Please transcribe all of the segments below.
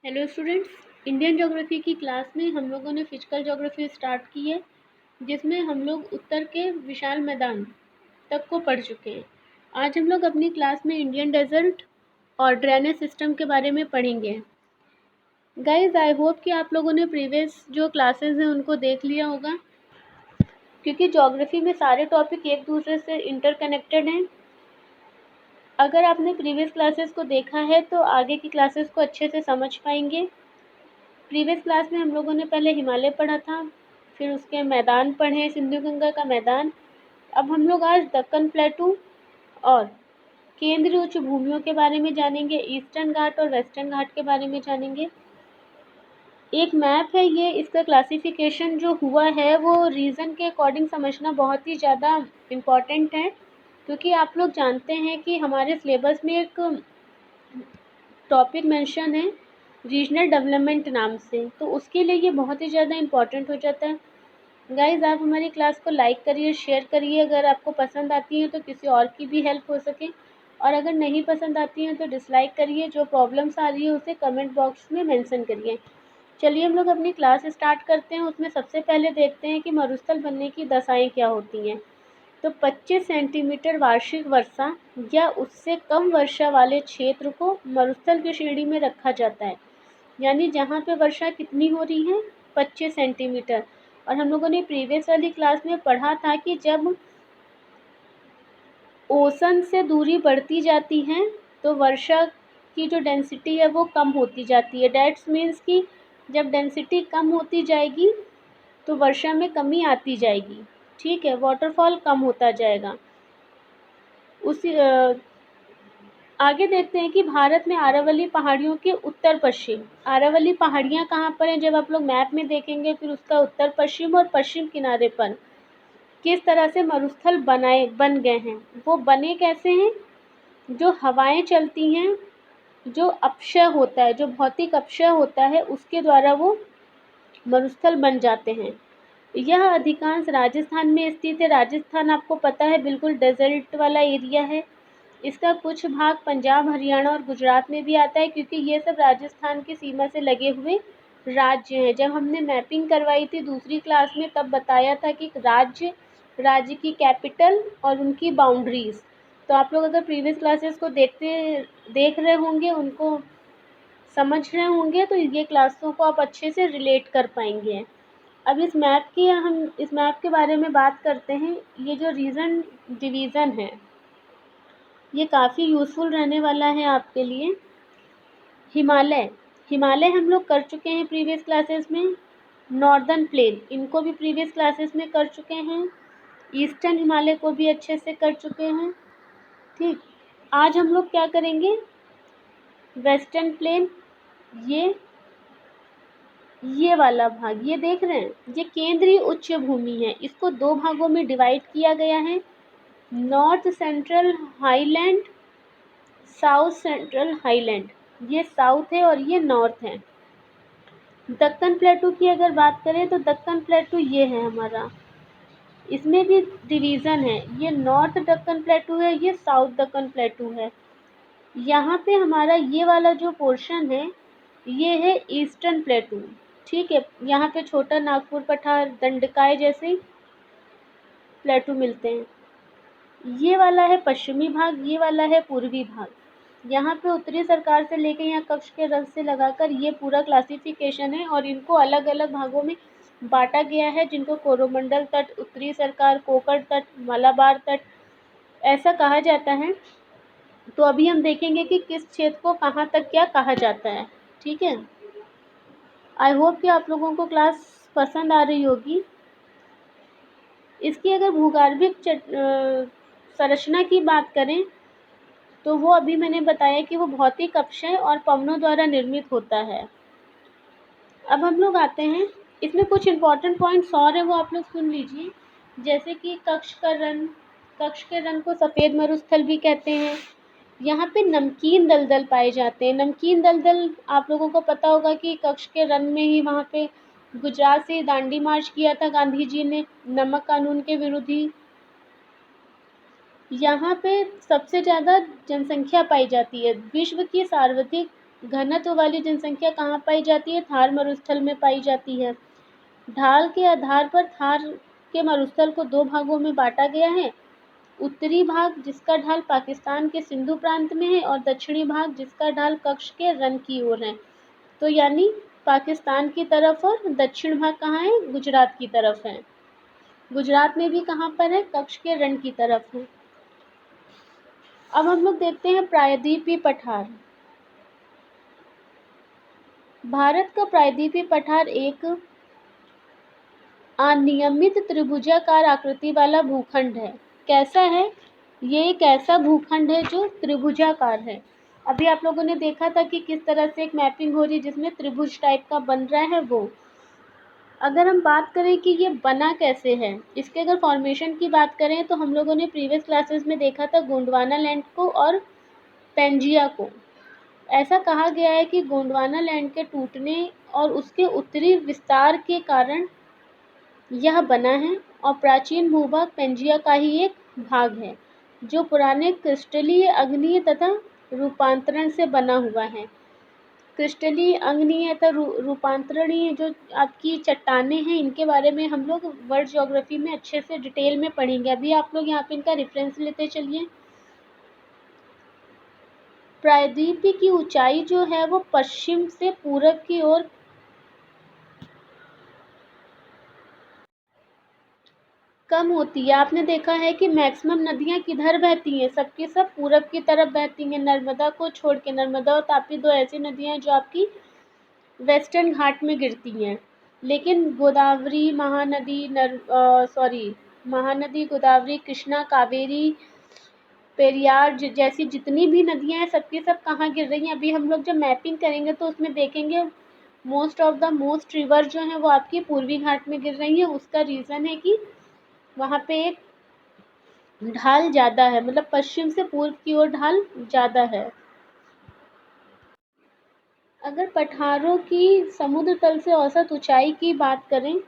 Hello students, Indian geography की class में हम लोगों ने फिजिकल ज्योग्राफी स्टार्ट की है, जिसमें हम लोग उत्तर के विशाल मैदान तक को पढ़ चुके हैं। आज हम लोग अपनी क्लास में इंडियन डेजर्ट और ड्रेनेज सिस्टम के बारे में पढ़ेंगे। गाइज, आई होप कि आप लोगों ने प्रीवियस जो क्लासेस हैं उनको देख लिया होगा, क्योंकि ज्योग्राफी में सारे टॉपिक एक दूसरे से इंटरकनेक्टेड हैं। अगर आपने प्रीवियस क्लासेस को देखा है तो आगे की क्लासेस को अच्छे से समझ पाएंगे। प्रीवियस क्लास में हम लोगों ने पहले हिमालय पढ़ा था, फिर उसके मैदान पढ़े, सिंधु गंगा का मैदान। अब हम लोग आज दक्कन प्लेटू और केंद्रीय उच्च भूमियों के बारे में जानेंगे, ईस्टर्न घाट और वेस्टर्न घाट के बारे में जानेंगे। एक मैप है ये, इसका क्लासिफिकेशन जो हुआ है वो रीजन के अकॉर्डिंग समझना बहुत ही ज़्यादा इम्पॉर्टेंट है, क्योंकि आप लोग जानते हैं कि हमारे सिलेबस में एक टॉपिक मेंशन है रीजनल डेवलपमेंट नाम से, तो उसके लिए ये बहुत ही ज़्यादा इम्पॉर्टेंट हो जाता है। गाइज, आप हमारी क्लास को लाइक करिए, शेयर करिए, अगर आपको पसंद आती है तो किसी और की भी हेल्प हो सके, और अगर नहीं पसंद आती है तो डिसलाइक करिए। जो प्रॉब्लम्स आ रही है उसे कमेंट बॉक्स में मेंशन करिए। चलिए हम लोग अपनी क्लास स्टार्ट करते हैं। उसमें सबसे पहले देखते हैं कि मरुस्थल बनने की दशाएं क्या होती हैं। तो 25 सेंटीमीटर वार्षिक वर्षा या उससे कम वर्षा वाले क्षेत्र को मरुस्थल की श्रेणी में रखा जाता है, यानी जहाँ पे वर्षा कितनी हो रही है, 25 सेंटीमीटर। और हम लोगों ने प्रीवियस वाली क्लास में पढ़ा था कि जब ओशन से दूरी बढ़ती जाती है तो वर्षा की जो डेंसिटी है वो कम होती जाती है। डैट्स मीन्स कि जब डेंसिटी कम होती जाएगी तो वर्षा में कमी आती जाएगी, ठीक है, वाटरफॉल कम होता जाएगा। उसी आगे देखते हैं कि भारत में आरावली पहाड़ियों के उत्तर पश्चिम, आरावली पहाड़ियाँ कहाँ पर हैं, जब आप लोग मैप में देखेंगे फिर उसका उत्तर पश्चिम और पश्चिम किनारे पर किस तरह से मरुस्थल बन गए हैं। वो बने कैसे हैं, जो हवाएं चलती हैं, जो अपक्षय होता है, जो भौतिक अपक्षय होता है, उसके द्वारा वो मरुस्थल बन जाते हैं। यह अधिकांश राजस्थान में स्थित है। राजस्थान आपको पता है बिल्कुल डेजर्ट वाला एरिया है। इसका कुछ भाग पंजाब, हरियाणा और गुजरात में भी आता है, क्योंकि ये सब राजस्थान की सीमा से लगे हुए राज्य हैं। जब हमने मैपिंग करवाई थी दूसरी क्लास में तब बताया था कि राज्य की कैपिटल और उनकी बाउंड्रीज। तो आप लोग अगर प्रीवियस क्लासेस को देख रहे होंगे, उनको समझ रहे होंगे, तो ये क्लासों को आप अच्छे से रिलेट कर पाएंगे। अब इस मैप के बारे में बात करते हैं। ये जो रीजन डिवीज़न है ये काफ़ी यूज़फुल रहने वाला है आपके लिए। हिमालय हिमालय हम लोग कर चुके हैं प्रीवियस क्लासेस में। नॉर्दर्न प्लेन, इनको भी प्रीवियस क्लासेस में कर चुके हैं। ईस्टर्न हिमालय को भी अच्छे से कर चुके हैं, ठीक। आज हम लोग क्या करेंगे, वेस्टर्न प्लेन, ये वाला भाग, ये देख रहे हैं, ये केंद्रीय उच्च भूमि है। इसको दो भागों में डिवाइड किया गया है, north central highland, south central highland. ये साउथ है और ये नॉर्थ है। दक्कन प्लेटू की अगर बात करें तो दक्कन प्लेटू ये है हमारा, इसमें भी डिवीज़न है, ये नॉर्थ दक्कन प्लेटू है, ये साउथ दक्कन प्लेटू है। यहाँ पे हमारा ये वाला जो पोर्शन है ये है ईस्टर्न प्लेटू, ठीक है। यहाँ पे छोटा नागपुर पठार, दंडकाय जैसे प्लेटू मिलते हैं। ये वाला है पश्चिमी भाग, ये वाला है पूर्वी भाग। यहाँ पे उत्तरी सरकार से लेके यहाँ कक्ष के रंग से लगाकर ये पूरा क्लासिफिकेशन है, और इनको अलग अलग भागों में बांटा गया है, जिनको कोरोमंडल तट, उत्तरी सरकार, कोकण तट, मलाबार तट ऐसा कहा जाता है। तो अभी हम देखेंगे कि किस क्षेत्र को कहाँ तक क्या कहा जाता है, ठीक है। आई होप कि आप लोगों को क्लास पसंद आ रही होगी। इसकी अगर भूगर्भिक संरचना की बात करें तो वो अभी मैंने बताया कि वो भौतिक अपक्षय और पवनों द्वारा निर्मित होता है। अब हम लोग आते हैं, इसमें कुछ इम्पॉर्टेंट पॉइंट्स और हैं, वो आप लोग सुन लीजिए। जैसे कि कक्ष के रन को सफ़ेद मरुस्थल भी कहते हैं। यहाँ पे नमकीन दलदल पाए जाते हैं। नमकीन दलदल आप लोगों को पता होगा कि कक्ष के रन में ही वहाँ पे गुजरात से दांडी मार्च किया था गांधी जी ने नमक कानून के विरुद्ध ही। यहाँ पे सबसे ज़्यादा जनसंख्या पाई जाती है। विश्व की सर्वाधिक घनत्व वाली जनसंख्या कहाँ पाई जाती है? थार मरुस्थल में पाई जाती है। ढाल के आधार पर थार के मरुस्थल को दो भागों में बांटा गया है। उत्तरी भाग जिसका ढाल पाकिस्तान के सिंधु प्रांत में है और दक्षिणी भाग जिसका ढाल कच्छ के रन की ओर है। तो यानी पाकिस्तान की तरफ और दक्षिण भाग कहाँ है? गुजरात की तरफ है। गुजरात में भी कहाँ पर है? कच्छ के रण की तरफ है। अब हम लोग देखते हैं प्रायद्वीपीय पठार। भारत का प्रायद्वीपीय पठार एक अनियमित त्रिभुजाकार आकृति वाला भूखंड है। कैसा है? ये एक ऐसा भूखंड है जो त्रिभुजाकार है। अभी आप लोगों ने देखा था कि किस तरह से एक मैपिंग हो रही है जिसमें त्रिभुज टाइप का बन रहा है वो। अगर हम बात करें कि ये बना कैसे है, इसके अगर फॉर्मेशन की बात करें तो हम लोगों ने प्रीवियस क्लासेस में देखा था गोंडवाना लैंड को और पेंजिया को। ऐसा कहा गया है कि गोंडवाना लैंड के टूटने और उसके उत्तरी विस्तार के कारण यह बना है और प्राचीन भूभाग पेंजिया का ही एक भाग है जो पुराने क्रिस्टलीय अग्नीय तथा रूपांतरण से बना हुआ है। क्रिस्टलीय अग्नीय तथा रूपांतरणीय जो आपकी चट्टानें हैं, इनके बारे में हम लोग वर्ल्ड ज्योग्राफी में अच्छे से डिटेल में पढ़ेंगे। अभी आप लोग यहाँ पे इनका रेफरेंस लेते चलिए। प्रायद्वीप की ऊंचाई जो है वो पश्चिम से पूरब की ओर कम होती है। आपने देखा है कि मैक्सिमम नदियाँ किधर बहती हैं? सबकी सब पूरब की तरफ बहती हैं, नर्मदा को छोड़ के। नर्मदा और तापी दो ऐसी नदियाँ हैं जो आपकी वेस्टर्न घाट में गिरती हैं। लेकिन गोदावरी, महानदी, गोदावरी, कृष्णा, कावेरी, पेरियार जैसी जितनी भी नदियाँ हैं सबकी सब कहाँ गिर रही हैं? अभी हम लोग जब मैपिंग करेंगे तो उसमें देखेंगे मोस्ट रिवर जो हैं वो आपकी पूर्वी घाट में गिर रही हैं। उसका रीज़न है कि वहाँ पे एक ढाल ज़्यादा है, मतलब पश्चिम से पूर्व की ओर ढाल ज़्यादा है। अगर पठारों की समुद्र तल से औसत ऊंचाई की बात करें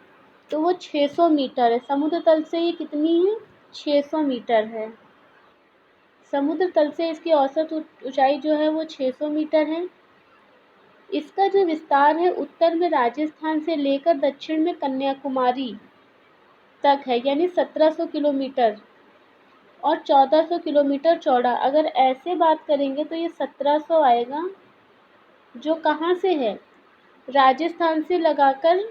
तो वो 600 मीटर है। समुद्र तल से ये कितनी है? 600 मीटर है। समुद्र तल से इसकी औसत ऊंचाई जो है वो 600 मीटर है। इसका जो विस्तार है उत्तर में राजस्थान से लेकर दक्षिण में कन्याकुमारी तक है, यानी 1700 किलोमीटर और 1400 किलोमीटर चौड़ा। अगर ऐसे बात करेंगे तो ये 1700 आएगा, जो कहाँ से है? राजस्थान से लगाकर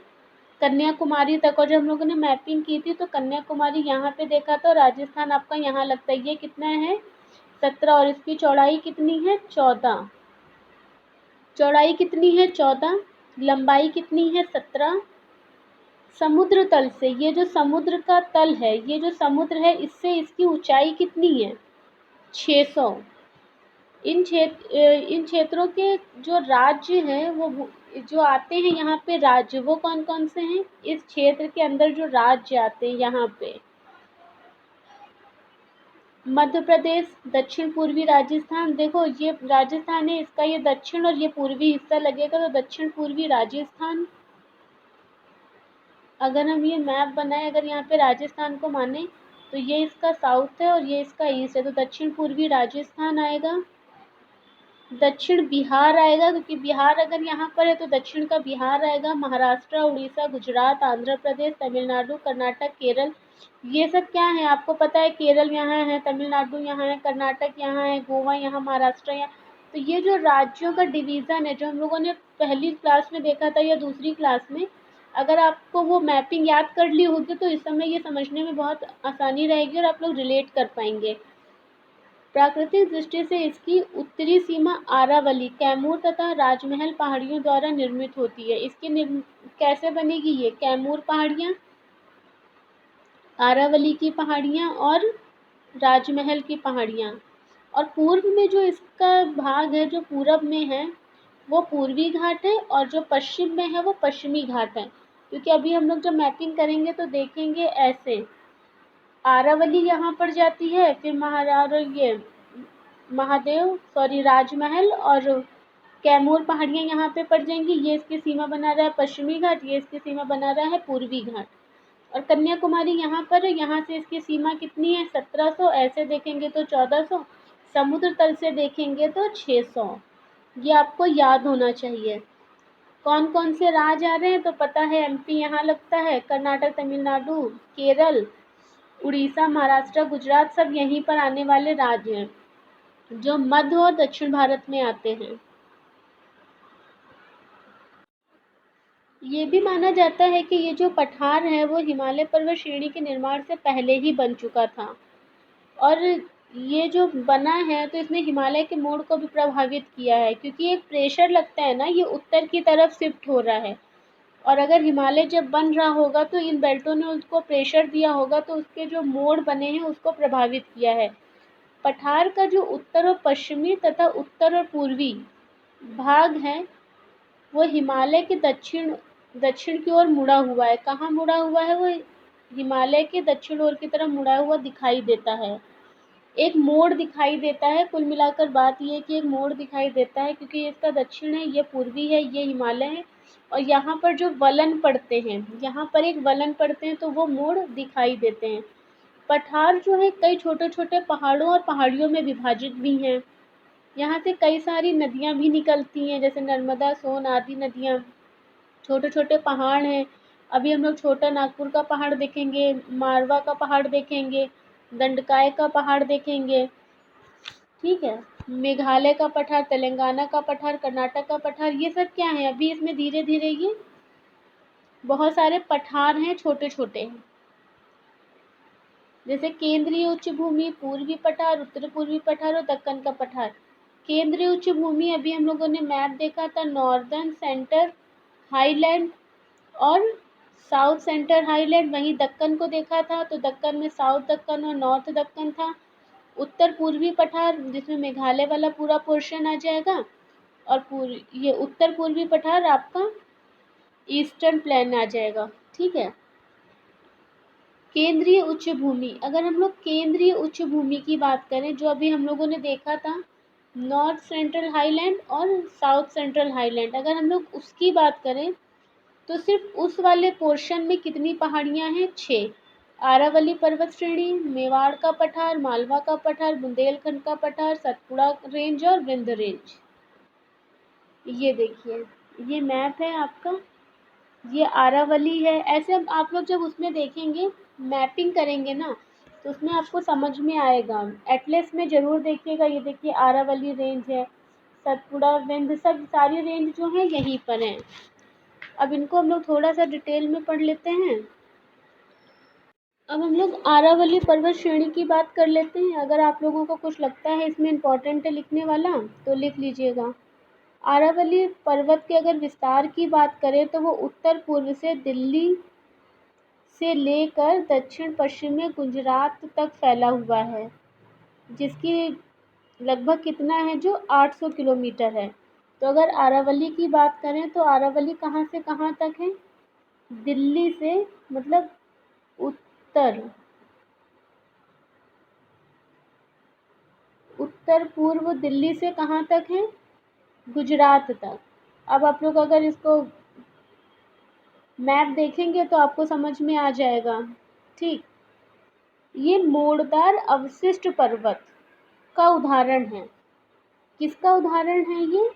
कन्याकुमारी तक। और जब हम लोगों ने मैपिंग की थी तो कन्याकुमारी यहाँ पे देखा था, राजस्थान आपका यहाँ लगता है। ये कितना है? 17। और इसकी चौड़ाई कितनी है? 14। चौड़ाई कितनी है? 14। लंबाई कितनी है? 17। समुद्र तल से, ये जो समुद्र का तल है, ये जो समुद्र है, इससे इसकी ऊंचाई कितनी है? 600। इन क्षेत्रों के जो राज्य हैं वो जो आते हैं यहाँ पे राज्य, वो कौन कौन से हैं? इस क्षेत्र के अंदर जो राज्य आते हैं यहाँ पे, मध्य प्रदेश, दक्षिण पूर्वी राजस्थान। देखो ये राजस्थान है, इसका ये दक्षिण और ये पूर्वी हिस्सा लगेगा, तो दक्षिण पूर्वी राजस्थान। अगर हम ये मैप बनाए, अगर यहाँ पे राजस्थान को माने तो ये इसका साउथ है और ये इसका ईस्ट है, तो दक्षिण पूर्वी राजस्थान आएगा। दक्षिण बिहार आएगा, क्योंकि बिहार अगर यहाँ पर है तो दक्षिण का बिहार आएगा। महाराष्ट्र, उड़ीसा, गुजरात, आंध्र प्रदेश, तमिलनाडु, कर्नाटक, केरल, ये सब क्या है? आपको पता है केरल यहाँ है, तमिलनाडु यहाँ है, कर्नाटक यहाँ है, गोवा यहाँ, महाराष्ट्र यहाँ। तो ये जो राज्यों का डिवीज़न है जो हम लोगों ने पहली क्लास में देखा था या दूसरी क्लास में, अगर आपको वो मैपिंग याद कर ली होगी तो इस समय ये समझने में बहुत आसानी रहेगी और आप लोग रिलेट कर पाएंगे। प्राकृतिक दृष्टि से इसकी उत्तरी सीमा आरावली, कैमूर तथा राजमहल पहाड़ियों द्वारा निर्मित होती है। इसकी कैसे बनेगी ये? कैमूर पहाड़ियाँ, आरावली की पहाड़ियाँ और राजमहल की पहाड़ियाँ। और पूर्व में जो इसका भाग है, जो पूरब में है, वो पूर्वी घाट है और जो पश्चिम में है वो पश्चिमी घाट है। क्योंकि अभी हम लोग जब मैपिंग करेंगे तो देखेंगे ऐसे आरावली यहाँ पर जाती है, फिर राजमहल और कैमूर पहाड़ियाँ यहाँ पे पड़ जाएंगी। ये इसकी सीमा बना रहा है पश्चिमी घाट, ये इसकी सीमा बना रहा है पूर्वी घाट। और कन्याकुमारी यहाँ पर है, यहाँ से इसकी सीमा कितनी है? 1700। ऐसे देखेंगे तो 1400, समुद्र तल से देखेंगे तो 600। ये आपको याद होना चाहिए। कौन कौन से राज्य आ रहे हैं तो पता है, एमपी यहाँ लगता है, कर्नाटक, तमिलनाडु, केरल, उड़ीसा, महाराष्ट्र, गुजरात सब यहीं पर आने वाले राज्य हैं जो मध्य और दक्षिण भारत में आते हैं। ये भी माना जाता है कि ये जो पठार है वो हिमालय पर्वत श्रेणी के निर्माण से पहले ही बन चुका था, और ये जो बना है तो इसने हिमालय के मोड़ को भी प्रभावित किया है, क्योंकि एक प्रेशर लगता है ना, ये उत्तर की तरफ शिफ्ट हो रहा है, और अगर हिमालय जब बन रहा होगा तो इन बेल्टों ने उसको प्रेशर दिया होगा, तो उसके जो मोड़ बने हैं उसको प्रभावित किया है। पठार का जो उत्तर और पश्चिमी तथा उत्तर और पूर्वी भाग है वो हिमालय के दक्षिण दक्षिण की ओर मुड़ा हुआ है। कहाँ मुड़ा हुआ है? वो हिमालय के दक्षिण ओर की तरफ मुड़ा हुआ दिखाई देता है। एक मोड़ दिखाई देता है। कुल मिलाकर बात ये है कि एक मोड़ दिखाई देता है, क्योंकि इसका दक्षिण है, ये पूर्वी है, ये हिमालय है, और यहाँ पर जो वलन पड़ते हैं, यहाँ पर एक वलन पड़ते हैं तो वो मोड़ दिखाई देते हैं। पठार जो है कई छोटे छोटे पहाड़ों और पहाड़ियों में विभाजित भी हैं। यहाँ से कई सारी नदियाँ भी निकलती हैं, जैसे नर्मदा, सोन आदि नदियाँ। छोटे छोटे पहाड़ हैं। अभी हम लोग छोटा नागपुर का पहाड़ देखेंगे, मारवा का पहाड़ देखेंगे, दंडकाय का पहाड़ देखेंगे, ठीक है, मेघालय का पठार, तेलंगाना का पठार, कर्नाटक का पठार, ये सब क्या है? अभी इसमें धीरे धीरे ये बहुत सारे पठार हैं छोटे छोटे, जैसे केंद्रीय उच्च भूमि, पूर्वी पठार, उत्तर पूर्वी पठार और दक्कन का पठार। केंद्रीय उच्च भूमि अभी हम लोगों ने मैप देखा था, नॉर्दर्न सेंटर हाईलैंड और साउथ सेंटर हाईलैंड। वहीं दक्कन को देखा था तो दक्कन में साउथ दक्कन और नॉर्थ दक्कन था। उत्तर पूर्वी पठार जिसमें मेघालय वाला पूरा पोर्शन आ जाएगा, और ये उत्तर पूर्वी पठार आपका ईस्टर्न प्लेन आ जाएगा, ठीक है। केंद्रीय उच्च भूमि, अगर हम लोग केंद्रीय उच्च भूमि की बात करें, जो अभी हम लोगों ने देखा था नॉर्थ सेंट्रल हाईलैंड और साउथ सेंट्रल हाईलैंड, अगर हम लोग उसकी बात करें तो सिर्फ उस वाले पोर्शन में कितनी पहाड़ियाँ हैं? 6। आरावली पर्वत श्रेणी, मेवाड़ का पठार, मालवा का पठार, बुंदेलखंड का पठार, सतपुड़ा रेंज और विंध्य रेंज। ये देखिए, ये मैप है आपका, ये आरावली है। ऐसे अब आप लोग जब उसमें देखेंगे, मैपिंग करेंगे ना, तो उसमें आपको समझ में आएगा। एटलस में ज़रूर देखिएगा, ये देखिए आरावली रेंज है, सतपुड़ा, विंध्य, सब सारी रेंज जो है यहीं पर हैं। अब इनको हम लोग थोड़ा सा डिटेल में पढ़ लेते हैं। अब हम लोग आरावली पर्वत श्रेणी की बात कर लेते हैं। अगर आप लोगों को कुछ लगता है इसमें इम्पोर्टेंट है लिखने वाला तो लिख लीजिएगा। आरावली पर्वत के अगर विस्तार की बात करें तो वो उत्तर पूर्व से दिल्ली से लेकर दक्षिण पश्चिम में गुजरात तक फैला हुआ है, जिसकी लगभग कितना है, जो 800 किलोमीटर है। तो अगर आरावली की बात करें तो आरावली कहाँ से कहाँ तक है? दिल्ली से, मतलब उत्तर उत्तर पूर्व दिल्ली से कहाँ तक है? गुजरात तक। अब आप लोग अगर इसको मैप देखेंगे तो आपको समझ में आ जाएगा, ठीक। ये मोड़दार अवशिष्ट पर्वत का उदाहरण है। किसका उदाहरण है ये?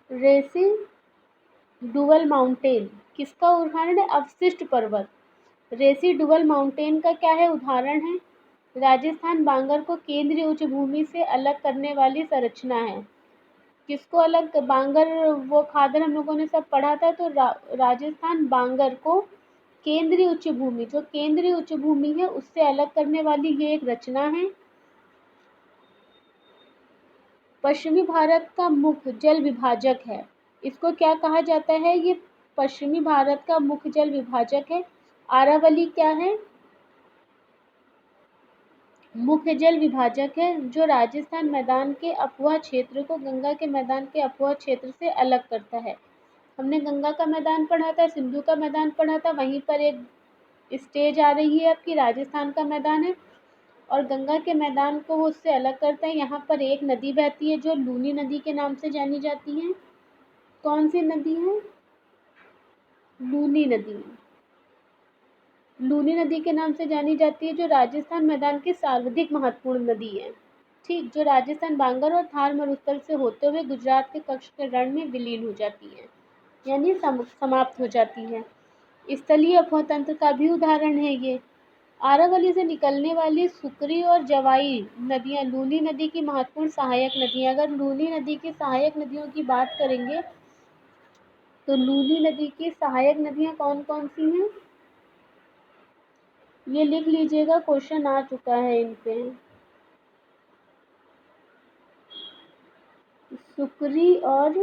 Residual mountain. किसका उदाहरण है? अवशिष्ट पर्वत। रेसिडुअल माउंटेन का क्या है? उदाहरण है। राजस्थान बांगर को केंद्रीय उच्च भूमि से अलग करने वाली संरचना है। किसको अलग? बांगर, वो खादर हम लोगों ने सब पढ़ा था, तो राजस्थान बांगर को केंद्रीय उच्च भूमि, जो केंद्रीय उच्च भूमि है उससे अलग करने वाली ये एक रचना है। पश्चिमी भारत का मुख्य जल विभाजक है। इसको क्या कहा जाता है? ये पश्चिमी भारत का मुख्य जल विभाजक है। आरावली क्या है? मुख्य जल विभाजक है, जो राजस्थान मैदान के अपुआ क्षेत्र को गंगा के मैदान के अपुआ क्षेत्र से अलग करता है। हमने गंगा का मैदान पढ़ा था, सिंधु का मैदान पढ़ा था, वहीं पर एक स्टेज आ रही है आपकी, राजस्थान का मैदान है, और गंगा के मैदान को वो उससे अलग करता है। यहाँ पर एक नदी बहती है जो लूनी नदी के नाम से जानी जाती है। कौन सी नदी है? लूनी नदी। लूनी नदी के नाम से जानी जाती है, जो राजस्थान मैदान की सर्वाधिक महत्वपूर्ण नदी है। ठीक, जो राजस्थान बांगर और थार मरुस्थल से होते हुए गुजरात के कच्छ के रण में विलीन हो जाती है, यानी समाप्त हो जाती है। स्थलीय अपतंत्र का भी उदाहरण है ये। आरावली से निकलने वाली सुकरी और जवाई नदियाँ लूनी नदी की महत्वपूर्ण सहायक नदियाँ। अगर लूनी नदी की सहायक नदियों की बात करेंगे तो लूनी नदी की सहायक नदियाँ कौन कौन सी हैं, ये लिख लीजिएगा, क्वेश्चन आ चुका है इन पे। सुकरी और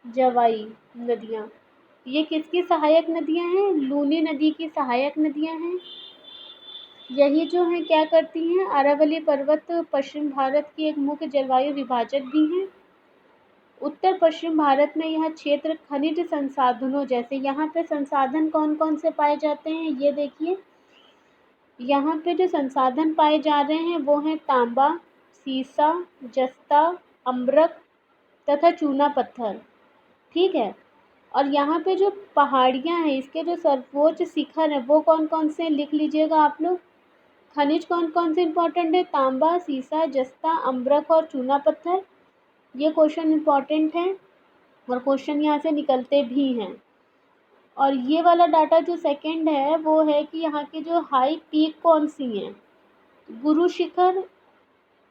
जवाई नदियाँ, ये किसकी सहायक नदियाँ हैं, लूनी नदी की सहायक नदियाँ हैं। यही जो हैं क्या करती हैं, अरावली पर्वत पश्चिम भारत की एक मुख्य जलवायु विभाजक भी हैं। उत्तर पश्चिम भारत में यह क्षेत्र खनिज संसाधनों जैसे, यहाँ पे संसाधन कौन कौन से पाए जाते हैं, ये देखिए। यहाँ पे जो संसाधन पाए जा रहे हैं वो हैं तांबा, सीसा, जस्ता, अम्रक तथा चूना पत्थर। ठीक है। और यहाँ पे जो पहाड़ियाँ हैं, इसके जो सर्वोच्च शिखर हैं वो कौन कौन से हैं, लिख लीजिएगा आप लोग। खनिज कौन कौन से इंपॉर्टेंट है, तांबा, सीसा, जस्ता, अम्रक और चूना पत्थर। ये क्वेश्चन इंपॉर्टेंट है और क्वेश्चन यहाँ से निकलते भी हैं। और ये वाला डाटा जो सेकंड है वो है कि यहाँ की जो हाई पीक कौन सी हैं, गुरु शिखर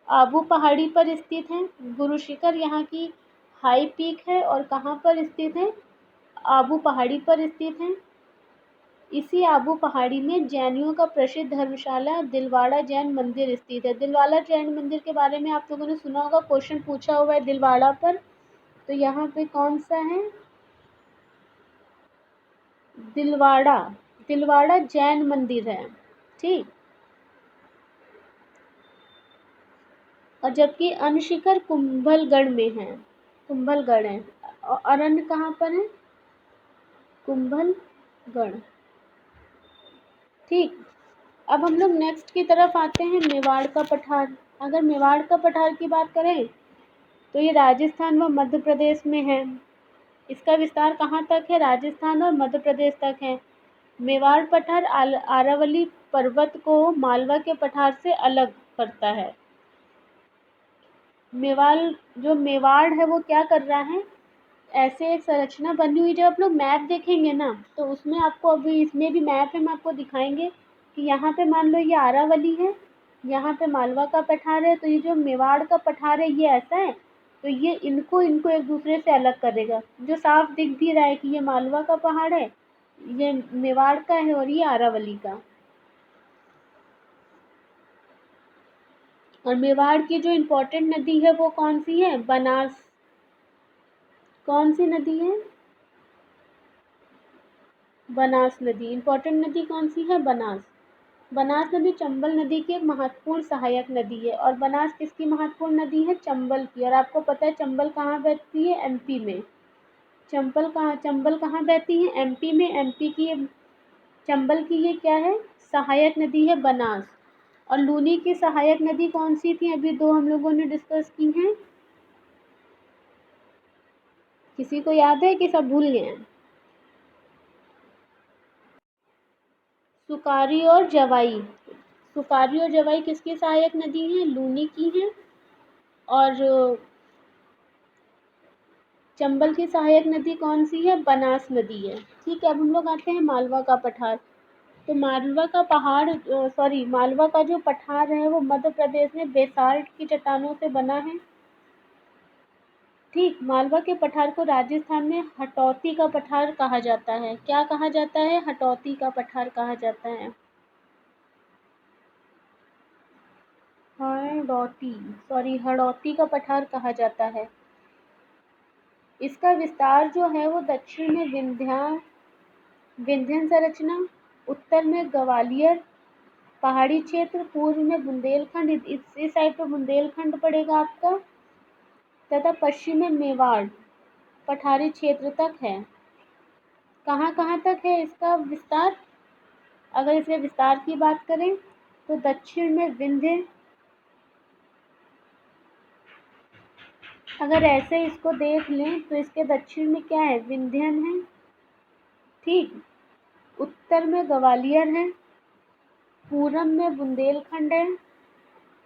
आबू पहाड़ी पर स्थित है। गुरु शिखर यहाँ की हाई पीक है और कहाँ पर स्थित है, आबू पहाड़ी पर स्थित है। इसी आबू पहाड़ी में जैनियों का प्रसिद्ध धर्मशाला दिलवाड़ा जैन मंदिर स्थित है। दिलवाड़ा जैन मंदिर के बारे में आप लोगों ने सुना होगा, क्वेश्चन पूछा हुआ है दिलवाड़ा पर। तो यहाँ पे कौन सा है, दिलवाड़ा, दिलवाड़ा जैन मंदिर है। ठीक। और जबकि अन्य शिखर कुंभलगढ़ में है, कुंभलगढ़ है। और अन्य कहाँ पर है, कुंभलगढ़। ठीक। अब हम लोग नेक्स्ट की तरफ आते हैं, मेवाड़ का पठार। अगर मेवाड़ का पठार की बात करें तो ये राजस्थान व मध्य प्रदेश में है। इसका विस्तार कहाँ तक है, राजस्थान और मध्य प्रदेश तक है। मेवाड़ पठार आरावली पर्वत को मालवा के पठार से अलग करता है। जो मेवाड़ है वो क्या कर रहा है, ऐसे एक संरचना बनी हुई। जब आप लोग मैप देखेंगे ना तो उसमें आपको, अभी इसमें भी मैप है, हम आपको दिखाएंगे कि यहाँ पे मान लो ये आरावली है, यहाँ पे मालवा का पठार है, तो ये जो मेवाड़ का पठार है ये ऐसा है, तो ये इनको एक दूसरे से अलग करेगा। जो साफ दिख भी रहा है कि ये मालवा का पहाड़ है, ये मेवाड़ का है और ये आरावली का। और मेवाड़ की जो इम्पोर्टेंट नदी है वो कौन सी है, बनास। कौन सी नदी है, बनास नदी। इम्पोर्टेंट नदी कौन सी है, बनास। बनास नदी चंबल नदी की एक महत्वपूर्ण सहायक नदी है। और बनास किसकी महत्वपूर्ण नदी है, चंबल की। और आपको पता है चंबल कहाँ बहती है, एमपी में। चंबल कहाँ बहती है, एमपी में। एमपी की चंबल की ये क्या है, सहायक नदी है बनास। और लूनी की सहायक नदी कौन सी थी, अभी दो हम लोगों ने डिस्कस की हैं, किसी को याद है कि सब भूल गए हैं। सुकारी और जवाई। सुकारी और जवाई किसकी सहायक नदी है, लूनी की है। और चंबल की सहायक नदी कौन सी है, बनास नदी है। ठीक है। अब हम लोग आते हैं मालवा का पठार। तो मालवा का जो पठार है वो मध्य प्रदेश में बेसाल्ट की चट्टानों से बना है। ठीक। मालवा के पठार को राजस्थान में हटौती का पठार कहा जाता है। क्या कहा जाता है, हटौती का पठार कहा जाता है। हड़ौती का पठार कहा जाता है। इसका विस्तार जो है वो दक्षिण में विंध्यन संरचना, उत्तर में ग्वालियर पहाड़ी क्षेत्र, पूर्व में बुंदेलखंड, इस साइड पर बुंदेलखंड पड़ेगा आपका, तथा पश्चिम में मेवाड़ पठारी क्षेत्र तक है। कहाँ कहाँ तक है इसका विस्तार, अगर इसके विस्तार की बात करें तो दक्षिण में विंध्य, अगर ऐसे इसको देख लें तो इसके दक्षिण में क्या है, विंध्यन है। ठीक। उत्तर में ग्वालियर है, पूरब में बुंदेलखंड है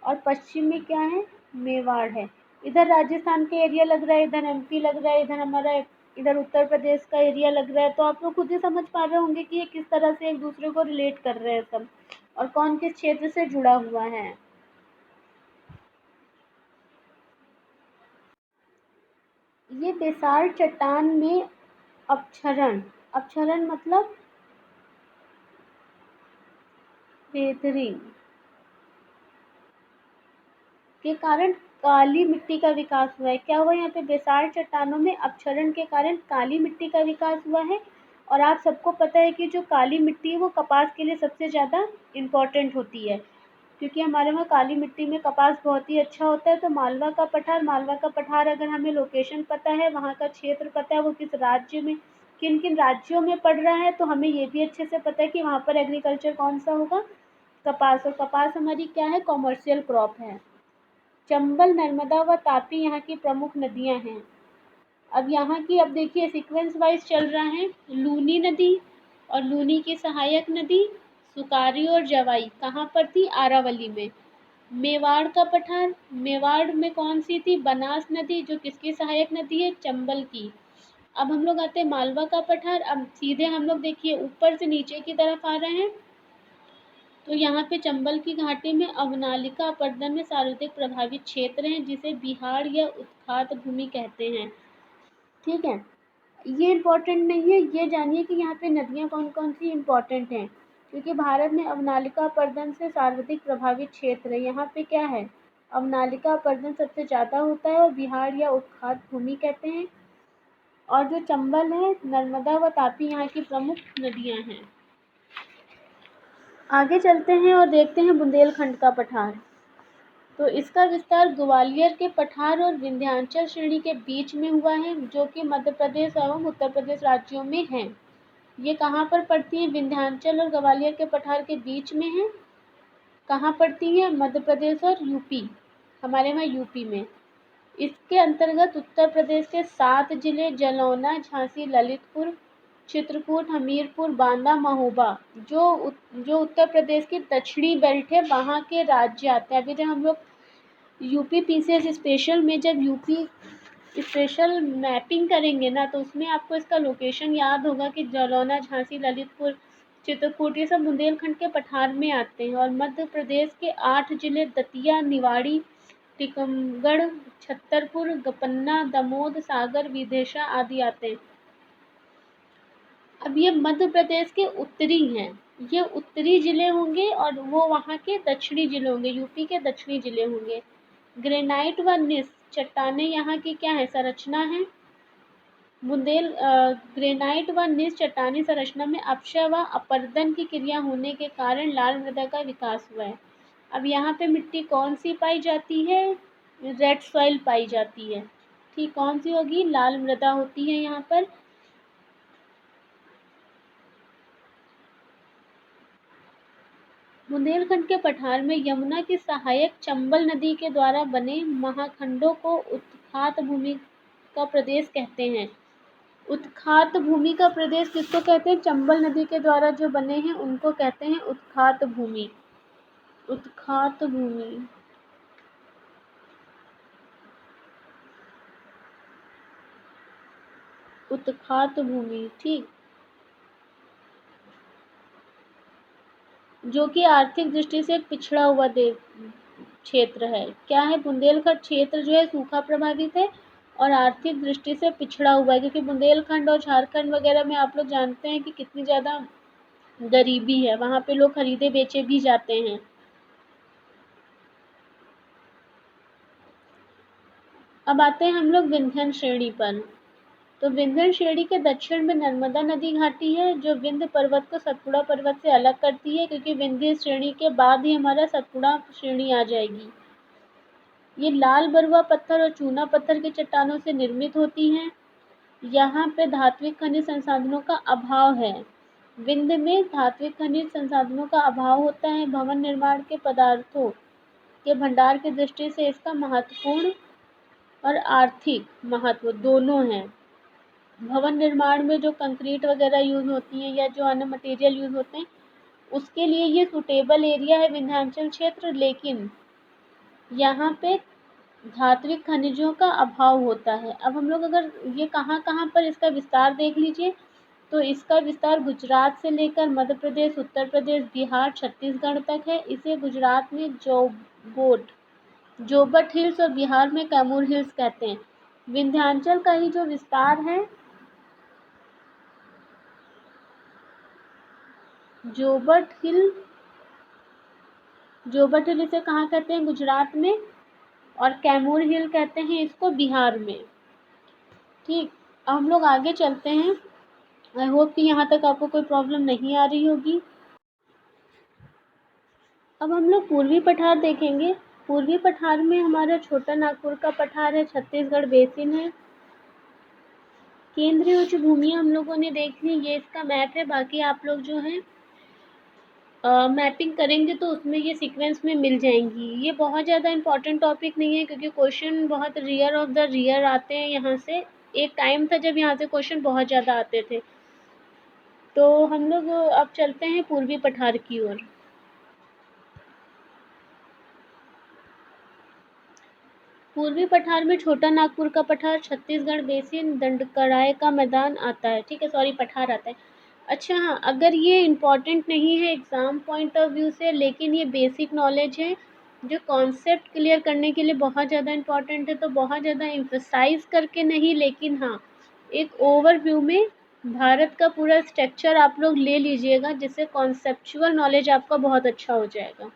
और पश्चिम में क्या है, मेवाड़ है। इधर राजस्थान का एरिया लग रहा है, इधर एमपी लग रहा है, इधर हमारा इधर उत्तर प्रदेश का एरिया लग रहा है। तो आप लोग खुद ही समझ पा रहे होंगे कि ये किस तरह से एक दूसरे को रिलेट कर रहे हैं सब, और कौन किस क्षेत्र से जुड़ा हुआ है। ये बेसाल्ट चट्टान में अपक्षरण, अपक्षरण मतलब बेहतरीन के कारण काली मिट्टी का विकास हुआ है। क्या हुआ यहाँ पे, बेसाल्ट चट्टानों में अपक्षरण के कारण काली मिट्टी का विकास हुआ है। और आप सबको पता है कि जो काली मिट्टी है वो कपास के लिए सबसे ज़्यादा इम्पोर्टेंट होती है, क्योंकि हमारे वहाँ काली मिट्टी में कपास बहुत ही अच्छा होता है। तो मालवा का पठार अगर हमें लोकेशन पता है, वहाँ का क्षेत्र पता है, वो किस राज्य में, किन किन राज्यों में पड़ रहा है, तो हमें ये भी अच्छे से पता है कि वहाँ पर एग्रीकल्चर कौन सा होगा, कपास। और कपास हमारी क्या है, कॉमर्शियल क्रॉप है। चंबल, नर्मदा व तापी यहाँ की प्रमुख नदियाँ हैं। अब यहाँ की, अब देखिए सीक्वेंस वाइज चल रहा है। लूनी नदी और लूनी की सहायक नदी सुकारी और जवाई कहाँ पर थी, आरावली में। मेवाड़ का पठार, मेवाड़ में कौन सी थी, बनास नदी, जो किसकी सहायक नदी है, चंबल की। अब हम लोग आते हैं मालवा का पठार। अब सीधे हम लोग देखिए ऊपर से नीचे की तरफ आ रहे हैं, तो यहाँ पे चंबल की घाटी में अवनालिका अपर्दन में सर्वाधिक प्रभावित क्षेत्र है, जिसे बिहार या उत्खात भूमि कहते हैं। ठीक है, ये इम्पोर्टेंट नहीं है, ये जानिए कि यहाँ पे नदियाँ कौन कौन सी इम्पोर्टेंट हैं। क्योंकि भारत में अवनालिका अपर्दन से सर्वाधिक प्रभावित क्षेत्र है, यहाँ पे क्या है, अवनालिका अपर्दन सबसे ज़्यादा होता है और बिहार या उत्खात भूमि कहते हैं। और जो चंबल है, नर्मदा व तापी यहाँ की प्रमुख नदियाँ हैं। आगे चलते हैं और देखते हैं बुंदेलखंड का पठार। तो इसका विस्तार ग्वालियर के पठार और विंध्याचल श्रेणी के बीच में हुआ है, जो कि मध्य प्रदेश एवं उत्तर प्रदेश राज्यों में है। ये कहाँ पर पड़ती है, विंध्याचल और ग्वालियर के पठार के बीच में है। कहाँ पड़ती है, मध्य प्रदेश और यूपी, हमारे वहाँ यूपी में। इसके अंतर्गत उत्तर प्रदेश के 7 जिले जालौना, झांसी, ललितपुर, चित्रकूट, हमीरपुर, बांदा, महोबा, जो उत्तर प्रदेश की दक्षिणी बेल्ट है, वहाँ के राज्य आते हैं। अभी जब हम लोग यूपी पीसीएस स्पेशल में जब यूपी स्पेशल मैपिंग करेंगे ना, तो उसमें आपको इसका लोकेशन याद होगा कि जालौना, झांसी, ललितपुर, चित्रकूट, ये सब बुंदेलखंड के पठार में आते हैं। और मध्य प्रदेश के 8 जिले दतिया, निवाड़ी, टीकमगढ़, छतरपुर, पन्ना, दमोह, सागर, विदिशा आदि आते हैं। अब ये मध्य प्रदेश के उत्तरी हैं, ये उत्तरी जिले होंगे और वो वहाँ के दक्षिणी जिले होंगे, यूपी के दक्षिणी जिले होंगे। ग्रेनाइट व निस चट्टानें यहाँ की क्या है, संरचना है। ग्रेनाइट व निस चट्टानी संरचना में अपक्षय व अपरदन की क्रिया होने के कारण लाल मृदा का विकास हुआ है। अब यहाँ पे मिट्टी कौन सी पाई जाती है, रेड सॉइल पाई जाती है। ठीक, कौन सी होगी, लाल मृदा होती है यहाँ पर। बुंदेलखंड के पठार में यमुना की सहायक चंबल नदी के द्वारा बने महाखंडों को उत्खात भूमि का प्रदेश कहते हैं। उत्खात भूमि का प्रदेश किसको कहते हैं, चंबल नदी के द्वारा जो बने हैं उनको कहते हैं उत्खात भूमि। उत्खात भूमि, उत्खात भूमि, ठीक, जो कि आर्थिक दृष्टि से एक पिछड़ा हुआ क्षेत्र है। क्या है, बुंदेलखंड क्षेत्र जो है सूखा प्रभावित है और आर्थिक दृष्टि से पिछड़ा हुआ है, क्योंकि बुंदेलखंड और झारखंड वगैरह में आप लोग जानते हैं कि कितनी ज़्यादा गरीबी है, वहाँ पे लोग खरीदे बेचे भी जाते हैं। अब आते हैं हम लोग विंध्य श्रेणी पर। तो विंध्य श्रेणी के दक्षिण में नर्मदा नदी घाटी है, जो विंध्य पर्वत को सतपुड़ा पर्वत से अलग करती है, क्योंकि विंध्य श्रेणी के बाद ही हमारा सतपुड़ा श्रेणी आ जाएगी। ये लाल बरुआ पत्थर और चूना पत्थर की चट्टानों से निर्मित होती हैं। यहाँ पे धात्विक खनिज संसाधनों का अभाव है। विंध्य में धात्विक खनिज संसाधनों का अभाव होता है। भवन निर्माण के पदार्थों के भंडार की दृष्टि से इसका महत्वपूर्ण और आर्थिक महत्व दोनों हैं। भवन निर्माण में जो कंक्रीट वगैरह यूज़ होती है या जो अन्य मटेरियल यूज़ होते हैं, उसके लिए ये सूटेबल एरिया है विंध्याचल क्षेत्र। लेकिन यहाँ पे धात्विक खनिजों का अभाव होता है। अब हम लोग अगर ये कहाँ कहाँ पर इसका विस्तार देख लीजिए, तो इसका विस्तार गुजरात से लेकर मध्य प्रदेश, उत्तर प्रदेश, बिहार, छत्तीसगढ़ तक है। इसे गुजरात में जोबट हिल्स और बिहार में कैमूर हिल्स कहते हैं। विंध्याचल का ही जो विस्तार है, जोबट हिल इसे कहाँ कहते हैं? गुजरात में। और कैमूर हिल कहते हैं इसको बिहार में। ठीक, अब हम लोग आगे चलते हैं। आई होप कि यहाँ तक आपको कोई प्रॉब्लम नहीं आ रही होगी। अब हम लोग पूर्वी पठार देखेंगे। पूर्वी पठार में हमारा छोटा नागपुर का पठार है, छत्तीसगढ़ बेसिन है। केंद्रीय उच्च भूमियाँ हम लोगों ने देख ली, ये इसका मैप है। बाकी आप लोग जो है मैपिंग करेंगे तो उसमें ये सीक्वेंस में मिल जाएंगी। ये बहुत ज़्यादा इंपॉर्टेंट टॉपिक नहीं है, क्योंकि क्वेश्चन बहुत रियर ऑफ द रियर आते हैं यहाँ से। एक टाइम था जब यहाँ से क्वेश्चन बहुत ज़्यादा आते थे। तो हम लोग अब चलते हैं पूर्वी पठार की ओर। पूर्वी पठार में छोटा नागपुर का पठार, छत्तीसगढ़ बेसिन, दंडकड़ाई का मैदान आता है। ठीक है, सॉरी, पठार आता है। अच्छा हाँ, अगर ये इम्पॉर्टेंट नहीं है एग्ज़ाम पॉइंट ऑफ व्यू से, लेकिन ये बेसिक नॉलेज है जो कॉन्सेप्ट क्लियर करने के लिए बहुत ज़्यादा इम्पॉर्टेंट है, तो बहुत ज़्यादा एम्फसाइज करके नहीं, लेकिन हाँ एक ओवरव्यू में भारत का पूरा स्ट्रक्चर आप लोग ले लीजिएगा, जिससे कॉन्सेप्चुअल नॉलेज आपका बहुत अच्छा हो जाएगा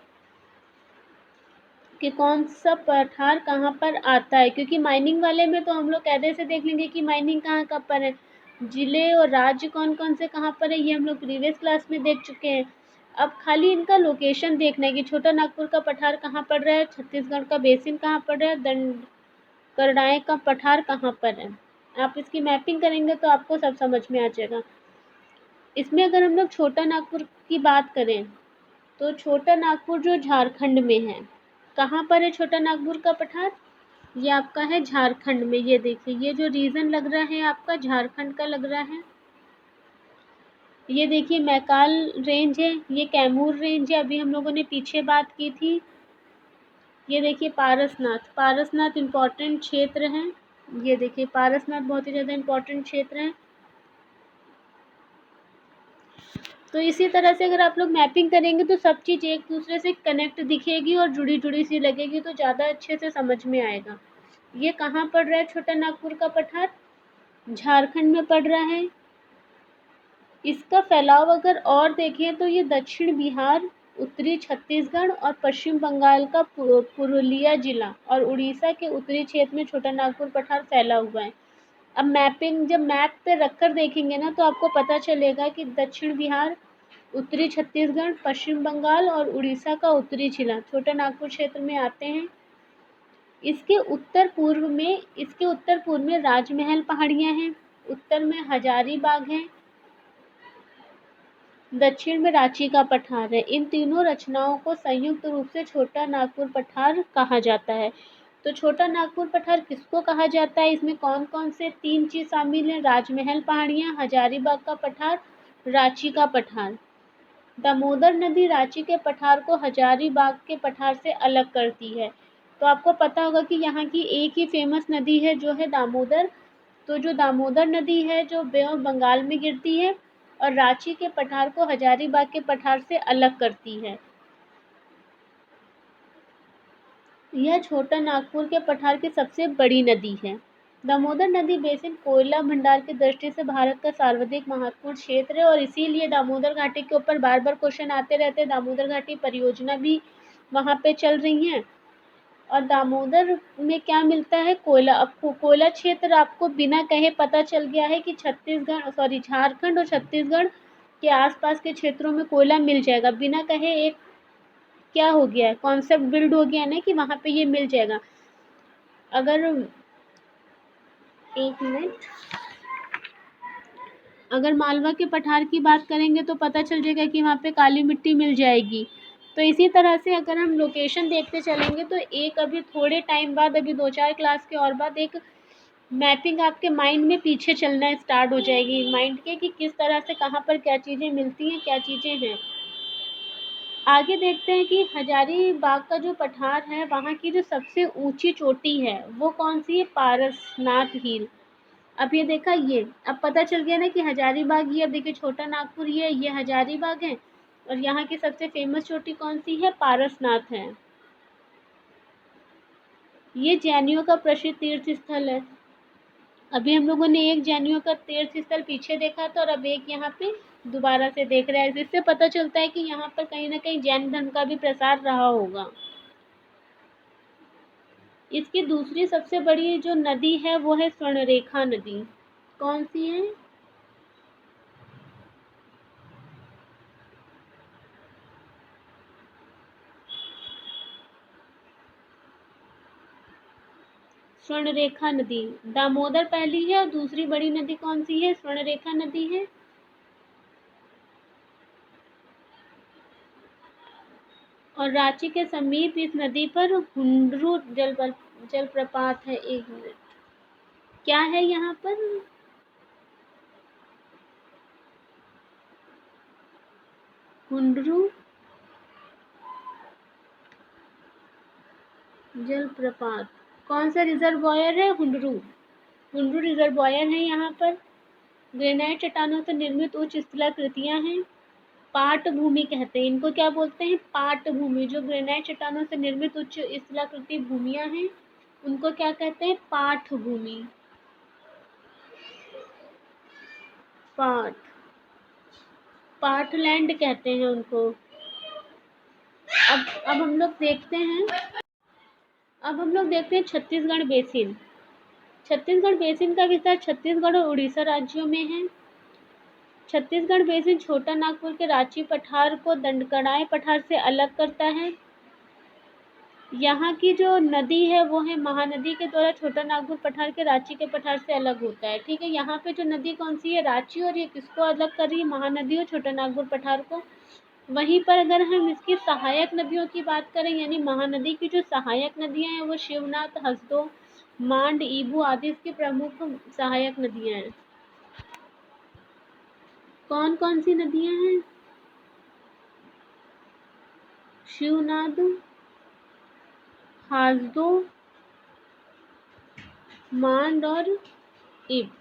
कि कौन सा पठार कहाँ पर आता है। क्योंकि माइनिंग वाले में तो हम लोग कायदे से देख लेंगे कि माइनिंग कहाँ कहाँ पर है, जिले और राज्य कौन कौन से कहाँ पर है, ये हम लोग प्रीवियस क्लास में देख चुके हैं। अब खाली इनका लोकेशन देखना है कि छोटा नागपुर का पठार कहाँ पड़ रहा है, छत्तीसगढ़ का बेसिन कहाँ पड़ रहा है, दंडकड़ाई का पठार कहाँ पर है। आप इसकी मैपिंग करेंगे तो आपको सब समझ में आ जाएगा। इसमें अगर हम लोग छोटा नागपुर की बात करें, तो छोटा नागपुर जो झारखंड में है, कहाँ पर है छोटा नागपुर का पठार? ये आपका है झारखंड में। ये देखिए, ये जो रीजन लग रहा है आपका झारखंड का लग रहा है। ये देखिए मैकाल रेंज है, ये कैमूर रेंज है, अभी हम लोगों ने पीछे बात की थी। ये देखिए पारसनाथ इम्पॉर्टेंट क्षेत्र है। ये देखिए पारसनाथ बहुत ही ज़्यादा इम्पॉर्टेंट क्षेत्र है। तो इसी तरह से अगर आप लोग मैपिंग करेंगे तो सब चीज़ एक दूसरे से कनेक्ट दिखेगी और जुड़ी जुड़ी सी लगेगी, तो ज़्यादा अच्छे से समझ में आएगा। ये कहाँ पड़ रहा है छोटा नागपुर का पठार? झारखंड में पड़ रहा है। इसका फैलाव अगर और देखें तो ये दक्षिण बिहार, उत्तरी छत्तीसगढ़ और पश्चिम बंगाल का पुरुलिया जिला और उड़ीसा के उत्तरी क्षेत्र में छोटा नागपुर पठार फैला हुआ है। अब मैपिंग जब मैप पे रखकर देखेंगे ना, तो आपको पता चलेगा कि दक्षिण बिहार, उत्तरी छत्तीसगढ़, पश्चिम बंगाल और उड़ीसा का उत्तरी जिला छोटा नागपुर क्षेत्र में आते हैं। इसके उत्तर पूर्व में राजमहल पहाड़ियाँ हैं, उत्तर में हजारीबाग है, दक्षिण में रांची का पठार है। इन तीनों रचनाओं को संयुक्त रूप से छोटा नागपुर पठार कहा जाता है। तो छोटा नागपुर पठार किसको कहा जाता है? इसमें कौन कौन से 3 चीज़ शामिल हैं? राजमहल पहाड़ियाँ, हजारीबाग का पठार, रांची का पठार। दामोदर नदी रांची के पठार को हजारीबाग के पठार से अलग करती है। तो आपको पता होगा कि यहाँ की एक ही फेमस नदी है जो है दामोदर। तो जो दामोदर नदी है जो बे ऑफ बंगाल में गिरती है और रांची के पठार को हजारीबाग के पठार से अलग करती है। यह छोटा नागपुर के पठार की सबसे बड़ी नदी है। दामोदर नदी बेसिन कोयला भंडार की दृष्टि से भारत का सर्वाधिक महत्वपूर्ण क्षेत्र है, और इसीलिए दामोदर घाटी के ऊपर बार बार क्वेश्चन आते रहते हैं। दामोदर घाटी परियोजना भी वहाँ पे चल रही है। और दामोदर में क्या मिलता है? कोयला। अब कोयला क्षेत्र आपको बिना कहे पता चल गया है कि झारखंड और छत्तीसगढ़ के आसपास के क्षेत्रों में कोयला मिल जाएगा। बिना कहे एक क्या हो गया है, कॉन्सेप्ट बिल्ड हो गया ना कि वहाँ पे ये मिल जाएगा। अगर एक मिनट, अगर मालवा के पठार की बात करेंगे तो पता चल जाएगा कि वहाँ पे काली मिट्टी मिल जाएगी। तो इसी तरह से अगर हम लोकेशन देखते चलेंगे तो एक अभी थोड़े टाइम बाद, अभी 2-4 क्लास के और बाद, एक मैपिंग आपके माइंड में पीछे चलना स्टार्ट हो जाएगी माइंड के, कि किस तरह से कहाँ पर क्या चीज़ें मिलती हैं, क्या चीज़ें हैं। आगे देखते हैं कि हजारीबाग का जो पठार है वहाँ की जो सबसे ऊंची चोटी है वो कौन सी है? पारसनाथ हिल। अब ये देखा, ये अब पता चल गया ना कि हजारीबाग, ये अब देखिए छोटा नागपुर ये हजारीबाग है, और यहाँ की सबसे फेमस चोटी कौन सी है? पारसनाथ है। ये जैनियों का प्रसिद्ध तीर्थ स्थल है। अभी हम लोगों ने एक जैनियों का तीर्थ स्थल पीछे देखा था और अब एक यहाँ पे दोबारा से देख रहे हैं, जिससे पता चलता है कि यहाँ पर कहीं ना कहीं जैन धर्म का भी प्रसार रहा होगा। इसकी दूसरी सबसे बड़ी जो नदी है वो है स्वर्णरेखा नदी। कौन सी है? स्वर्णरेखा नदी। दामोदर पहली है और दूसरी बड़ी नदी कौन सी है? स्वर्णरेखा नदी है। और रांची के समीप इस नदी पर हुंडरू जलप्रपात है। एक मिनट, क्या है यहाँ पर? हुंडरू जलप्रपात। कौन सा रिजर्वॉयर है? हुंडरू। हुंडरू रिजर्वॉयर है यहाँ पर। ग्रेनाइट चट्टानों से निर्मित उच्च शिलाकृतियां हैं। पाट भूमि कहते हैं इनको। क्या बोलते हैं? पाट भूमि। जो ग्रेनाइट चट्टानों से निर्मित उच्च शिलाकृति भूमियां हैं उनको क्या कहते हैं? पाठ भूमि। पाठ पार्टलैंड कहते हैं उनको। अब हम लोग देखते हैं छत्तीसगढ़ बेसिन। छत्तीसगढ़ बेसिन का विस्तार छत्तीसगढ़ और उड़ीसा राज्यों में है। छत्तीसगढ़ बेसिन छोटा नागपुर के रांची पठार को दंडकड़ाई पठार से अलग करता है। यहाँ की जो नदी है वो है महानदी के द्वारा छोटा नागपुर पठार के रांची के पठार से अलग होता है। ठीक है, यहाँ पे जो नदी कौन सी है? रांची। और ये किसको अलग कर रही है? महानदी और छोटा नागपुर पठार को। वहीं पर अगर हम इसकी सहायक नदियों की बात करें, यानी महानदी की जो सहायक नदियां हैं वो शिवनाथ, हसदो, मांड, ईबू आदि इसकी प्रमुख सहायक नदियां हैं। कौन कौन सी नदियां हैं? शिवनाथ, हासदो, मांड और ईब।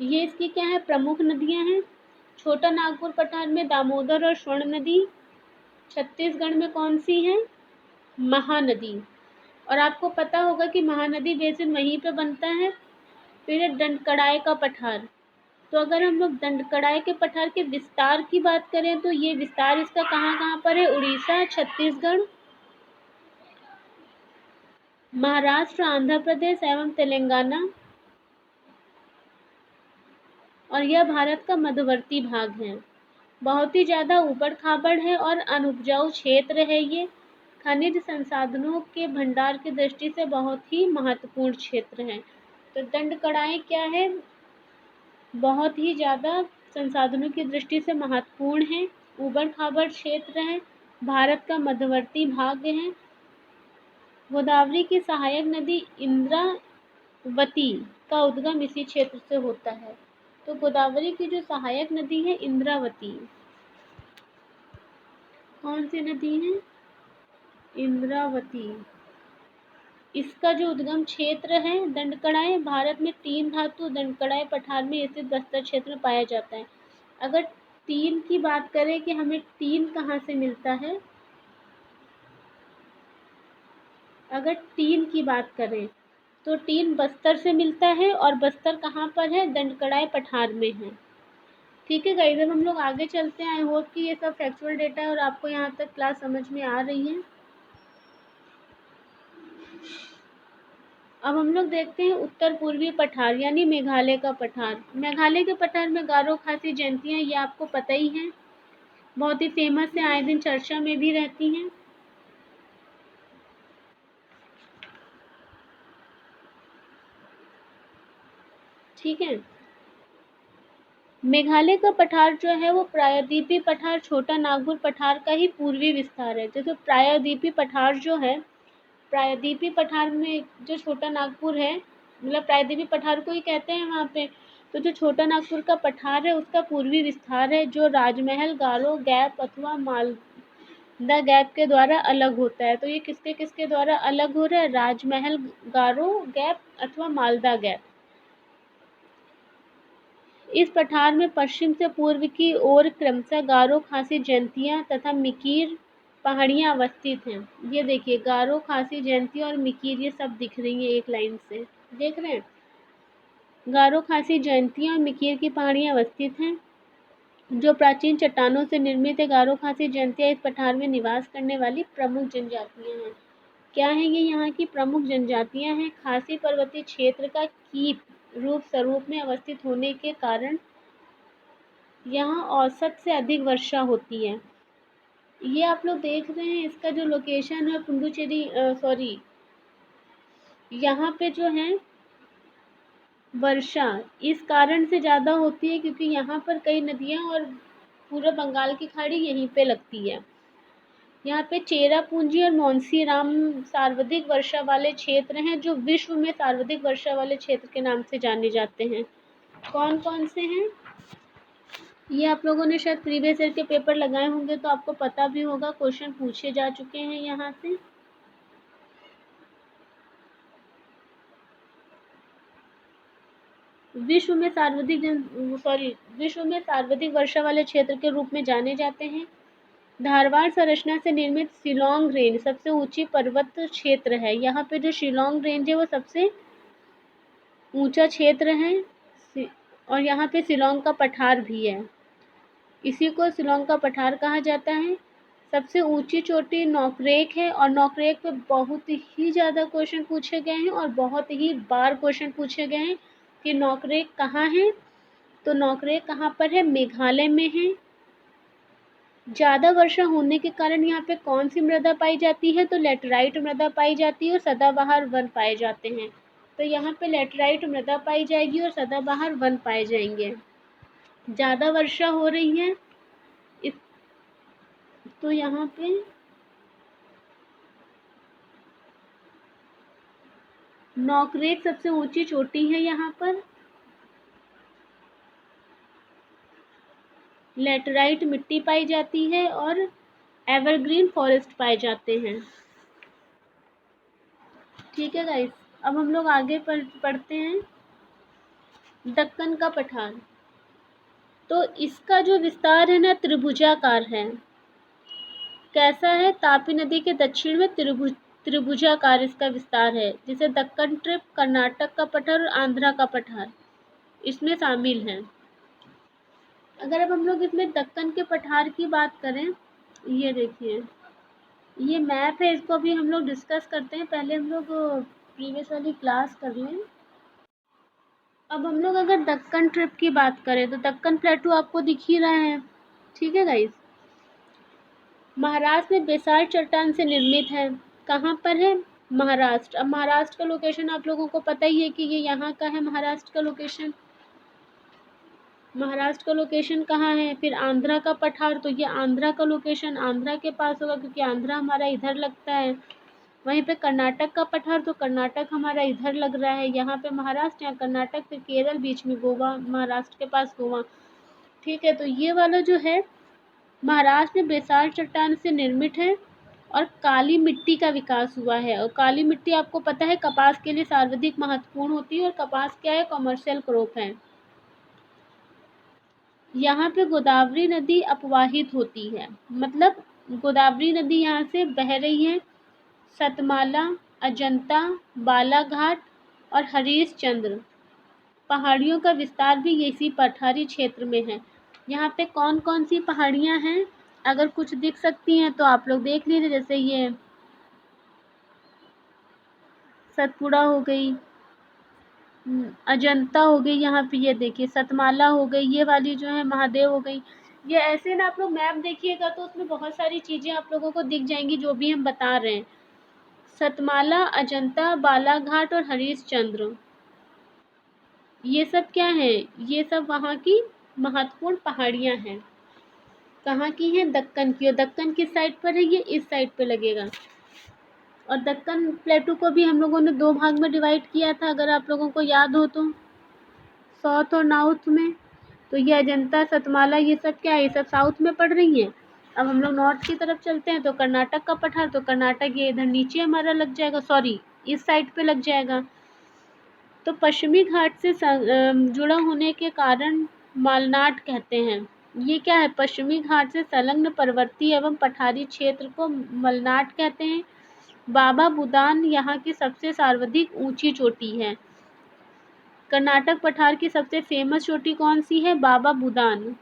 ये इसकी क्या है? प्रमुख नदियां हैं। छोटा नागपुर पठार में दामोदर और स्वर्ण नदी। छत्तीसगढ़ में कौन सी है? महानदी। और आपको पता होगा कि महानदी बेसिन वहीं पे बनता है। फिर है दंडकड़ाई का पठार। तो अगर हम लोग दंडकड़ाई के पठार के विस्तार की बात करें तो ये विस्तार इसका कहाँ कहाँ पर है? उड़ीसा, छत्तीसगढ़, महाराष्ट्र, आंध्र प्रदेश एवं तेलंगाना। और यह भारत का मध्यवर्ती भाग है। बहुत ही ज़्यादा ऊबड़ खाबड़ है और अनुपजाऊ क्षेत्र है ये। खनिज संसाधनों के भंडार की दृष्टि से बहुत ही महत्वपूर्ण क्षेत्र है। तो दंडकड़ाई क्या है? बहुत ही ज़्यादा संसाधनों की दृष्टि से महत्वपूर्ण है, ऊबड़ खाबड़ क्षेत्र है, भारत का मध्यवर्ती भाग है। गोदावरी की सहायक नदी इंद्रावती का उद्गम इसी क्षेत्र से होता है। तो गोदावरी की जो सहायक नदी है इंद्रावती। कौन सी नदी है? इंद्रावती। इसका जो उद्गम क्षेत्र है दंडकड़ाई, भारत में तीन धातु दंडकड़ाई पठार में स्थित बस्तर क्षेत्र में पाया जाता है। अगर टीन की बात करें कि हमें टीन कहाँ से मिलता है, अगर टीन की बात करें तो टीन बस्तर से मिलता है। और बस्तर कहाँ पर है? दंडकड़ाई पठार में है। ठीक है गाइस, अब हम लोग आगे चलते हैं। आई होप कि ये सब फैक्चुअल डेटा है और आपको यहाँ तक क्लास समझ में आ रही है। अब हम लोग देखते हैं उत्तर पूर्वी पठार यानी मेघालय का पठार। मेघालय के पठार में गारो, खासी, जयंतियाँ, ये आपको पता ही है, बहुत ही फेमस है, आए दिन चर्चा में भी रहती हैं। ठीक है, मेघालय का पठार जो है वो प्रायद्वीपीय पठार छोटा नागपुर पठार का ही पूर्वी विस्तार है। जैसे प्रायद्वीपीय पठार जो है, प्रायद्वीपीय पठार में जो छोटा नागपुर है, मतलब प्रायद्वीपीय पठार को ही कहते हैं वहाँ पे। तो जो छोटा नागपुर का पठार है उसका पूर्वी विस्तार है, जो राजमहल, गारो, गैप अथवा द गैप के द्वारा अलग होता है। तो ये किसके किसके द्वारा अलग हो रहा है? राजमहल गारो गैप अथवा मालदा गैप। इस पठार में पश्चिम से पूर्व की ओर क्रमशः गारो खासी जयंतियाँ तथा मिकीर पहाड़ियाँ अवस्थित हैं। ये देखिए, गारो खासी जयंतियाँ और मिकीर ये सब दिख रही हैं एक लाइन से, देख रहे हैं? गारो खासी जयंतियाँ और मिकीर की पहाड़ियाँ अवस्थित हैं, जो प्राचीन चट्टानों से निर्मित है। गारो खासी जयंतियाँ इस पठार में निवास करने वाली प्रमुख जनजातियाँ हैं। क्या है ये यहाँ की प्रमुख जनजातियाँ हैं? खासी पर्वतीय क्षेत्र का कीप रूप स्वरूप में अवस्थित होने के कारण यहाँ औसत से अधिक वर्षा होती है। ये आप लोग देख रहे हैं, इसका जो लोकेशन है पुडुचेरी, सॉरी, यहाँ पे जो है वर्षा इस कारण से ज़्यादा होती है क्योंकि यहाँ पर कई नदियाँ और पूरा बंगाल की खाड़ी यहीं पे लगती है। यहाँ पे चेरापूंजी और मोंसीराम सर्वाधिक वर्षा वाले क्षेत्र हैं, जो विश्व में सर्वाधिक वर्षा वाले क्षेत्र के नाम से जाने जाते हैं। कौन कौन से हैं? ये आप लोगों ने शायद प्रीवियस ईयर के पेपर लगाए होंगे तो आपको पता भी होगा, क्वेश्चन पूछे जा चुके हैं यहाँ से। विश्व में सर्वाधिक वर्षा वाले क्षेत्र के रूप में जाने जाते हैं। धारवाड़ संरचना से निर्मित शिलोंग रेंज सबसे ऊंची पर्वत क्षेत्र है। यहाँ पे जो शिलोंग रेंज है वो सबसे ऊंचा क्षेत्र है और यहाँ पे शिलोंग का पठार भी है, इसी को शिलोंग का पठार कहा जाता है। सबसे ऊंची चोटी नोकरेक है और नोकरेक पे बहुत ही ज़्यादा क्वेश्चन पूछे गए हैं और बहुत ही बार क्वेश्चन पूछे गए हैं कि नोकरेक कहाँ है। तो नोकरेक कहाँ पर है? मेघालय में है। ज़्यादा वर्षा होने के कारण यहाँ पे कौन सी मृदा पाई जाती है? तो लेटराइट मृदा पाई जाती है और सदाबहार वन पाए जाते हैं। तो यहाँ पे लेटराइट मृदा पाई जाएगी और सदाबहार वन पाए जाएंगे। ज़्यादा वर्षा हो रही है तो यहाँ पे नोकरेक सबसे ऊंची चोटी है। यहाँ पर लेटराइट मिट्टी पाई जाती है और एवरग्रीन फॉरेस्ट पाए जाते हैं। ठीक है गाइस, अब हम लोग आगे पढ़ते हैं। दक्कन का पठार, तो इसका जो विस्तार है ना त्रिभुजाकार है। कैसा है? तापी नदी के दक्षिण में त्रिभुजाकार इसका विस्तार है, जिसे दक्कन ट्रिप, कर्नाटक का पठार और आंध्रा का पठार इसमें शामिल हैं। अगर अब हम लोग इसमें दक्कन के पठार की बात करें, ये देखिए, ये मैप है, इसको अभी हम लोग डिस्कस करते हैं। पहले हम लोग प्रीवियस वाली क्लास कर लें। अब हम लोग अगर दक्कन ट्रिप की बात करें तो दक्कन प्लेटू आपको दिख ही रहा है, ठीक है गाइस। महाराष्ट्र में बेसाल्ट चट्टान से निर्मित है। कहाँ पर है? महाराष्ट्र। अब महाराष्ट्र का लोकेशन आप लोगों को पता ही है कि ये यहाँ का है। महाराष्ट्र का लोकेशन कहाँ है? फिर आंध्रा का पठार, तो ये आंध्रा का लोकेशन आंध्रा के पास होगा क्योंकि आंध्रा हमारा इधर लगता है। वहीं पे कर्नाटक का पठार, तो कर्नाटक हमारा इधर लग रहा है। यहाँ पे महाराष्ट्र, यहाँ कर्नाटक, फिर केरल, बीच में गोवा, महाराष्ट्र के पास गोवा। ठीक है, तो ये वाला जो है महाराष्ट्र में बेसाल्ट चट्टान से निर्मित है और काली मिट्टी का विकास हुआ है। और काली मिट्टी आपको पता है कपास के लिए सर्वाधिक महत्वपूर्ण होती है और कपास क्या है? कमर्शियल क्रॉप है। यहाँ पे गोदावरी नदी अपवाहित होती है, मतलब गोदावरी नदी यहाँ से बह रही है। सतमाला, अजंता, बालाघाट और हरीशचंद्र पहाड़ियों का विस्तार भी इसी पठारी क्षेत्र में है। यहाँ पे कौन कौन सी पहाड़ियाँ हैं? अगर कुछ दिख सकती हैं तो आप लोग देख लीजिए, जैसे ये सतपुड़ा हो गई, अजंता हो गई, यहाँ पे ये देखिए सतमाला हो गई, ये वाली जो है महादेव हो गई। ये ऐसे ना आप लोग मैप देखिएगा तो उसमें बहुत सारी चीज़ें आप लोगों को दिख जाएंगी जो भी हम बता रहे हैं। सतमाला, अजंता, बालाघाट और हरीशचंद्र, ये सब क्या है? ये सब वहाँ की महत्वपूर्ण पहाड़ियाँ हैं। कहाँ की हैं? दक्कन की। और दक्कन किस साइड पर है? ये इस साइड पे लगेगा। और दक्कन प्लेटू को भी हम लोगों ने 2 भाग में डिवाइड किया था, अगर आप लोगों को याद हो तो, साउथ और नॉर्थ में। तो ये अजंता, सतमाला, ये सब क्या है? ये सब साउथ में पड़ रही हैं अब हम लोग नॉर्थ की तरफ चलते हैं तो कर्नाटक का पठार, तो कर्नाटक ये इधर नीचे हमारा लग जाएगा, सॉरी इस साइड पे लग जाएगा। तो पश्चिमी घाट से जुड़ा होने के कारण मालनाड कहते हैं। ये क्या है? पश्चिमी घाट से संलग्न पर्वतीय एवं पठारी क्षेत्र को मलनाड कहते हैं। बाबा बुदान यहाँ की सबसे सर्वाधिक ऊंची चोटी है। कर्नाटक पठार की सबसे फेमस चोटी कौन सी है? बाबा बुदान।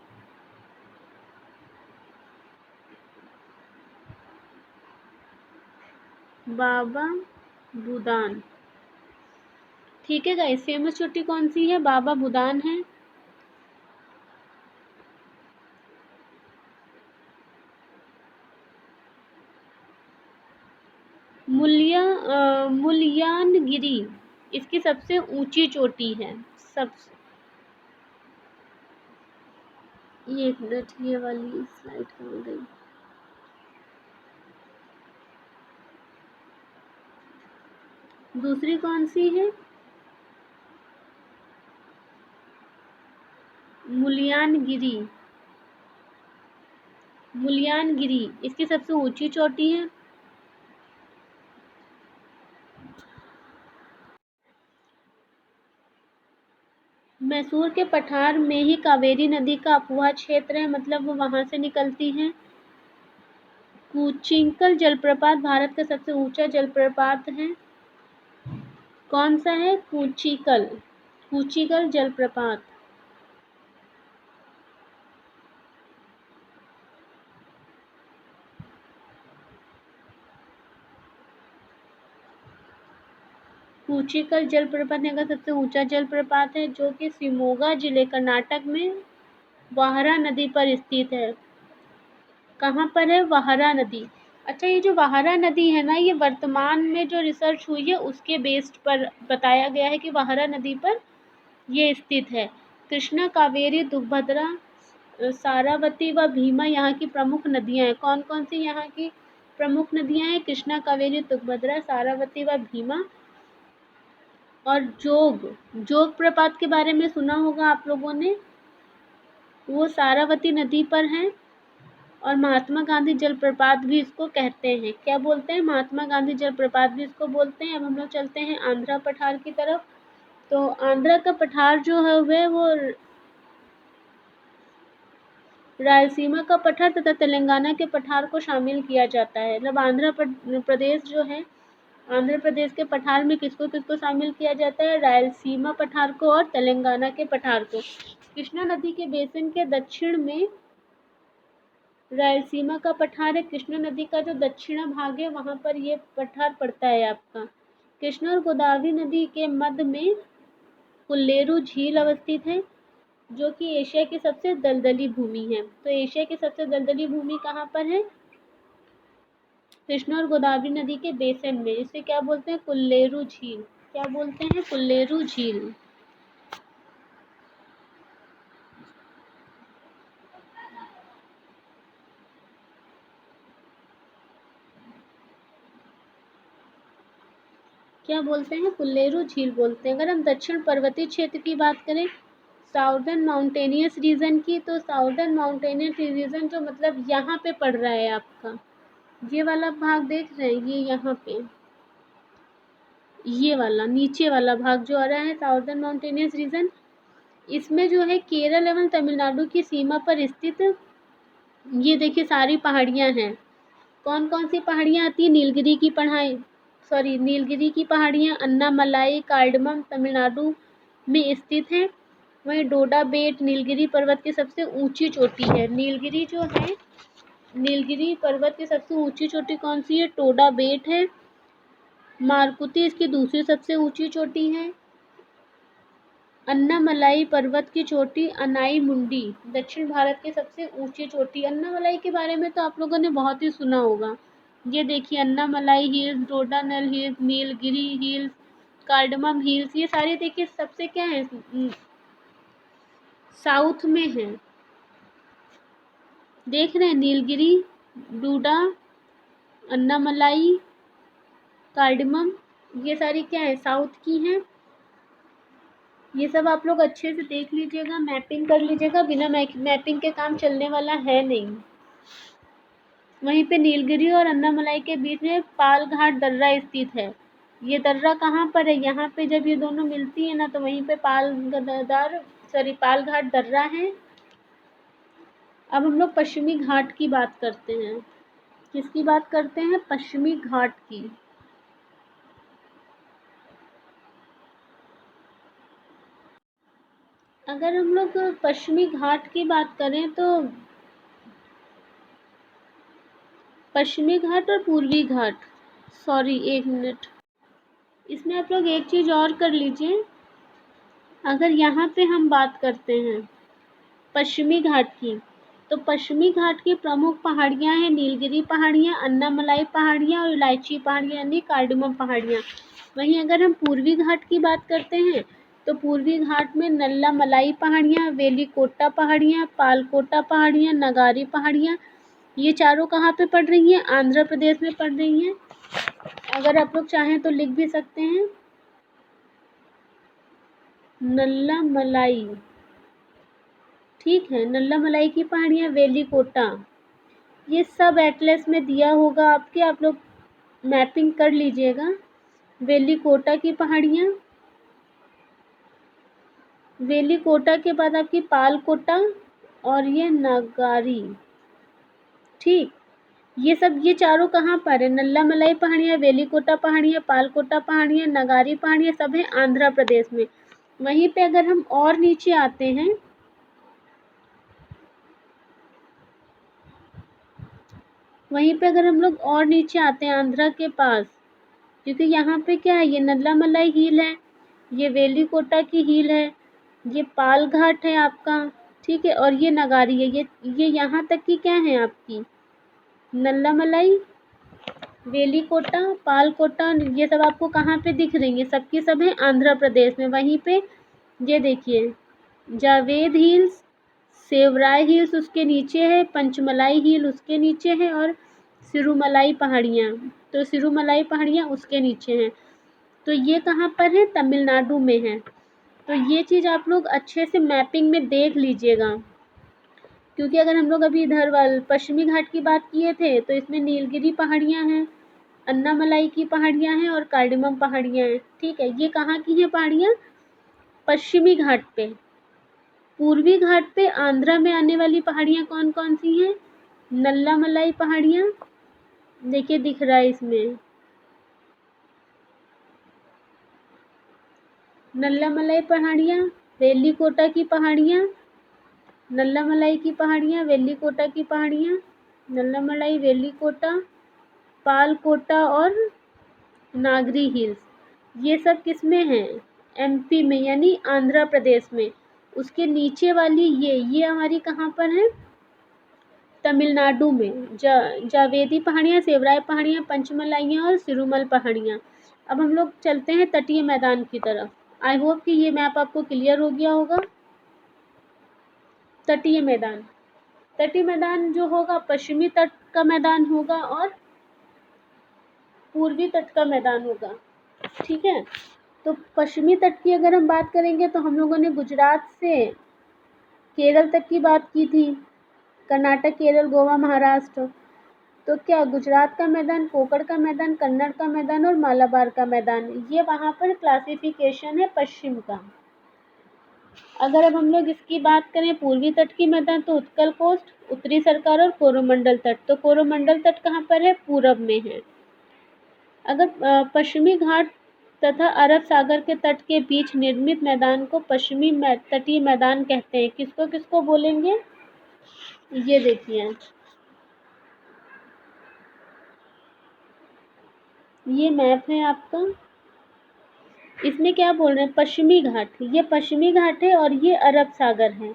बाबा बुदान, ठीक है गाइस, फेमस चोटी कौन सी है? बाबा बुदान है। मुल्यांगिरी इसकी सबसे ऊंची चोटी है। सब ये एक मिनट, ये वाली स्लाइड कहाँ गई? दूसरी कौन सी है? मुल्यांगिरी। मुल्यांगिरी इसकी सबसे ऊंची चोटी है। मैसूर के पठार में ही कावेरी नदी का अपवाह क्षेत्र है, मतलब वो वहां से निकलती है। कूचिंकल जलप्रपात भारत का सबसे ऊंचा जलप्रपात है। कौन सा है? कूचिकल। कूचिकल जलप्रपात। कूचिकल जलप्रपात यहाँ का सबसे ऊंचा जलप्रपात है, जो कि शिमोगा जिले कर्नाटक में वाहरा नदी पर स्थित है। कहाँ पर है? वाहरा नदी। अच्छा, ये जो वाहरा नदी है ना, ये वर्तमान में जो रिसर्च हुई है उसके बेस्ड पर बताया गया है कि वाहरा नदी पर ये स्थित है। कृष्णा, कावेरी, तुंगभद्रा, सारावती व भीमा यहाँ की प्रमुख नदियाँ हैं। कौन कौन सी यहाँ की प्रमुख नदियाँ हैं? कृष्णा, कावेरी, तुंगभद्रा, सारावती व भीमा। और जोग प्रपात के बारे में सुना होगा आप लोगों ने, वो सारावती नदी पर है। और महात्मा गांधी जलप्रपात भी इसको कहते हैं। क्या बोलते हैं? महात्मा गांधी जलप्रपात भी इसको बोलते हैं। अब हम लोग चलते हैं आंध्रा पठार की तरफ। तो आंध्रा का पठार जो है वो रायलसीमा का पठार तथा तेलंगाना के पठार को शामिल किया जाता है। मतलब आंध्र प्रदेश जो है, आंध्र प्रदेश के पठार में किसको किसको शामिल किया जाता है? रायलसीमा पठार को और तेलंगाना के पठार को। कृष्णा नदी के बेसिन के दक्षिण में रायलसीमा का पठार है। कृष्णा नदी का जो दक्षिण भाग है वहां पर ये पठार पड़ता है आपका। कृष्णा और गोदावरी नदी के मध्य में कुल्लेरू झील अवस्थित है, जो कि एशिया की सबसे दलदली भूमि है। तो एशिया की सबसे दलदली भूमि कहाँ पर है? कृष्णा और गोदावरी नदी के बेसिन में। इसे क्या बोलते हैं? कुल्लेरू झील। क्या बोलते हैं? कुल्लेरू झील। क्या बोलते हैं? कुल्लेरू झील बोलते हैं। अगर हम दक्षिण पर्वतीय क्षेत्र की बात करें, साउदर्न माउंटेनियस रीजन की, तो साउदर्न माउंटेनियस रीजन जो मतलब यहाँ पे पड़ रहा है आपका, ये वाला भाग देख रहे हैं, ये यहाँ पे, ये वाला नीचे वाला भाग जो आ रहा है साउदर्न माउंटेनियस रीजन, इसमें जो है केरल एवं तमिलनाडु की सीमा पर स्थित ये देखिए सारी पहाड़ियाँ हैं। कौन कौन सी पहाड़ियाँ आती है? नीलगिरी की पहाड़ियाँ अन्नामलाई कार्डमम तमिलनाडु में स्थित हैं। वहीं डोडा बेट नीलगिरी पर्वत की सबसे ऊंची चोटी है। नीलगिरी जो है, नीलगिरी पर्वत की सबसे ऊंची चोटी कौन सी है? टोडा बेट है। मारकुती इसकी दूसरी सबसे ऊंची चोटी है। अन्नामलाई पर्वत की चोटी अनाई मुंडी दक्षिण भारत की सबसे ऊंची चोटी। अन्नामलाई के बारे में तो आप लोगों ने बहुत ही सुना होगा। ये देखिए Annamalai hills, Dodanal hills, Nilgiri hills, cardamom hills, ये सारे देखिए सबसे क्या है, साउथ में है। देख रहे हैं नीलगिरी, डूडा, अन्नामलाई, कार्डमम, ये सारी क्या है? साउथ की हैं। ये सब आप लोग अच्छे से देख लीजिएगा, मैपिंग कर लीजिएगा। बिना मैपिंग के काम चलने वाला है नहीं। वहीं पे नीलगिरी और अन्नामलाई के बीच में पाल घाट दर्रा स्थित है। ये दर्रा कहाँ पर है? यहाँ पे जब ये दोनों मिलती है ना तो वहीं पे पाल घाट दर्रा है। अब हम लोग पश्चिमी घाट की बात करते हैं। किसकी बात करते हैं? पश्चिमी घाट की। अगर हम लोग पश्चिमी घाट की बात करें तो पश्चिमी घाट और पूर्वी घाट, सॉरी एक मिनट, इसमें आप लोग एक चीज़ और कर लीजिए। अगर यहाँ पे हम बात करते हैं पश्चिमी घाट की, तो पश्चिमी घाट की प्रमुख पहाड़ियाँ हैं नीलगिरी पहाड़ियाँ, अन्नामलाई पहाड़ियाँ और इलायची पहाड़ियाँ यानी कार्डमम पहाड़ियाँ। वहीं अगर हम पूर्वी घाट की बात करते हैं तो पूर्वी घाट में नल्लामलाई पहाड़ियाँ, वेलिकोटा पहाड़ियाँ, पालकोटा पहाड़ियाँ, नगारी पहाड़ियाँ, ये चारों कहाँ पे पड़ रही हैं? आंध्र प्रदेश में पड़ रही हैं। अगर आप लोग चाहें तो लिख भी सकते हैं नल्लामलाई, ठीक है, नल्लामलाई की पहाड़ियाँ, वेलिकोटा, ये सब एटलस में दिया होगा आपके, आप लोग मैपिंग कर लीजिएगा। वेलिकोटा की पहाड़ियाँ, वेलिकोटा के बाद आपकी पालकोटा और ये नगारी, ठीक, ये चारों कहाँ पर है? नल्लामलाई पहाड़ियाँ, वेलिकोटा पहाड़ियाँ, पालकोटा पहाड़ियाँ, नगारी पहाड़ियाँ, सब है आंध्र प्रदेश में। वहीं पे अगर हम और नीचे आते हैं, वहीं पे अगर हम लोग और नीचे आते हैं आंध्रा के पास, क्योंकि यहाँ पे क्या है, ये नल्लामलाई हिल है, ये वेलिकोटा की हिल है, ये पाल घाट है आपका, ठीक है, और ये नगारी है। ये यहाँ तक की क्या है आपकी? नल्लामलाई, वेलिकोटा, पालकोटा, ये सब आपको कहाँ पे दिख रही है? सबकी सब है आंध्र प्रदेश में। वहीं पे ये देखिए जावेद हिल्स, सेवराय हिल्स उसके नीचे है, पंचमलाई हिल उसके नीचे है और सिरुमलाई पहाड़ियाँ, तो सिरुमलाई पहाड़ियाँ उसके नीचे हैं। तो ये कहाँ पर है? तमिलनाडु में है। तो ये चीज़ आप लोग अच्छे से मैपिंग में देख लीजिएगा, क्योंकि अगर हम लोग अभी इधर वाल पश्चिमी घाट की बात किए थे तो इसमें नीलगिरी पहाड़ियाँ हैं, अन्नामलाई की पहाड़ियाँ हैं और कार्डमम पहाड़ियाँ हैं, ठीक है। ये कहाँ की हैं पहाड़ियाँ? पश्चिमी घाट पे। पूर्वी घाट पे आंध्रा में आने वाली पहाड़ियाँ कौन कौन सी हैं? नल्लामलाई पहाड़ियाँ, देखिए दिख रहा है इसमें, नल्लामलाई पहाड़ियाँ, वेलिकोटा की पहाड़ियाँ, नल्लामलाई की पहाड़ियाँ, वेलिकोटा की पहाड़ियाँ, नल्लामलाई, वेलिकोटा, पालकोटा और नागरी हिल्स, ये सब किस में हैं? एमपी में यानी आंध्र प्रदेश में। उसके नीचे वाली ये हमारी कहाँ पर है? तमिलनाडु में। जावेदी पहाड़ियाँ, सेवराय पहाड़ियाँ, पंचमलाइयाँ और सिरुमल पहाड़ियाँ। अब हम लोग चलते हैं तटीय मैदान की तरफ। आई होप कि ये मैप आपको क्लियर हो गया होगा। तटीय मैदान, तटीय मैदान जो होगा पश्चिमी तट का मैदान होगा और पूर्वी तट का मैदान होगा, ठीक है। तो पश्चिमी तट की अगर हम बात करेंगे तो हम लोगों ने गुजरात से केरल तक की बात की थी, कर्नाटक, केरल, गोवा, महाराष्ट्र। तो क्या गुजरात का मैदान, कोकण का मैदान, कन्नड़ का मैदान और मालाबार का मैदान, ये वहाँ पर क्लासिफिकेशन है पश्चिम का। अगर अब हम लोग इसकी बात करें पूर्वी तट की मैदान, तो उत्कल कोस्ट, उत्तरी सरकार और कोरोमंडल तट। तो कोरोमंडल तट कहाँ पर है? पूरब में है। अगर पश्चिमी घाट तथा अरब सागर के तट के बीच निर्मित मैदान को पश्चिमी तटीय मैदान कहते हैं। किसको किसको बोलेंगे? ये देखिए, ये मैप है आपका, इसमें क्या बोल रहे हैं? पश्चिमी घाट, ये पश्चिमी घाट है और ये अरब सागर है।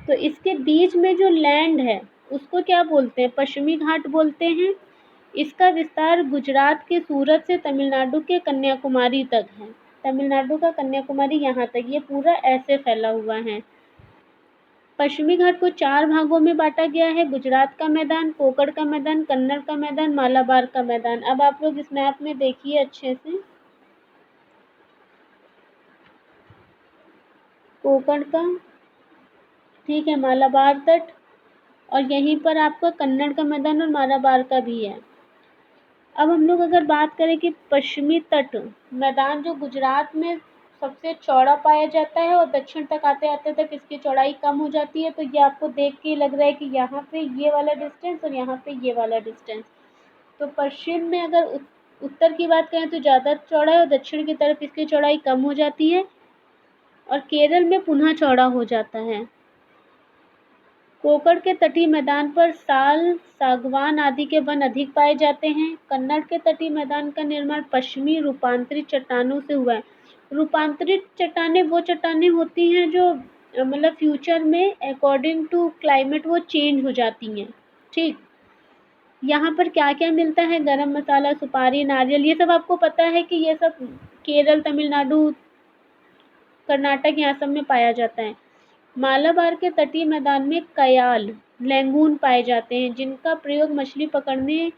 तो इसके बीच में जो लैंड है उसको क्या बोलते हैं? पश्चिमी घाट बोलते हैं। इसका विस्तार गुजरात के सूरत से तमिलनाडु के कन्याकुमारी तक है। तमिलनाडु का कन्याकुमारी यहाँ तक, ये पूरा ऐसे फैला हुआ है। पश्चिमी घाट को 4 भागों में बांटा गया है: गुजरात का मैदान, कोकण का मैदान, कन्नड़ का मैदान, मालाबार का मैदान। अब आप लोग इस मैप में देखिए अच्छे से, कोकण का, ठीक है, मालाबार तट और यहीं पर आपका कन्नड़ का मैदान और मालाबार का भी है। अब हम लोग अगर बात करें कि पश्चिमी तट मैदान जो गुजरात में सबसे चौड़ा पाया जाता है और दक्षिण तक आते आते तक इसकी चौड़ाई कम हो जाती है, तो ये आपको देख के लग रहा है कि यहाँ पे ये वाला डिस्टेंस और यहाँ पे ये वाला डिस्टेंस। तो पश्चिम में अगर उत्तर की बात करें तो ज़्यादा चौड़ा है और दक्षिण की तरफ इसकी चौड़ाई कम हो जाती है, और केरल में पुनः चौड़ा हो जाता है। कोकण के तटीय मैदान पर साल, सागवान आदि के वन अधिक पाए जाते हैं। कन्नड़ के तटीय मैदान का निर्माण पश्चिमी रूपांतरित चट्टानों से हुआ है। रूपांतरित चट्टानें वो चट्टानें होती हैं जो मतलब फ्यूचर में अकॉर्डिंग टू क्लाइमेट वो चेंज हो जाती हैं। ठीक, यहाँ पर क्या क्या मिलता है? गरम मसाला, सुपारी, नारियल, ये सब आपको पता है कि ये सब केरल, तमिलनाडु, कर्नाटक यहाँ सब में पाया जाता है। मालाबार के तटीय मैदान में कयाल, लैंगून पाए जाते हैं, जिनका प्रयोग मछली पकड़ने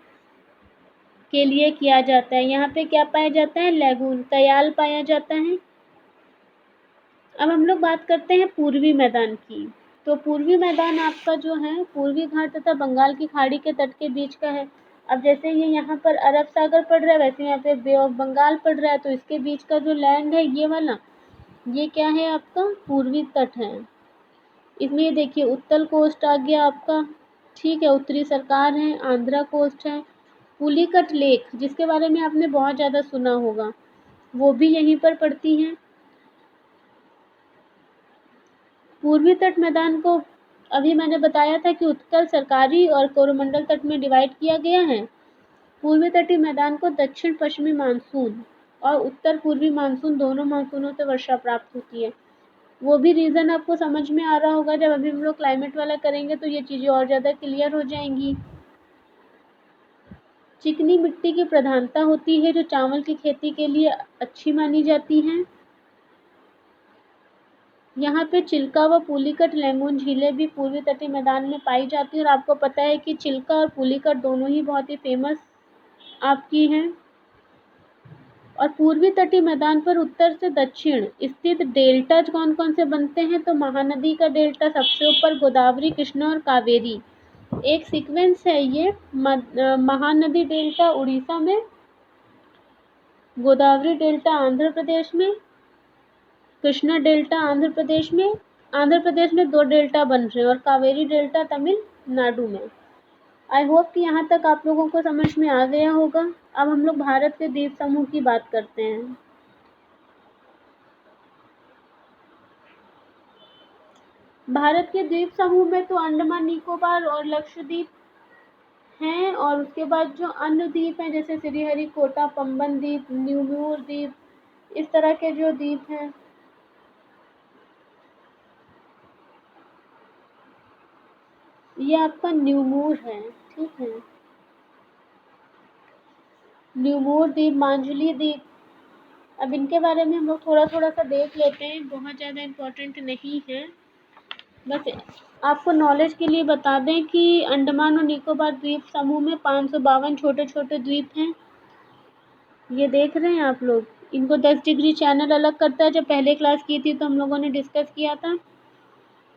के लिए किया जाता है। यहाँ पे क्या पाया जाता है? लैगून, कयाल पाया जाता है। अब हम लोग बात करते हैं पूर्वी मैदान की। तो पूर्वी मैदान आपका जो है पूर्वी घाट तथा बंगाल की खाड़ी के तट के बीच का है। अब जैसे ये यहाँ पर अरब सागर पड़ रहा है, वैसे यहाँ पे बे ऑफ बंगाल पड़ रहा है, तो इसके बीच का जो लैंड है ये वाला, ये क्या है? आपका पूर्वी तट है। इसमें ये देखिए उत्तर कोस्ट आ गया आपका, ठीक है, उत्तरी सरकार है, आंध्रा कोस्ट है, पुलिकट लेक जिसके बारे में आपने बहुत ज़्यादा सुना होगा, वो भी यहीं पर पड़ती हैं। पूर्वी तट मैदान को अभी मैंने बताया था कि उत्कल, सरकारी और कोरोमंडल तट में डिवाइड किया गया है। पूर्वी तटीय मैदान को दक्षिण पश्चिमी मानसून और उत्तर पूर्वी मानसून दोनों मानसूनों से वर्षा प्राप्त होती है। वो भी रीज़न आपको समझ में आ रहा होगा, जब अभी हम लोग क्लाइमेट वाला करेंगे तो ये चीज़ें और ज़्यादा क्लियर हो जाएंगी। चिकनी मिट्टी की प्रधानता होती है जो चावल की खेती के लिए अच्छी मानी जाती है। यहाँ पे चिल्का व पुलिकट लैंगून झीलें भी पूर्वी तटीय मैदान में पाई जाती हैं, और आपको पता है कि चिल्का और पुलिकट दोनों ही बहुत ही फेमस आपकी हैं। और पूर्वी तटीय मैदान पर उत्तर से दक्षिण स्थित डेल्टा कौन कौन से बनते हैं? तो महानदी का डेल्टा सबसे ऊपर, गोदावरी, कृष्णा और कावेरी, एक सीक्वेंस है ये। महानदी डेल्टा उड़ीसा में, गोदावरी डेल्टा आंध्र प्रदेश में, कृष्णा डेल्टा आंध्र प्रदेश में, आंध्र प्रदेश में 2 डेल्टा बन रहे हैं, और कावेरी डेल्टा तमिलनाडु में। आई होप कि यहाँ तक आप लोगों को समझ में आ गया होगा। अब हम लोग भारत के द्वीप समूह की बात करते हैं। भारत के द्वीप समूह में तो अंडमान निकोबार और लक्षद्वीप हैं, और उसके बाद जो अन्य द्वीप हैं जैसे श्रीहरिकोटा, पंबन द्वीप, न्यूमूर द्वीप, इस तरह के जो द्वीप हैं, ये आपका न्यूमूर है, ठीक है, न्यूमूर द्वीप, मांजुली द्वीप। अब इनके बारे में हम लोग थोड़ा थोड़ा सा देख लेते हैं, बहुत ज़्यादा इम्पोर्टेंट नहीं है, बस आपको नॉलेज के लिए बता दें कि अंडमान और निकोबार द्वीप समूह में 552 छोटे छोटे द्वीप हैं। ये देख रहे हैं आप लोग, इनको 10 डिग्री चैनल अलग करता है। जब पहले क्लास की थी तो हम लोगों ने डिस्कस किया था।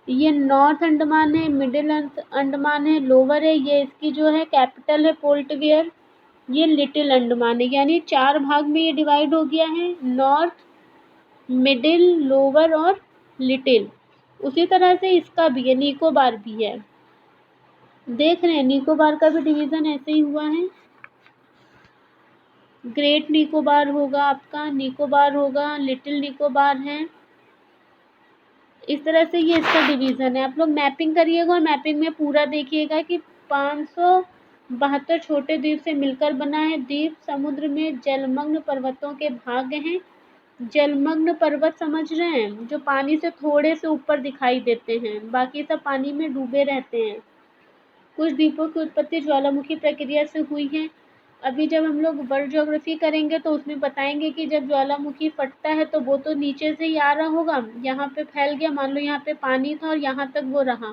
ये नॉर्थ अंडमान है, मिडिल अंडमान है, लोअर है, ये इसकी जो है कैपिटल है पोर्ट ब्लेयर। ये लिटिल अंडमान है, यानी 4 भाग में ये डिवाइड हो गया है, नॉर्थ, मिडिल, लोअर और लिटिल। उसी तरह से इसका भी है, निकोबार भी है, देख रहे हैं, निकोबार का भी डिवीज़न ऐसे ही हुआ है। ग्रेट निकोबार होगा आपका, निकोबार होगा, लिटिल निकोबार है, इस तरह से ये इसका डिवीज़न है। आप लोग मैपिंग करिएगा और मैपिंग में पूरा देखिएगा कि 572 छोटे द्वीप से मिलकर बना है। द्वीप समुद्र में जलमग्न पर्वतों के भाग हैं। जलमग्न पर्वत समझ रहे हैं, जो पानी से थोड़े से ऊपर दिखाई देते हैं, बाकी सब पानी में डूबे रहते हैं। कुछ द्वीपों की उत्पत्ति ज्वालामुखी प्रक्रिया से हुई है। अभी जब हम लोग वर्ल्ड ज्योग्राफी करेंगे तो उसमें बताएंगे कि जब ज्वालामुखी फटता है तो वो तो नीचे से ही आ रहा होगा, यहाँ पे फैल गया, मान लो यहाँ पे पानी था और यहाँ तक वो रहा,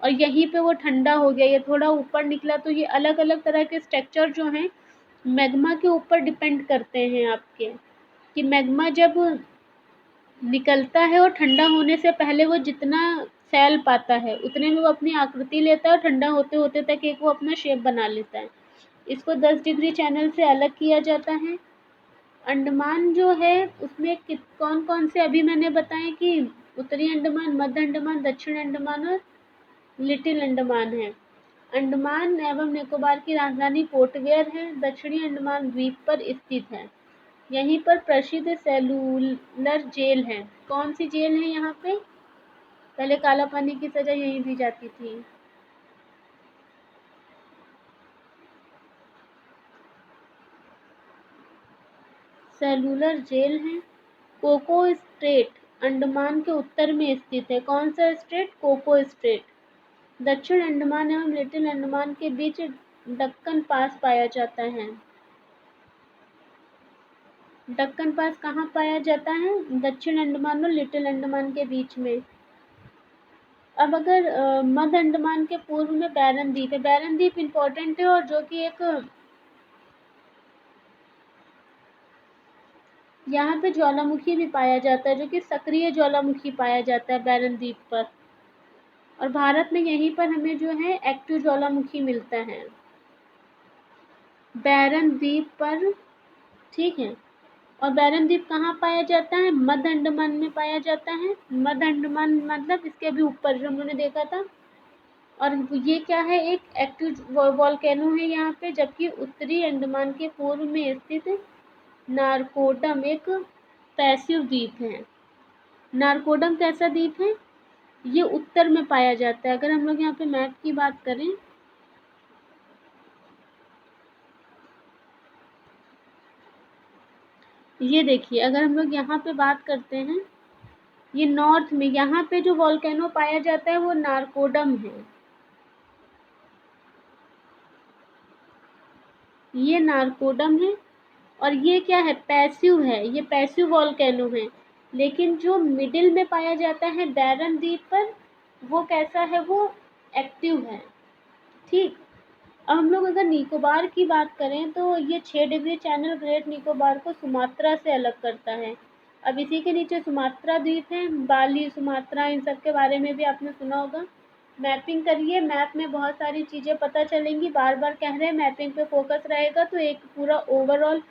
और यहीं पे वो ठंडा हो गया, ये थोड़ा ऊपर निकला। तो ये अलग अलग तरह के स्ट्रक्चर जो हैं मैग्मा के ऊपर डिपेंड करते हैं आपके, कि मैग्मा जब निकलता है और ठंडा होने से पहले वो जितना फैल पाता है उतने में वो अपनी आकृति लेता है और ठंडा होते होते तक एक वो अपना शेप बना लेता है। इसको 10 डिग्री चैनल से अलग किया जाता है। अंडमान जो है उसमें कौन कौन से अभी मैंने बताए कि उत्तरी अंडमान, मध्य अंडमान, दक्षिण अंडमान और लिटिल अंडमान है। अंडमान एवं निकोबार की राजधानी पोर्ट ब्लेयर है। दक्षिणी अंडमान द्वीप पर स्थित है। यहीं पर प्रसिद्ध सेलुलर जेल है। कौन सी जेल है यहाँ पे? पहले काला पानी की सजा यहीं दी जाती थी। सेलुलर जेल है। कोको स्ट्रेट अंडमान के उत्तर में स्थित है। कौन सा स्ट्रेट? Cocoa straight. दक्षिण अंडमान एवं लिटिल अंडमान के बीच दक्कन पास पाया जाता है। दक्कन पास कहाँ पाया जाता है? दक्षिण अंडमान और लिटिल अंडमान के बीच में। अब अगर मध्य अंडमान के पूर्व में बैरन द्वीप है। बैरन द्वीप इम्पोर्टेंट है और जो कि एक यहाँ पे ज्वालामुखी भी पाया जाता है, जो कि सक्रिय ज्वालामुखी पाया जाता है बैरन द्वीप पर। और भारत में यहीं पर हमें जो है एक्टिव ज्वालामुखी मिलता है बैरन द्वीप पर, ठीक है। और बैरन द्वीप कहाँ पाया जाता है? मध्य अंडमान में पाया जाता है। मध्य अंडमान मतलब इसके भी ऊपर जो हमने देखा था। और ये क्या है? एक एक्टिव वॉल्केनो है यहाँ पे। जबकि उत्तरी अंडमान के पूर्व में स्थित नारकोडम एक पैसिव द्वीप है। नारकोडम कैसा द्वीप है? ये उत्तर में पाया जाता है। अगर हम लोग यहाँ पे मैप की बात करें, ये देखिए, अगर हम लोग यहाँ पे बात करते हैं, ये नॉर्थ में यहाँ पे जो वॉल्केनो पाया जाता है वो नारकोडम है। ये नारकोडम है। और ये क्या है? पैसिव है। ये पैसिव वॉल्केनो है। लेकिन जो मिडिल में पाया जाता है बैरन द्वीप पर, वो कैसा है? वो एक्टिव है। ठीक। अब हम लोग अगर निकोबार की बात करें तो ये 6 डिग्री चैनल ग्रेट निकोबार को सुमात्रा से अलग करता है। अब इसी के नीचे सुमात्रा द्वीप है। बाली, सुमात्रा, इन सब के बारे में भी आपने सुना होगा। मैपिंग करिए, मैप में बहुत सारी चीज़ें पता चलेंगी। बार बार कह रहे हैं मैपिंग पे फोकस रहेगा तो एक पूरा ओवरऑल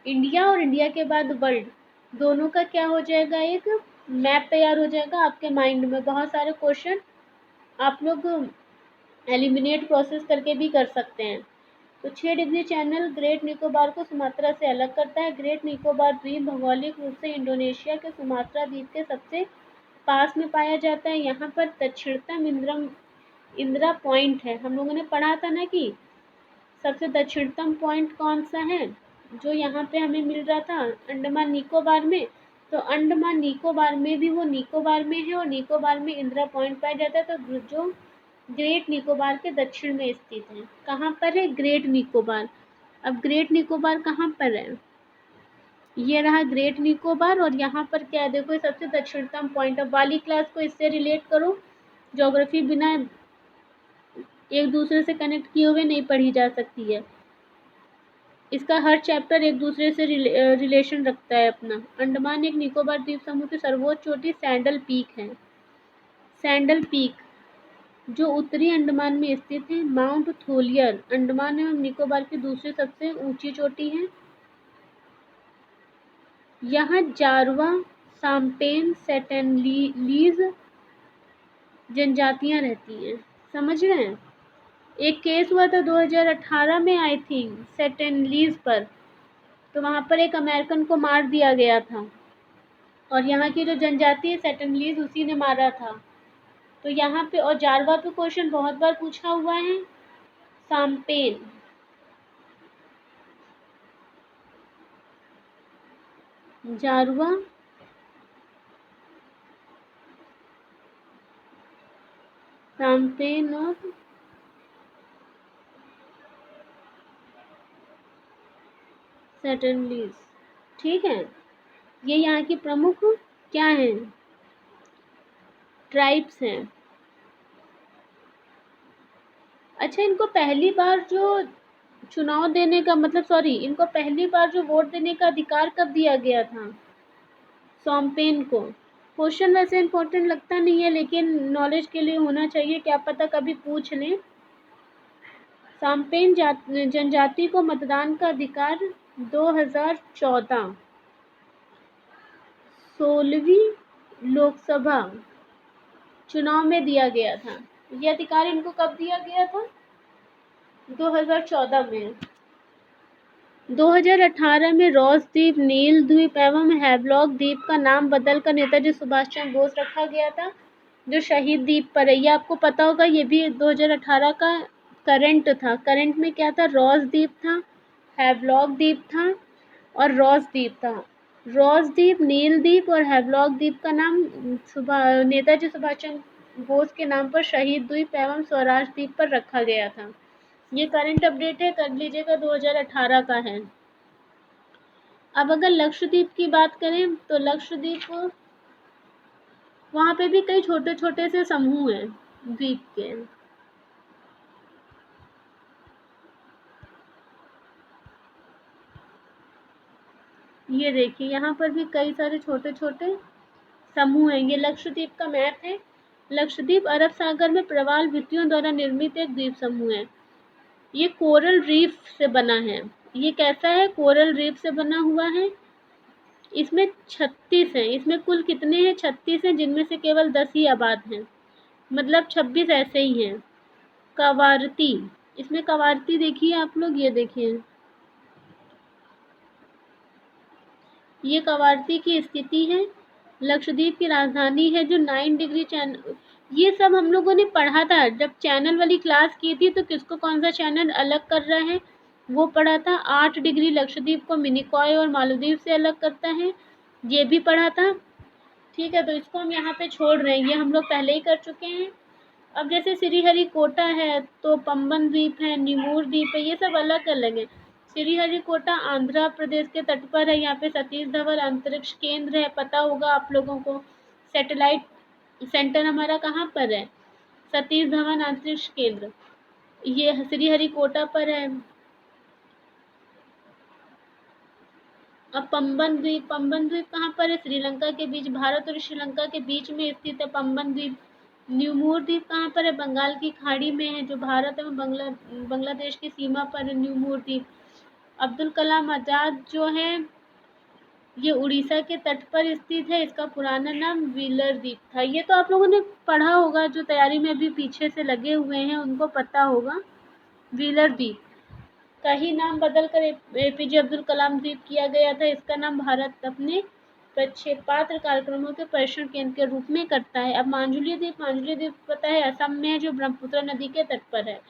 इंडिया और इंडिया के बाद वर्ल्ड दोनों का क्या हो जाएगा? एक मैप तैयार हो जाएगा आपके माइंड में। बहुत सारे क्वेश्चन आप लोग एलिमिनेट प्रोसेस करके भी कर सकते हैं। तो 6 डिग्री चैनल ग्रेट निकोबार को सुमात्रा से अलग करता है। ग्रेट निकोबार द्वीप भौगोलिक रूप से इंडोनेशिया के सुमात्रा द्वीप के सबसे पास में पाया जाता है। यहाँ पर दक्षिणतम इंदिरा पॉइंट है। हम लोगों ने पढ़ा था ना कि सबसे दक्षिणतम पॉइंट कौन सा है जो यहाँ पे हमें मिल रहा था अंडमान निकोबार में। तो अंडमान निकोबार में भी वो निकोबार में है और निकोबार में इंदिरा पॉइंट पाया जाता है। तो जो ग्रेट निकोबार के दक्षिण में स्थित है। कहाँ पर है? ग्रेट निकोबार। अब ग्रेट निकोबार कहाँ पर है? ये रहा ग्रेट निकोबार। और यहाँ पर क्या है? देखो, ये सबसे दक्षिणतम पॉइंट। अब वाली क्लास को इससे रिलेट करो। ज्योग्राफी बिना एक दूसरे से कनेक्ट किए हुए नहीं पढ़ी जा सकती है। इसका हर चैप्टर एक दूसरे से रिलेशन रखता है अपना। अंडमान एक निकोबार द्वीप समूह की सर्वोच्च चोटी सैंडल पीक है। सैंडल पीक जो उत्तरी अंडमान में स्थित है। माउंट थोलियर अंडमान एवं निकोबार की दूसरी सबसे ऊंची चोटी है। यहाँ जारवा, साम्पेन, सेटेनलीज जनजातियां रहती हैं। समझ रहे हैं? एक केस हुआ था 2018 में, आई थिंक, सेटेनलीज पर। तो वहाँ पर एक अमेरिकन को मार दिया गया था और यहाँ की जो जनजाति है सेटेनलीज उसी ने मारा था। तो यहाँ पे और जारवा पे क्वेश्चन बहुत बार पूछा हुआ है। साम्पेन, जारवा, साम्पेन और सेटेनलीज, ठीक है। ये यहाँ की प्रमुख क्या हैं? ट्राइब्स हैं। अच्छा, इनको पहली बार जो चुनाव देने का मतलब इनको पहली बार जो वोट देने का अधिकार कब दिया गया था? सौम्पेन को। क्वेश्चन वैसे इंपॉर्टेंट लगता नहीं है, लेकिन नॉलेज के लिए होना चाहिए, क्या पता कभी पूछ लें। साम्पेन जनजाति को मतदान का अधिकार 2014 16वीं लोकसभा चुनाव में दिया गया था। ये अधिकार इनको कब दिया गया था? 2014 में। 2018 में रॉस द्वीप, नील द्वीप एवं हैवलॉक द्वीप का नाम बदलकर नेताजी सुभाष चंद्र बोस रखा गया था, जो शहीद द्वीप पर है। ये आपको पता होगा, ये भी 2018 का करंट था। करंट में क्या था? रॉस द्वीप था, हैवलॉक द्वीप था और रॉस द्वीप था। रॉस द्वीप, नील द्वीप और हैवलॉक द्वीप का नाम नेताजी सुभाष चंद्र बोस के नाम पर शहीद द्वीप एवं स्वराज द्वीप पर रखा गया था। ये करंट अपडेट है, कर लीजिएगा, 2018 का है। अब अगर लक्षद्वीप की बात करें तो लक्षद्वीप, वहाँ पे भी कई छोटे छोटे से समूह हैं द्वीप के। ये देखिए, यहाँ पर भी कई सारे छोटे छोटे समूह हैं। ये लक्षद्वीप का मैप है। लक्षद्वीप अरब सागर में प्रवाल भित्तियों द्वारा निर्मित एक द्वीप समूह है। ये कोरल रीफ से बना है। ये कैसा है? कोरल रीफ से बना हुआ है। इसमें 36 हैं। इसमें कुल कितने हैं? 36 हैं, जिनमें से केवल 10 ही आबाद हैं, मतलब 26 ऐसे ही हैं। कवारती, इसमें कवारती देखिए आप लोग, ये देखिए, ये कवारती की स्थिति है। लक्षद्वीप की राजधानी है, जो 9 डिग्री चैनल, ये सब हम लोगों ने पढ़ा था जब चैनल वाली क्लास की थी। तो किसको कौन सा चैनल अलग कर रहा है वो पढ़ा था। 8 डिग्री लक्षद्वीप को मिनिकॉय और मालदीव से अलग करता है, ये भी पढ़ा था। ठीक है, तो इसको हम यहाँ पे छोड़ रहे हैं, ये हम लोग पहले ही कर चुके हैं। अब जैसे श्रीहरिकोटा है, तो पंबन द्वीप है, निमूर द्वीप है, ये सब अलग अलग है। श्रीहरिकोटा आंध्र प्रदेश के तट पर है। यहाँ पे सतीश धवन अंतरिक्ष केंद्र है, पता होगा आप लोगों को। सैटेलाइट सेंटर हमारा कहाँ पर है? सतीश धवन अंतरिक्ष केंद्र, ये श्रीहरिकोटा पर है। अब पंबन द्वीप, पंबन द्वीप कहाँ पर है? श्रीलंका के बीच, भारत और श्रीलंका के बीच में स्थित है पंबन द्वीप। न्यूमोर द्वीप कहाँ पर है? बंगाल की खाड़ी में है, जो भारत एवं बांग्लादेश की सीमा पर है न्यूमोर द्वीप। अब्दुल कलाम आजाद जो है, ये उड़ीसा के तट पर स्थित है। इसका पुराना नाम व्हीलर द्वीप था। ये तो आप लोगों ने पढ़ा होगा, जो तैयारी में अभी पीछे से लगे हुए हैं उनको पता होगा। व्हीलर द्वीप का ही नाम बदलकर एपीजे अब्दुल कलाम द्वीप किया गया था। इसका नाम भारत अपने प्रक्षेपास्त्र कार्यक्रमों के परीक्षण केंद्र के रूप में करता है। अब मांजुली द्वीप, मांजुली द्वीप पता है असम में है, जो ब्रह्मपुत्र नदी के तट पर है।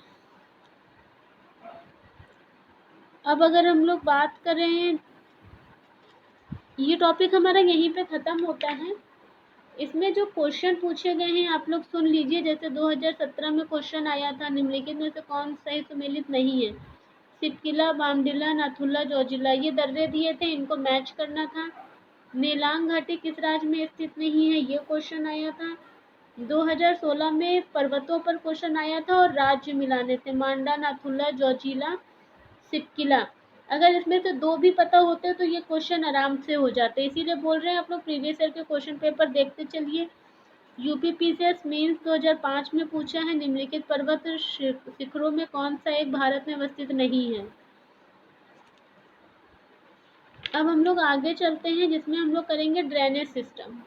अब अगर हम लोग बात करें, ये टॉपिक हमारा यहीं पे ख़त्म होता है। इसमें जो क्वेश्चन पूछे गए हैं आप लोग सुन लीजिए। जैसे 2017 में क्वेश्चन आया था, निम्नलिखित में से कौन सही सुमेलित नहीं है? सिपकिला, बामडिला, नाथुला, जोजिला, ये दर्रे दिए थे, इनको मैच करना था। नेलांग घाटी किस राज्य में स्थित नहीं है? ये क्वेश्चन आया था। 2016 में पर्वतों पर क्वेश्चन आया था और राज्य मिलाने थे, मांडा, नाथुला, जोजिला, सिपकिला। अगर इसमें से 2 भी पता होते तो ये क्वेश्चन आराम से हो जाते, इसीलिए बोल रहे हैं आप लोग प्रीवियस ईयर के क्वेश्चन पेपर देखते चलिए। यूपीपीसीएस मेंस 2005 में पूछा है, निम्नलिखित पर्वत शिखरों में कौन सा एक भारत में अवस्थित नहीं है? अब हम लोग आगे चलते हैं, जिसमें हम लोग करेंगे ड्रेनेज सिस्टम।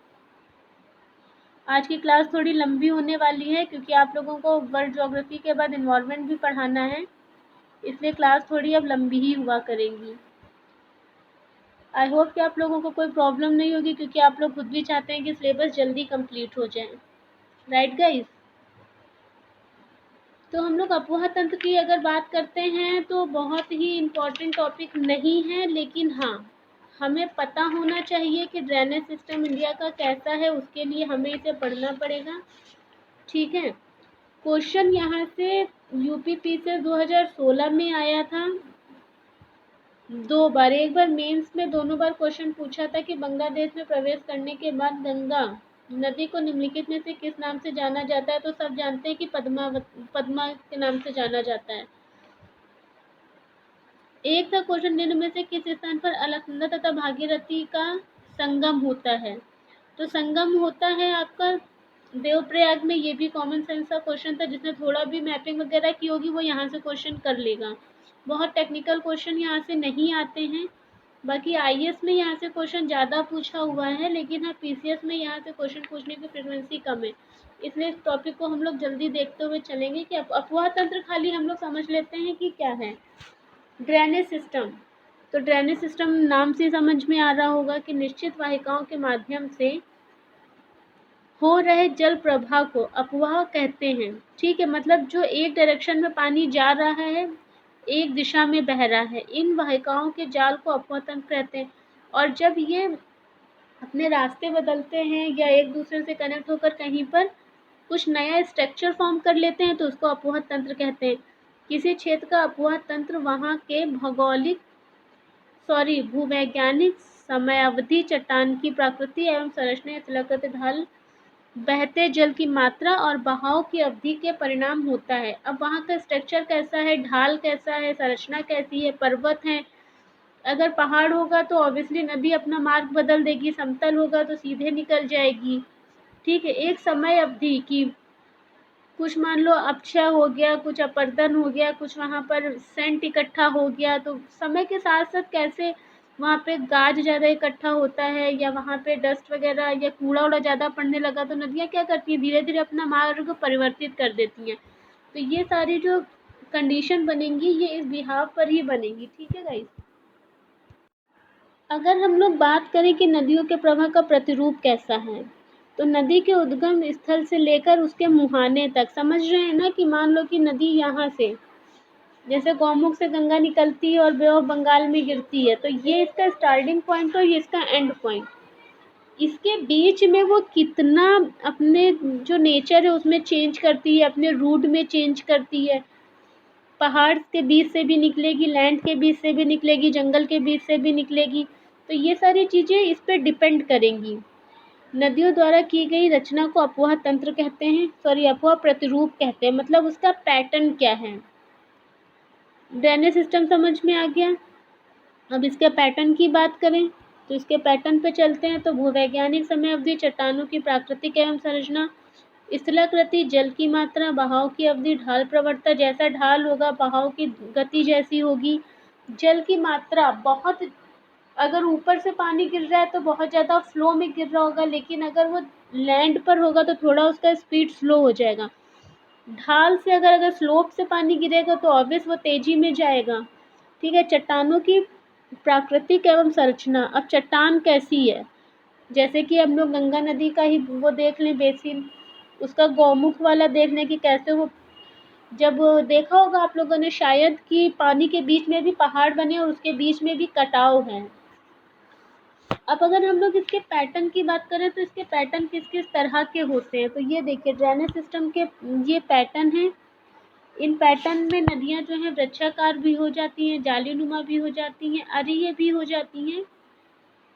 आज की क्लास थोड़ी लंबी होने वाली है, क्योंकि आप लोगों को वर्ल्ड ज्योग्राफी के बाद इन्वायरमेंट भी पढ़ाना है, इसलिए क्लास थोड़ी अब लंबी ही हुआ करेंगी। आई होप कि आप लोगों को कोई प्रॉब्लम नहीं होगी, क्योंकि आप लोग खुद भी चाहते हैं कि सिलेबस जल्दी कंप्लीट हो जाए, राइट गाइस? तो हम लोग अफवाह तंत्र की अगर बात करते हैं तो बहुत ही इम्पोर्टेंट टॉपिक नहीं है, लेकिन हाँ, हमें पता होना चाहिए कि ड्रेनेज सिस्टम इंडिया का कैसा है, उसके लिए हमें इसे पढ़ना पड़ेगा। ठीक है, क्वेश्चन यहाँ से यूपीपी से 2016 में आया था 2 बार। एक बार मेंस में दोनों बार क्वेश्चन पूछा था कि बांग्लादेश में प्रवेश करने के बाद गंगा नदी को निम्नलिखित में से किस नाम से जाना जाता है? तो सब जानते हैं कि पद्मा के नाम से जाना जाता है। एक था क्वेश्चन, निम्न में से किस स्थान पर अलकनंदा तथा भागीरथी का संगम होता है? तो संगम होता है आपका देवप्रयाग में। ये भी कॉमन सेंस का क्वेश्चन था, जिसने थोड़ा भी मैपिंग वगैरह की होगी वो यहाँ से क्वेश्चन कर लेगा। बहुत टेक्निकल क्वेश्चन यहाँ से नहीं आते हैं। बाकी आईएएस में यहाँ से क्वेश्चन ज़्यादा पूछा हुआ है, लेकिन हाँ पीसीएस में यहाँ से क्वेश्चन पूछने की फ्रिक्वेंसी कम है। इसलिए इस टॉपिक को हम लोग जल्दी देखते हुए चलेंगे कि अफवाह तंत्र खाली हम लोग समझ लेते हैं कि क्या है। ड्रेनेज सिस्टम, तो ड्रेनेज सिस्टम नाम से समझ में आ रहा होगा कि निश्चित वाहिकाओं के माध्यम से हो रहे जल प्रवाह को अपवाह कहते हैं। ठीक है, मतलब जो एक डायरेक्शन में पानी जा रहा है, एक दिशा में बह रहा है, इन वाहिकाओं के जाल को अपवाह तंत्र कहते हैं। और जब ये अपने रास्ते बदलते हैं या एक दूसरे से कनेक्ट होकर कहीं पर कुछ नया स्ट्रक्चर फॉर्म कर लेते हैं तो उसको अपवाह तंत्र कहते हैं। किसी क्षेत्र का अपवाह तंत्र वहाँ के भूवैज्ञानिक समयावधि, चट्टान की प्रकृति एवं संरचना या शिलाकृति ढाल, बहते जल की मात्रा और बहाव की अवधि के परिणाम होता है। अब वहाँ का स्ट्रक्चर कैसा है, ढाल कैसा है, संरचना कैसी है, पर्वत है। अगर पहाड़ होगा तो ऑब्वियसली नदी अपना मार्ग बदल देगी, समतल होगा तो सीधे निकल जाएगी। ठीक है, एक समय अवधि की कुछ मान लो अपक्षय हो गया, कुछ अपर्दन हो गया, कुछ वहाँ पर सेंट इकट्ठा हो गया, तो समय के साथ साथ कैसे वहाँ पे गाज ज़्यादा इकट्ठा होता है या वहाँ पे डस्ट वगैरह या कूड़ा उड़ा ज़्यादा पड़ने लगा तो नदियाँ क्या करती हैं, धीरे धीरे अपना मार्ग परिवर्तित कर देती हैं। तो ये सारी जो कंडीशन बनेंगी ये इस बिहाव पर ही बनेंगी। ठीक है गाइस, अगर हम लोग बात करें कि नदियों के प्रवाह का प्रतिरूप कैसा है, तो नदी के उद्गम स्थल से लेकर उसके मुहाने तक, समझ रहे हैं ना कि मान लो कि नदी यहाँ से जैसे गौमुख से गंगा निकलती है और बे ऑफ बंगाल में गिरती है, तो ये इसका स्टार्टिंग पॉइंट और ये इसका एंड पॉइंट। इसके बीच में वो कितना अपने जो नेचर है उसमें चेंज करती है, अपने रूट में चेंज करती है। पहाड़ के बीच से भी निकलेगी, लैंड के बीच से भी निकलेगी, जंगल के बीच से भी निकलेगी। तो ये सारी चीज़ें इस पर डिपेंड करेंगी। नदियों द्वारा की गई रचना को अपवाह तंत्र कहते हैं, अपवाह प्रतिरूप कहते हैं। मतलब उसका पैटर्न क्या है। ड्रेनेज सिस्टम समझ में आ गया। अब इसके पैटर्न की बात करें तो इसके पैटर्न पे चलते हैं। तो भूवैज्ञानिक समय अवधि, चट्टानों की प्राकृतिक एवं संरचना, स्थलाकृति, जल की मात्रा, बहाव की अवधि, ढाल प्रवणता, जैसा ढाल होगा बहाव की गति जैसी होगी। जल की मात्रा, बहुत अगर ऊपर से पानी गिर रहा है तो बहुत ज़्यादा फ्लो में गिर रहा होगा, लेकिन अगर वो लैंड पर होगा तो थोड़ा उसका स्पीड स्लो हो जाएगा। ढाल से अगर स्लोप से पानी गिरेगा तो ऑब्वियस वो तेजी में जाएगा। ठीक है, चट्टानों की प्राकृतिक एवं संरचना, अब चट्टान कैसी है, जैसे कि हम लोग गंगा नदी का ही वो देख लें बेसिन, उसका गौमुख वाला देख लें कि कैसे वो, जब देखा होगा आप लोगों ने शायद कि पानी के बीच में भी पहाड़ बने और उसके बीच में भी कटाव है। अब अगर हम लोग इसके पैटर्न की बात करें तो इसके पैटर्न किस किस तरह के होते हैं, तो ये देखिए ड्रेनेज सिस्टम के ये पैटर्न हैं। इन पैटर्न में नदियाँ जो हैं वृक्षाकार भी हो जाती हैं, जालीनुमा भी हो जाती हैं, अरीय भी हो जाती हैं,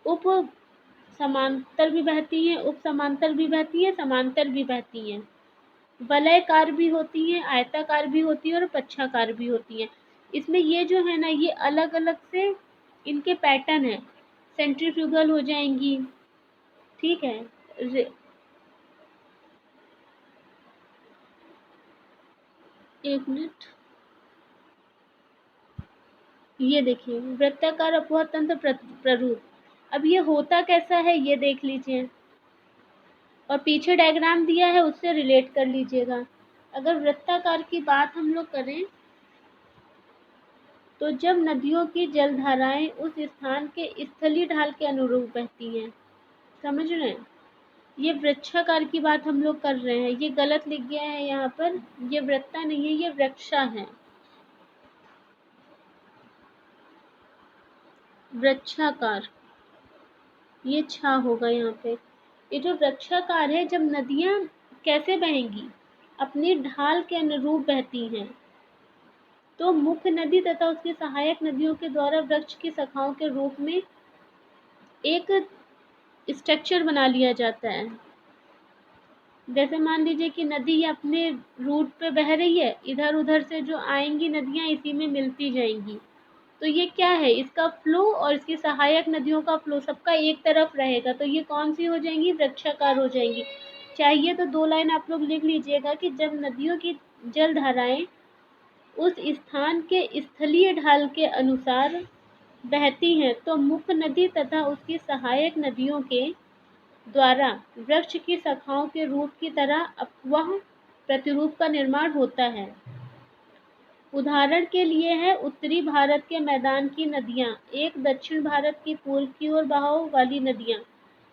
उप समांतर भी बहती हैं, उप समांतर भी बहती हैं, समांतर भी बहती हैं, वलयकार भी होती हैं, आयताकार भी होती हैं और पच्छाकार भी होती हैं। इसमें ये जो है ना ये अलग अलग से इनके पैटर्न हैं। सेंट्रीफ्यूगल हो जाएंगी, ठीक है। एक मिनट, ये देखिए वृत्ताकार अपवाह तंत्र प्ररूप। अब ये होता कैसा है ये देख लीजिए और पीछे डायग्राम दिया है उससे रिलेट कर लीजिएगा। अगर वृत्ताकार की बात हम लोग करें तो जब नदियों की जलधाराएं उस स्थान के स्थलीय ढाल के अनुरूप बहती हैं, समझ रहे हैं। ये वृक्षाकार की बात हम लोग कर रहे हैं, ये गलत लिख गया है यहाँ पर, ये वृत्ता नहीं है ये वृक्षा है, वृक्षाकार, ये छा होगा यहाँ पे। ये जो वृक्षाकार है, जब नदियाँ कैसे बहेंगी, अपनी ढाल के अनुरूप बहती हैं, तो मुख्य नदी तथा उसकी सहायक नदियों के द्वारा वृक्ष की शाखाओं के रूप में एक स्ट्रक्चर बना लिया जाता है। जैसे मान लीजिए कि नदी अपने रूट पे बह रही है, इधर उधर से जो आएंगी नदियाँ इसी में मिलती जाएंगी, तो ये क्या है, इसका फ्लो और इसकी सहायक नदियों का फ्लो सबका एक तरफ रहेगा, तो ये कौन सी हो जाएंगी, वृक्षाकार हो जाएंगी। चाहिए तो 2 लाइन आप लोग लिख लीजिएगा कि जब नदियों की जल धाराएं उस स्थान के स्थलीय ढाल के अनुसार बहती हैं तो मुख्य नदी तथा उसकी सहायक नदियों के द्वारा वृक्ष की शाखाओं के रूप की तरह अपवाह प्रतिरूप का निर्माण होता है। उदाहरण के लिए है उत्तरी भारत के मैदान की नदियाँ, एक दक्षिण भारत की पूर्व की ओर बहाव वाली नदियाँ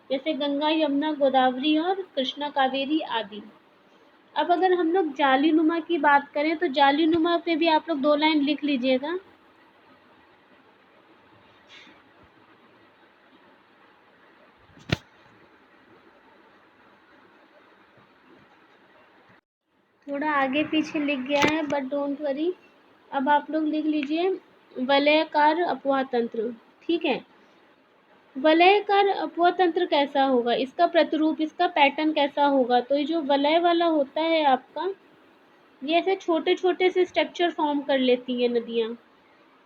जैसे गंगा, यमुना, गोदावरी और कृष्णा, कावेरी आदि। अब अगर हम लोग जालीनुमा की बात करें तो जालीनुमा पे भी आप लोग 2 लाइन लिख लीजिएगा। थोड़ा आगे पीछे लिख गया है बट डोंट वरी। अब आप लोग लिख लीजिए वलयाकार अपवाह तंत्र। ठीक है, वलयाकार अपवाह तंत्र कैसा होगा, इसका प्रतिरूप, इसका पैटर्न कैसा होगा। तो ये जो वलय वाला होता है आपका, ये ऐसे छोटे छोटे से स्ट्रक्चर फॉर्म कर लेती हैं नदियाँ।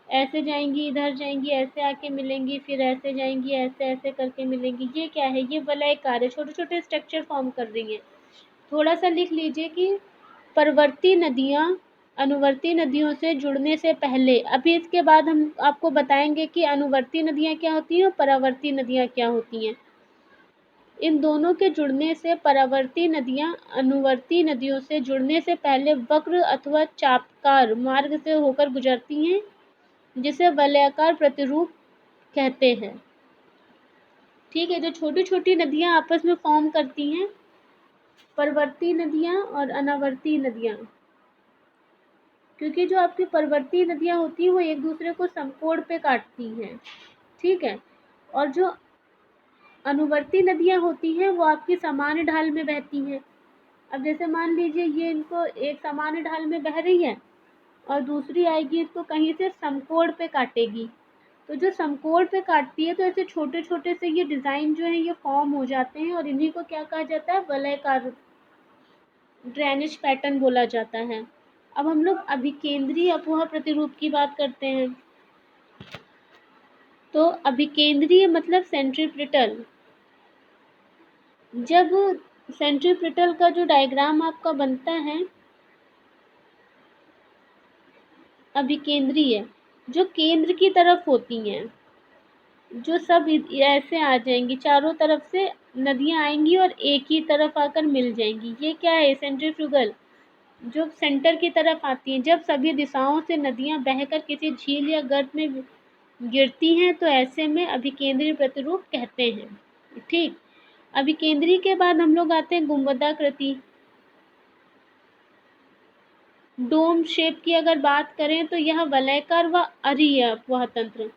ऐसे जाएंगी, इधर जाएंगी, ऐसे आके मिलेंगी, फिर ऐसे जाएंगी, ऐसे ऐसे करके मिलेंगी। ये क्या है, ये वलयाकार है, छोटे छोटे स्ट्रक्चर फॉर्म कर रही हैं। थोड़ा सा लिख लीजिए कि परवर्ती नदियाँ अनुवर्ती नदियों से जुड़ने से पहले, अभी इसके बाद हम आपको बताएंगे कि अनुवर्ती नदियाँ क्या होती हैं और परावर्ती नदियाँ क्या होती हैं। इन दोनों के जुड़ने से परावर्ती नदियाँ अनुवर्ती नदियों से जुड़ने से पहले वक्र अथवा चापकार मार्ग से होकर गुजरती हैं, जिसे वलयाकार प्रतिरूप कहते हैं। ठीक है, जो छोटी छोटी नदियाँ आपस में फॉर्म करती हैं, परवर्ती नदियाँ और अनावर्ती नदियाँ, क्योंकि जो आपकी परवर्ती नदियाँ होती हैं वो एक दूसरे को समकोण पे काटती हैं। ठीक है, और जो अनुवर्ती नदियाँ होती हैं वो आपकी सामान्य ढाल में बहती हैं। अब जैसे मान लीजिए ये इनको एक सामान्य ढाल में बह रही है और दूसरी आएगी इसको कहीं से समकोण पे काटेगी। तो जो समकोण पे काटती है तो ऐसे छोटे छोटे से ये डिज़ाइन जो है ये फॉर्म हो जाते हैं और इन्हीं को क्या कहा जाता है, वलयाकार ड्रेनेज पैटर्न बोला जाता है। अब हम लोग अभिकेंद्रीय अपवाह प्रतिरूप की बात करते हैं। तो अभिकेंद्रीय मतलब सेंट्रीपिटल। जब सेंट्रीपिटल का जो डायग्राम आपका बनता है, अभिकेंद्रीय जो केंद्र की तरफ होती हैं, जो सब ऐसे आ जाएंगी, चारों तरफ से नदियाँ आएंगी और एक ही तरफ आकर मिल जाएंगी। ये क्या है, सेंट्रीफ्यूगल, जो सेंटर की तरफ आती हैं। जब सभी दिशाओं से नदियाँ बहकर किसी झील या गर्त में गिरती हैं तो ऐसे में अभिकेंद्रीय प्रतिरूप कहते हैं। ठीक, अभिकेंद्रीय के बाद हम लोग आते हैं गुंबदाकृति। डोम शेप की अगर बात करें तो यह वलयाकार व अरीय अपवाह तंत्र।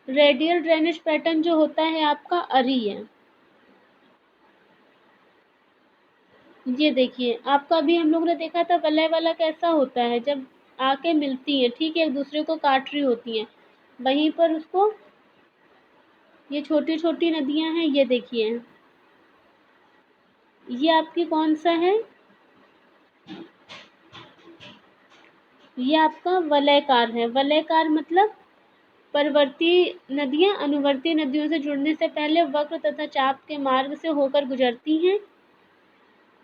रेडियल ड्रेनेज पैटर्न जो होता है आपका अरीय है। ये देखिए आपका अभी हम लोग ने देखा था वलय वाला कैसा होता है, जब आके मिलती हैं, ठीक है, एक दूसरे को काट रही होती हैं। वहीं पर उसको ये छोटी छोटी नदियां हैं, ये देखिए ये आपकी कौन सा है, ये आपका वलयाकार है। वलयाकार मतलब परवर्ती नदियां अनुवर्ती नदियों से जुड़ने से पहले वक्र तथा चाप के मार्ग से होकर गुजरती हैं।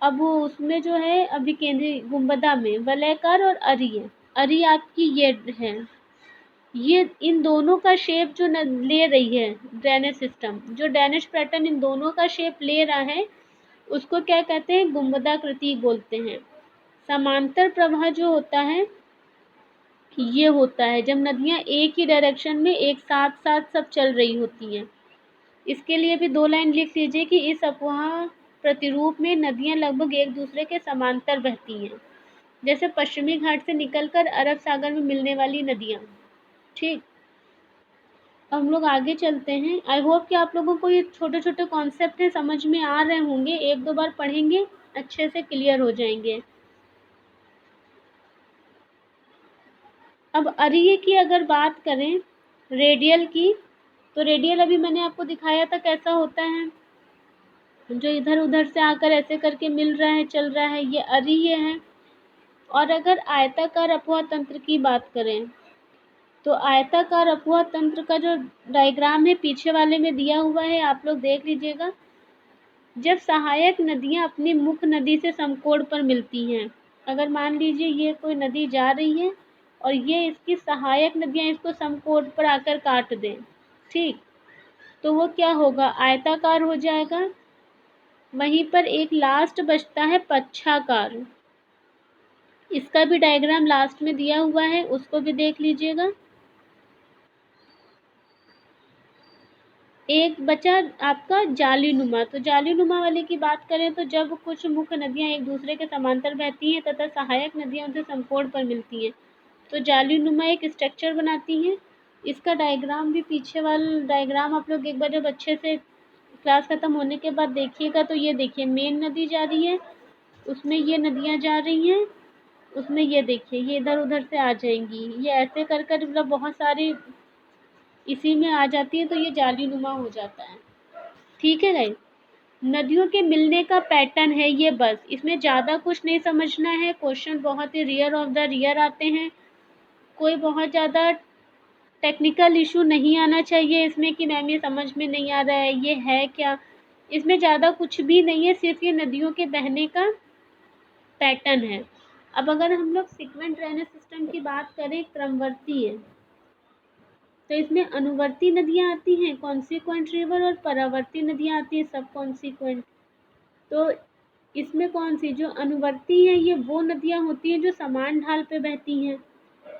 अब वो उसमें जो है अभिकेंद्रीय गुंबदा में वलयाकार और अरीय, अरीय आपकी ये है। ये इन दोनों का शेप जो ले रही है ड्रेनेज सिस्टम, जो ड्रेनेज पैटर्न इन दोनों का शेप ले रहा है उसको क्या कहते हैं, गुंबदाकृति बोलते हैं। समांतर प्रवाह जो होता है ये होता है जब नदियां एक ही डायरेक्शन में एक साथ साथ सब चल रही होती हैं। इसके लिए भी 2 लाइन लिख लीजिए कि इस अपवाह प्रतिरूप में नदियां लगभग एक दूसरे के समांतर बहती हैं, जैसे पश्चिमी घाट से निकलकर अरब सागर में मिलने वाली नदियां। ठीक, हम लोग आगे चलते हैं। आई होप कि आप लोगों को ये छोटे छोटे कॉन्सेप्ट हैं समझ में आ रहे होंगे, 1-2 बार पढ़ेंगे अच्छे से क्लियर हो जाएंगे। अब अरीय की अगर बात करें रेडियल की, तो रेडियल अभी मैंने आपको दिखाया था कैसा होता है, जो इधर उधर से आकर ऐसे करके मिल रहा है, चल रहा है, ये अरीय है। और अगर आयताकार अपवाह तंत्र की बात करें तो आयताकार अपवाह तंत्र का जो डायग्राम है पीछे वाले में दिया हुआ है, आप लोग देख लीजिएगा। जब सहायक नदियां अपनी मुख्य नदी से समकोण पर मिलती हैं, अगर मान लीजिए ये कोई नदी जा रही है और ये इसकी सहायक नदियां इसको समकोण पर आकर काट दें, ठीक, तो वो क्या होगा, आयताकार हो जाएगा। वहीं पर एक लास्ट बचता है पक्षाकार, इसका भी डायग्राम लास्ट में दिया हुआ है, उसको भी देख लीजिएगा। एक बचा आपका जालीनुमा। तो जालीनुमा वाले की बात करें तो जब कुछ मुख्य नदियां एक दूसरे के समांतर बहती हैं तथा सहायक नदियां उनसे समकोण पर मिलती हैं तो जालीनुमा एक स्ट्रक्चर बनाती हैं। इसका डायग्राम भी पीछे वाला डायग्राम आप लोग एक बार जब अच्छे से क्लास खत्म होने के बाद देखिएगा तो ये देखिए मेन नदी जा रही है, उसमें ये नदियाँ जा रही हैं, उसमें ये देखिए ये इधर उधर से आ जाएंगी, ये ऐसे कर कर मतलब बहुत सारी इसी में आ जाती है तो ये जालीनुमा हो जाता है। ठीक है गाइस, नदियों के मिलने का पैटर्न है ये, बस इसमें ज़्यादा कुछ नहीं समझना है। क्वेश्चन बहुत ही रेयर ऑफ द रेयर आते हैं, कोई बहुत ज़्यादा टेक्निकल इशू नहीं आना चाहिए इसमें कि मैम ये समझ में नहीं आ रहा है, ये है क्या, इसमें ज़्यादा कुछ भी नहीं है, सिर्फ ये नदियों के बहने का पैटर्न है। अब अगर हम लोग सीक्वेंट ड्रेनेज सिस्टम की बात करें, क्रमवर्ती है, तो इसमें अनुवर्ती नदियाँ आती हैं कॉन्सिक्वेंट रिवर और परावर्ती नदियाँ आती हैं सब कॉन्सिक्वेंट। तो इसमें कौन सी जो अनुवर्ती है ये वो नदियाँ होती हैं जो समान ढाल पे बहती हैं।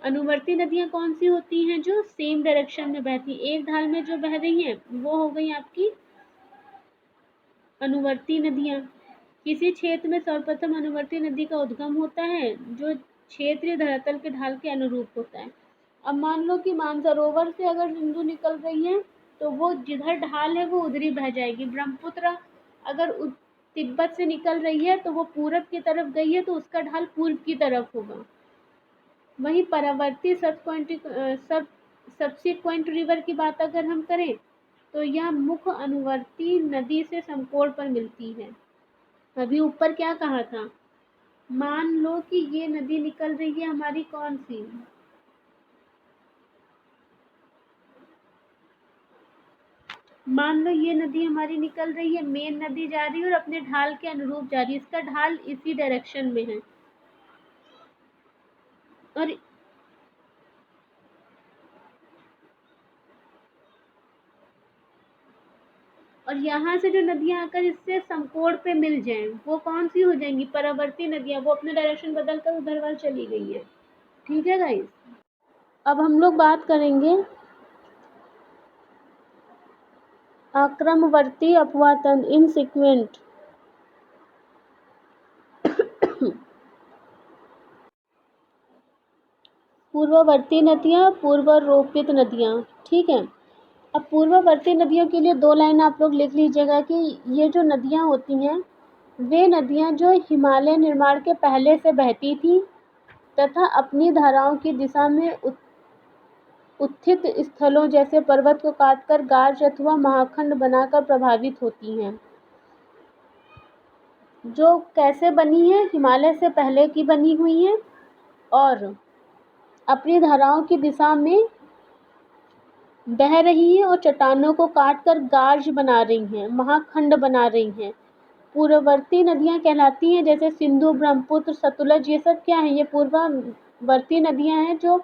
अनुवर्ती नदियाँ कौन सी होती हैं, जो सेम डायरेक्शन में बहती, एक ढाल में जो बह रही हैं वो हो गई आपकी अनुवर्ती नदियाँ। किसी क्षेत्र में सर्वप्रथम अनुवर्ती नदी का उद्गम होता है जो क्षेत्रीय धरातल के ढाल के अनुरूप होता है। अब मान लो कि मानसरोवर से अगर सिंधु निकल रही है तो वो जिधर ढाल है वो उधर ही बह जाएगी। ब्रह्मपुत्र अगर तिब्बत से निकल रही है तो वो पूरब की तरफ गई है तो उसका ढाल पूर्व की तरफ होगा। वहीं परावर्ती सब्सिक्वेंट रिवर की बात अगर हम करें तो यह मुख्य अनुवर्ती नदी से समकोण पर मिलती है। अभी ऊपर क्या कहा था, मान लो कि ये नदी निकल रही है हमारी कौन सी, मान लो ये नदी हमारी निकल रही है, मेन नदी जा रही है और अपने ढाल के अनुरूप जा रही है, इसका ढाल इसी डायरेक्शन में है। और यहाँ से जो नदियाँ आकर इससे समकोण पे मिल जाएं वो कौन सी हो जाएंगी, परावर्ती नदियाँ, वो अपने डायरेक्शन बदल कर उधर वाल चली गई है। ठीक है गाइस, अब हम लोग बात करेंगे आक्रमवर्ती अपवाह तंत्र इन सीक्वेंट। पूर्ववर्ती नदियाँ, पूर्वारोपित नदियाँ। ठीक है, अब पूर्ववर्ती नदियों के लिए दो लाइन आप लोग लिख लीजिएगा कि ये जो नदियाँ होती हैं वे नदियाँ जो हिमालय निर्माण के पहले से बहती थी तथा अपनी धाराओं की दिशा में उत्थित स्थलों जैसे पर्वत को काटकर गाज अथवा महाखंड बनाकर प्रभावित होती हैं। जो कैसे बनी है, हिमालय से पहले की बनी हुई हैं और अपनी धाराओं की दिशा में बह रही हैं और चट्टानों को काटकर गाज बना रही हैं, महाखंड बना रही हैं। पूर्ववर्ती नदियाँ कहलाती हैं, जैसे सिंधु, ब्रह्मपुत्र, सतलज, ये सब क्या है, ये पूर्ववर्ती नदियाँ हैं जो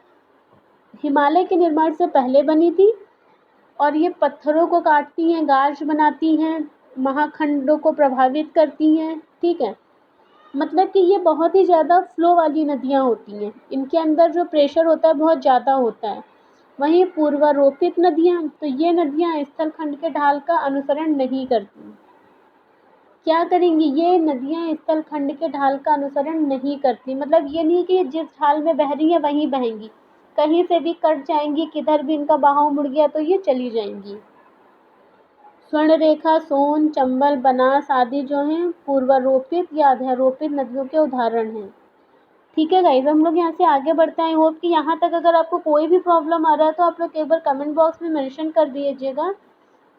हिमालय के निर्माण से पहले बनी थी और ये पत्थरों को काटती हैं, गाज बनाती हैं, महाखंडों को प्रभावित करती हैं। ठीक है, मतलब कि ये बहुत ही ज़्यादा फ्लो वाली नदियाँ होती हैं, इनके अंदर जो प्रेशर होता है बहुत ज़्यादा होता है। वहीं पूर्वारोपित नदियाँ, तो ये नदियाँ स्थल खंड के ढाल का अनुसरण नहीं करती। क्या करेंगी, ये नदियाँ स्थल खंड के ढाल का अनुसरण नहीं करती, मतलब ये नहीं कि जिस ढाल में बह रही है वहीं बहेंगी, कहीं से भी कट जाएंगी, किधर भी इनका बहाव मुड़ गया तो ये चली जाएंगी। स्वर्णरेखा, सोन, चंबल, बनास आदि जो हैं पूर्वारोपित या अध्यारोपित नदियों के उदाहरण हैं। ठीक है गाइस, हम लोग यहाँ से आगे बढ़ते हैं। आई होप कि यहाँ तक अगर आपको कोई भी प्रॉब्लम आ रहा है तो आप लोग एक बार कमेंट बॉक्स में मेंशन कर दीजिएगा,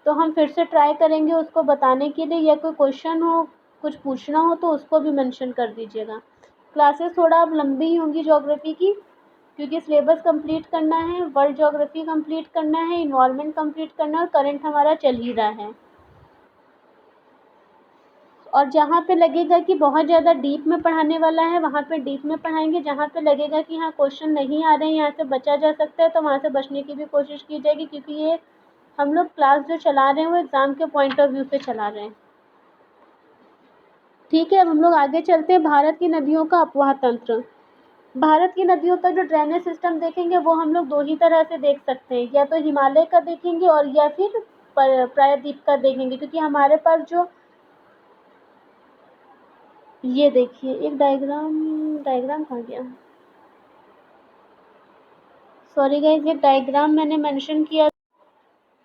तो हम फिर से ट्राई करेंगे उसको बताने के लिए, या कोई क्वेश्चन हो, कुछ पूछना हो तो उसको भी मेंशन कर दीजिएगा। क्लासेस थोड़ा अब लंबी ही होंगी ज्योग्राफी की, क्योंकि सिलेबस कंप्लीट करना है, वर्ल्ड ज्योग्राफी कंप्लीट करना है, इन्वायरमेंट कंप्लीट करना है और करंट हमारा चल ही रहा है। और जहाँ पे लगेगा कि बहुत ज़्यादा डीप में पढ़ाने वाला है वहाँ पे डीप में पढ़ाएंगे, जहाँ पे लगेगा कि हाँ क्वेश्चन नहीं आ रहे हैं, यहाँ से बचा जा सकता है, तो वहाँ से बचने की भी कोशिश की जाएगी, क्योंकि ये हम लोग क्लास जो चला रहे हैं वो एग्ज़ाम के पॉइंट ऑफ व्यू से चला रहे हैं। ठीक है, अब हम लोग आगे चलते हैं। भारत की नदियों का अपवाह तंत्र। भारत की नदियों का जो ड्रेनेज सिस्टम देखेंगे वो हम लोग दो ही तरह से देख सकते हैं, या तो हिमालय का देखेंगे और या फिर प्रायद्वीप का देखेंगे, क्योंकि हमारे पास जो ये देखिए एक डायग्राम कहाँ गया, सॉरी गाइस, ये डायग्राम मैंने मेंशन किया,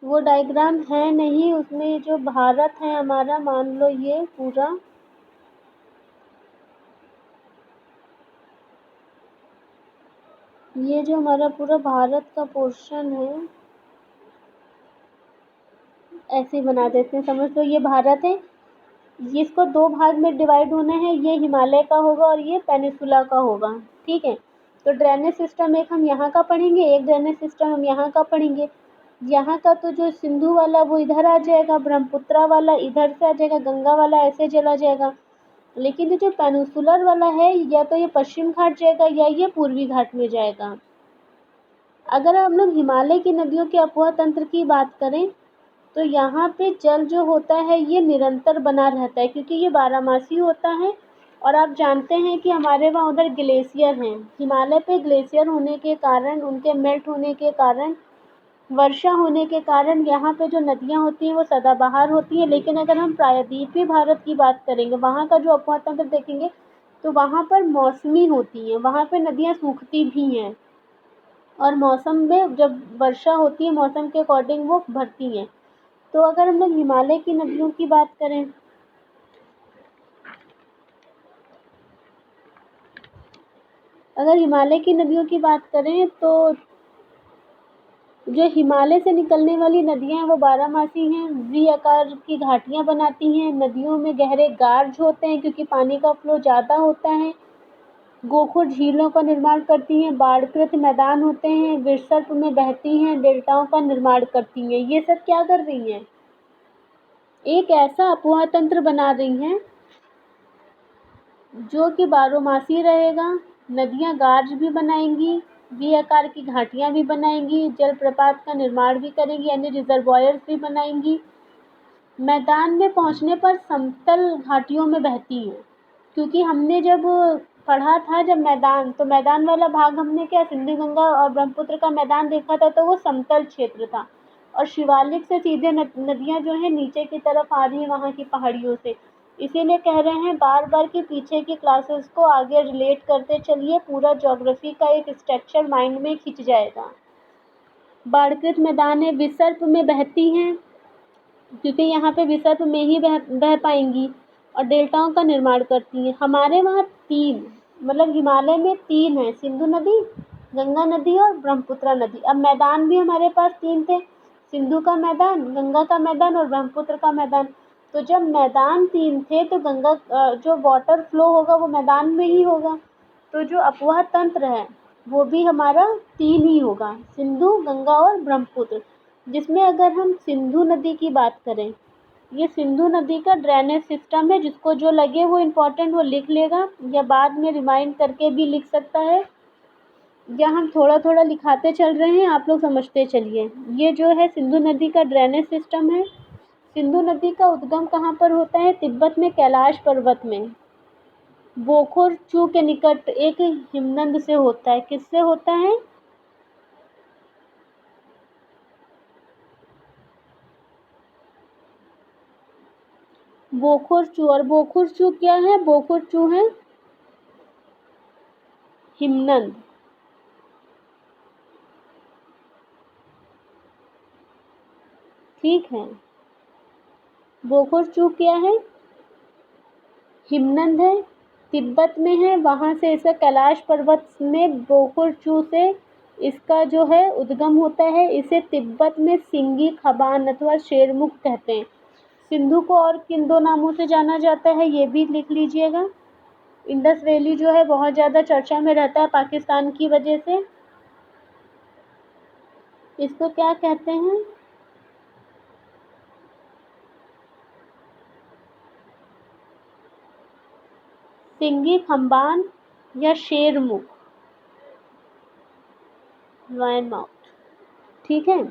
वो डायग्राम है नहीं, उसमें जो भारत है हमारा, मान लो ये पूरा, ये जो हमारा पूरा भारत का पोर्शन है, ऐसे ही बना देते हैं, समझ लो ये भारत है, इसको दो भाग में डिवाइड होना है, ये हिमालय का होगा और ये पेनिसुला का होगा। ठीक है, तो ड्रेनेज सिस्टम एक हम यहाँ का पढ़ेंगे, एक ड्रेनेज सिस्टम हम यहाँ का पढ़ेंगे। यहाँ का तो जो सिंधु वाला वो इधर आ जाएगा, ब्रह्मपुत्रा वाला इधर से आ जाएगा, गंगा वाला ऐसे चला जाएगा। लेकिन ये जो पेनिसुलर वाला है, या तो ये पश्चिम घाट जाएगा या ये पूर्वी घाट में जाएगा। अगर हम लोग हिमालय की नदियों के अपवाह तंत्र की बात करें तो यहाँ पे जल जो होता है ये निरंतर बना रहता है, क्योंकि ये बारहमासी होता है। और आप जानते हैं कि हमारे वहाँ उधर ग्लेशियर हैं, हिमालय पे ग्लेशियर होने के कारण, उनके मेल्ट होने के कारण, वर्षा होने के कारण यहाँ पे जो नदियाँ होती हैं वो सदाबहार होती हैं। लेकिन अगर हम प्रायद्वीपीय भारत की बात करेंगे, वहाँ का जो अपवाह तंत्र देखेंगे तो वहाँ पर मौसमी होती हैं, वहाँ पे नदियाँ सूखती भी हैं और मौसम में जब वर्षा होती है मौसम के अकॉर्डिंग वो भरती हैं। तो अगर हम लोग हिमालय की नदियों की बात करें, अगर हिमालय की नदियों की बात करें तो जो हिमालय से निकलने वाली नदियाँ हैं वो बारहमासी हैं, वी आकार की घाटियाँ बनाती हैं, नदियों में गहरे गार्ज होते हैं क्योंकि पानी का फ्लो ज़्यादा होता है, गोखुर झीलों का निर्माण करती हैं, बाढ़कृत मैदान होते हैं, विसर्प में बहती हैं, डेल्टाओं का निर्माण करती हैं। ये सब क्या कर रही हैं, एक ऐसा अपवाह तंत्र बना रही हैं जो कि बारहमासी रहेगा। नदियाँ गार्ज भी बनाएंगी, वी आकार की घाटियाँ भी बनाएंगी, जलप्रपात का निर्माण भी करेंगी, यानी रिजर्वॉयर्स भी बनाएंगी। मैदान में पहुँचने पर समतल घाटियों में बहती हैं, क्योंकि हमने जब पढ़ा था जब मैदान, तो मैदान वाला भाग हमने क्या सिंधु गंगा और ब्रह्मपुत्र का मैदान देखा था, तो वो समतल क्षेत्र था। और शिवालिक से सीधे नदियाँ जो हैं नीचे की तरफ आ रही हैं वहाँ की पहाड़ियों से, इसीलिए कह रहे हैं बार बार कि पीछे की क्लासेस को आगे रिलेट करते चलिए, पूरा ज्योग्राफी का एक स्ट्रक्चर माइंड में खिंच जाएगा। बाढ़कृत मैदान है, विसर्प में बहती हैं क्योंकि यहाँ पे विसर्प में ही बह पाएंगी, और डेल्टाओं का निर्माण करती हैं। हमारे वहाँ तीन, मतलब हिमालय में तीन है, सिंधु नदी, गंगा नदी और ब्रह्मपुत्रा नदी। अब मैदान भी हमारे पास तीन थे, सिंधु का मैदान, गंगा का मैदान और ब्रह्मपुत्र का मैदान। तो जब मैदान तीन थे तो गंगा जो वाटर फ्लो होगा वो मैदान में ही होगा, तो जो अपवाह तंत्र है वो भी हमारा तीन ही होगा, सिंधु, गंगा और ब्रह्मपुत्र। जिसमें अगर हम सिंधु नदी की बात करें, ये सिंधु नदी का ड्रेनेज सिस्टम है, जिसको जो लगे वो इम्पोर्टेंट वो लिख लेगा या बाद में रिमाइंड करके भी लिख सकता है, या हम थोड़ा थोड़ा लिखाते चल रहे हैं, आप लोग समझते चलिए। ये जो है सिंधु नदी का ड्रेनेज सिस्टम है। सिंधु नदी का उद्गम कहाँ पर होता है, तिब्बत में कैलाश पर्वत में बोखोरचू के निकट एक हिमनद से होता है। किससे होता है, बोखोरचू। और बोखोरचू क्या है, बोखोरचू है हिमनद। ठीक है, बोखोरचू क्या है, हिमनद है, तिब्बत में है, वहाँ से इसका कैलाश पर्वत में बोखोरचू से इसका जो है उद्गम होता है। इसे तिब्बत में सिंगी खबान अथवा शेरमुख कहते हैं। सिंधु को और किन दो नामों से जाना जाता है ये भी लिख लीजिएगा। इंडस वैली जो है बहुत ज़्यादा चर्चा में रहता है पाकिस्तान की वजह से। इसको क्या कहते हैं? सिंगी खंबान या शेरमुख, लॉयन माउथ। ठीक है।